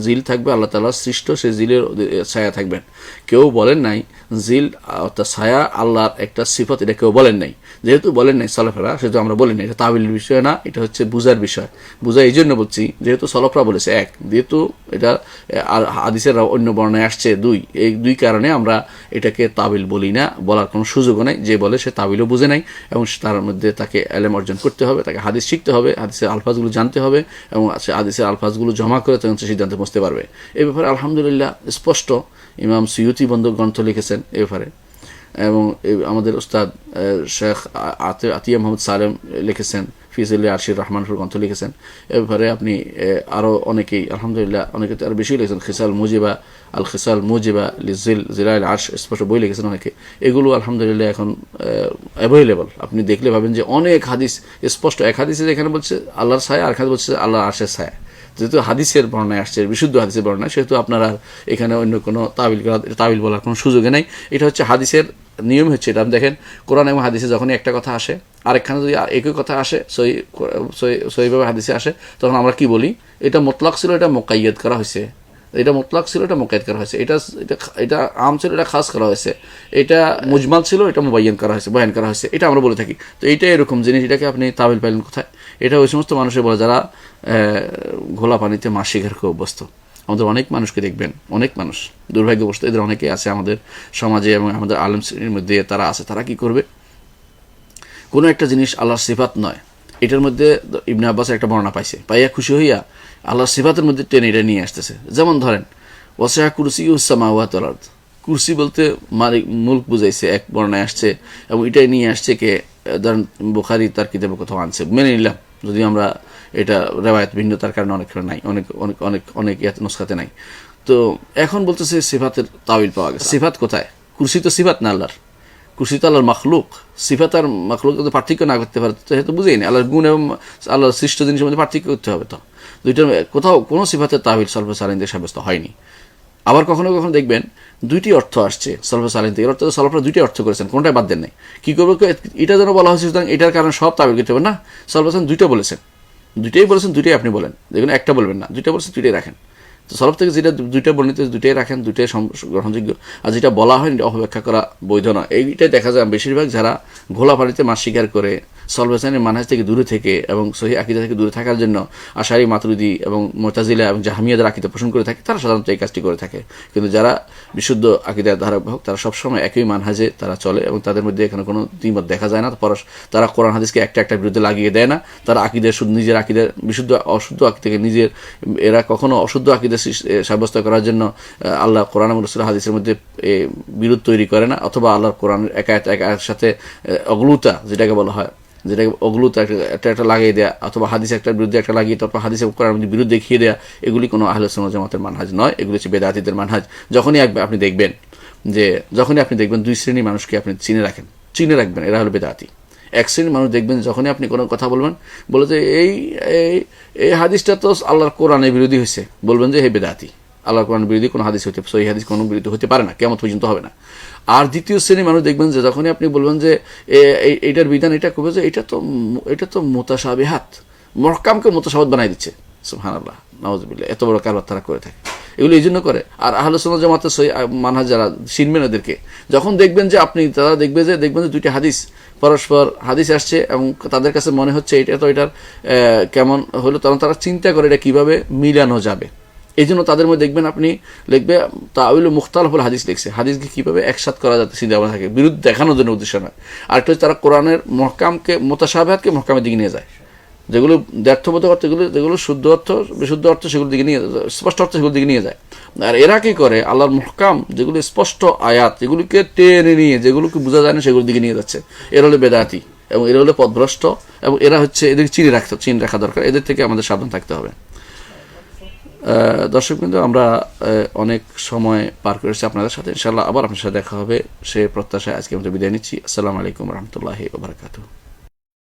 জিল থাকবে, আল্লাহ তাআলা সৃষ্ট সেই জিলের ছায়া থাকবেন। কেউ বলেন নাই জিল অর্থাৎ ছায়া আল্লাহর একটা সিফত, এটা কেউ বলেন নাই। যেহেতু বলেন নাই সলফরা, সেহেতু আমরা বলি না। এটা তাবিলের বিষয় না, এটা হচ্ছে বুঝার বিষয়। বুঝা এই জন্য বলছি যেহেতু সলফরা বলেছে এক, যেহেতু এটা আর হাদিসের অন্য বর্ণায় আসছে 2, এই 2 কারণে আমরা এটাকে তাবিল বলি না, বলার কোনো সুযোগও নেই। যে বলে সে তাবিলও বুঝে নাই, এবং তার মধ্যে তাকে এলেম অর্জন করতে হবে, তাকে হাদিস শিখতে হবে, হাদিসের আলফাজগুলো জানতে হবে, এবং হাদিসের আলফাজগুলো জমা করে তখন সে সিদ্ধান্তে পৌঁছতে পারবে। এই ব্যাপারে আলহামদুলিল্লাহ স্পষ্ট ইমাম সুয়ুতি গ্রন্থ লিখেছেন এ ব্যাপারে, এবং আমাদের উস্তাদ শেখ আতিয়া মোহাম্মদ সালেম লিখেছেন, ফিজিল্লি আরশির রহমানপুর গ্রন্থ লিখেছেন। এ ব্যাপারে আপনি আরও অনেকেই আলহামদুলিল্লাহ, অনেকে তো আরও বেশি লিখেছেন। খিসাল মুজিবা জিলাইল আরশ, স্পষ্ট বই লিখেছেন অনেকে। এগুলো আলহামদুলিল্লাহ এখন অ্যাভেলেবল। আপনি দেখলে ভাবেন যে অনেক হাদিস স্পষ্ট, এক হাদিসে যেখানে বলছে আল্লাহর ছায়া, আর এখানে বলছে আল্লাহর আরশের ছায়া। যেহেতু হাদিসের বর্ণায় আসছে, বিশুদ্ধ হাদিসের বর্ণায়, সেহেতু আপনারা এখানে অন্য কোনো তাবিল বলার কোনো সুযোগে নেই। এটা হচ্ছে হাদিসের নিয়ম। হচ্ছে এটা দেখেন, কোরআন এবং হাদিসে যখনই একটা কথা আসে, আরেকখানে যদি একই কথা আসে, সহিভাবে হাদিসে আসে, তখন আমরা কি বলি? এটা মুতলাক ছিল, এটা মুকাইয়াদ করা হয়েছে। এটা মুতলাক ছিল, এটা মুকাইয়াদ করা হয়েছে। এটা আম ছিল, এটা খাস করা হয়েছে। এটা মুজমাল ছিল, এটা বয়ান করা হয়েছে। এটা আমরা বলে থাকি। তো এইটা এরকম জিনিস, এটাকে আপনি তাবিল পাইলেন কোথায়? এটা ওই সমস্ত মানুষের বলে যারা ঘোলা পানিতে মাছ শিকার খুব অভ্যস্ত। আমাদের অনেক মানুষকে দেখবেন, অনেক মানুষ দুর্ভাগ্যবশত, এদের অনেকে আছে আমাদের সমাজে এবং আমাদের আলেম শ্রেণীর মধ্যে তারা আছে। তারা কি করবে? কোনো একটা জিনিস আল্লাহর সিফাত নয়, এটার মধ্যে ইবনে আব্বাসের একটা বর্ণনা পাইয়া খুশি হইয়া আল্লাহর সিফাতের মধ্যে টেনে এটা নিয়ে আসতেছে। যেমন ধরেন, ওয়াসিআ কুরসিয়ুস সামাওয়াতি ওয়াল আরদ, কুরসি বলতে মালিক মুলক বুঝাইছে, এক বর্ণায় আসছে, এবং এটাই নিয়ে আসছে কে? ধরেন বুখারী তার কিতাবে কোথাও আনছে, মেনে নিলাম, যদি আমরা এটা রেওয়ায়াত ভিন্নতার কারণে অনেক নাই, অনেক নুসখাতে নাই। তো এখন বলতেছে সিফাতের তাবিল পাওয়া গেছে। সিফাত কোথায়? কুরসি তো সিফাত না আল্লাহর, কুরসি তো আল্লাহর মাখলুক। সিফাত আর মাখলুক যদি পার্থক্য না করতে পারে সেটা বুঝেই নেই। আল্লাহর গুণ এবং আল্লাহর সৃষ্ট জিনিসের মধ্যে পার্থক্য করতে হবে। তো দুইটার কোথাও কোনো সিফাতের তাবিল সলফে সালেহিন থেকে সাব্যস্ত হয়নি। আবার কখনো কখনো দেখবেন 2টি অর্থ আসছে সলফে সালেহিন থেকে, এর অর্থ সলফরা 2টি অর্থ করেছেন, কোনটাই বাদ দেন নাই। কী করবো? এটা যেন বলা হয়েছে, সুতরাং এটার কারণে সব তাবিল করতে হবে না। সলফে সালেহিন 2টা বলেছেন, 2টাই বলেছেন, 2টাই আপনি বলেন, দেখুন একটা বলবেন না, 2টা বলেছেন, 2টাই রাখেন। তো সলফ থেকে যেটা 2টা বর্ণিত, 2টাই রাখেন, 2টাই গ্রহণযোগ্য। আর যেটা বলা হয় এটা অপব্যাখ্যা করা বৈধ নয়। এইটাই দেখা যায় বেশিরভাগ যারা ঘোলা পানিতে মাছ শিকার করে, সলফে সালেহিনের মানহাজ থেকে দূরে থেকে এবং সহিহ আকীদা থেকে দূরে থাকার জন্য আশারি, মাতুরিদি এবং মুতাজিলা এবং জাহমিয়াদের আকীদা পোষণ করে থাকে, তারা সাধারণত এই কাজটি করে থাকে। কিন্তু যারা বিশুদ্ধ আকীদার ধারাবাহক, তারা সবসময় একই মানহাজে তারা চলে, এবং তাদের মধ্যে এখানে কোনো দ্বিমত দেখা যায় না। তারা কোরআন হাদিসকে একটা বিরুদ্ধে লাগিয়ে দেয় না। তারা আকীদার নিজের আকীদার বিশুদ্ধ অশুদ্ধ আকীদাকে এরা কখনো অশুদ্ধ আকীদা সাব্যস্ত করার জন্য আল্লাহ কোরআন এবং রাসূল হাদিসের মধ্যে বিরোধ তৈরি করে না, অথবা আল্লাহর কোরআনের একের সাথে অগলুতা, যেটাকে বলা হয়, যেটাকে অগলুতা একটা লাগিয়ে দেয়া, অথবা হাদিস একটা বিরুদ্ধে একটা লাগিয়ে তারপর হাদিস কোরআনের বিরুদ্ধে দেখিয়ে দেয়া, এগুলি কোনো আহলে সুন্নাত জামাতের মানহাজ নয়। এগুলি হচ্ছে বেদাতীদের মানহাজ। যখনই আপনি দেখবেন 2 শ্রেণীর মানুষকে আপনি চিনে রাখবেন, এরা হলো বেদাতী। এক শ্রেণীর মানুষ দেখবেন যখনই আপনি কোনো কথা বলবেন, বলে যে এই হাদিসটা তো আল্লাহর কোরআনের বিরোধী হয়েছে, বলবেন যে হে বেদাতী। আল্লাহ কোরআন বিরোধী কোনো হাদিস হতে, সহিহ হাদিস কোনো বিরোধী হতে পারে না, কিয়ামত পর্যন্ত হবে না। আর দ্বিতীয় শ্রেণীর মানুষ দেখবেন যে যখনই আপনি বলবেন যে এইটার বিধান এটা করবে, যে এটা তো মুতাশাবিহাত, মুহকামকে মুতাশাবিহাত বানাই দিচ্ছে। সুবহানাল্লাহ, নাউযুবিল্লাহ, এত বড় কারবার তারা করে থাকে। এগুলো এই জন্য করে। আর আহলে সুন্নাত জামাতের সহিহ মানহাজ যারা চিনবেন এদেরকে, যখন দেখবেন যে তারা দেখবেন যে দুইটা হাদিস পরস্পর হাদিস আসছে এবং তাদের কাছে মনে হচ্ছে এটা তো এটার কেমন হলো, তখন তারা চিন্তা করে এটা কিভাবে মিলানো যাবে। এই জন্য তাদের মধ্যে দেখবেন আপনি লিখবে তাউইল মুখতালিফুল হাদিস লিখছে, হাদিসকে কিভাবে একসাথ করা যাতে চিন্তা ভাবনা থাকে, বিরুদ্ধে দেখানোর জন্য উদ্দেশ্য নয়। আর একটা হচ্ছে তারা কোরআনের মুহকামকে মুতাশাবিহাতকে মুহকামের দিকে নিয়ে যায়, যেগুলো দ্ব্যর্থবোধক অর্থ, যেগুলো শুদ্ধ অর্থ বিশুদ্ধ অর্থ সেগুলোর দিকে নিয়ে, স্পষ্ট অর্থ সেগুলোর দিকে নিয়ে যায়। আর এরা কি করে, আল্লাহর মুহকাম যেগুলো স্পষ্ট আয়াত, যেগুলিকে টেনে নিয়ে, যেগুলোকে বোঝা যায় না সেগুলোর দিকে নিয়ে যাচ্ছে। এরা হলো বেদাতি এবং এরা হলো পথভ্রষ্ট, এবং এরা হচ্ছে, এদের চিনে রাখা দরকার, এদের থেকে আমাদের সাবধান থাকতে হবে। দর্শক কিন্তু আমরা অনেক সময় পার করেছি আপনাদের সাথে, ইনশাআল্লাহ আবার আপনার সাথে দেখা হবে সে প্রত্যাশায় আজকে আমরা বিদায় নিচ্ছি। আসসালামু আলাইকুম রহমতুল্লাহি ওয়া বারাকাতুহু।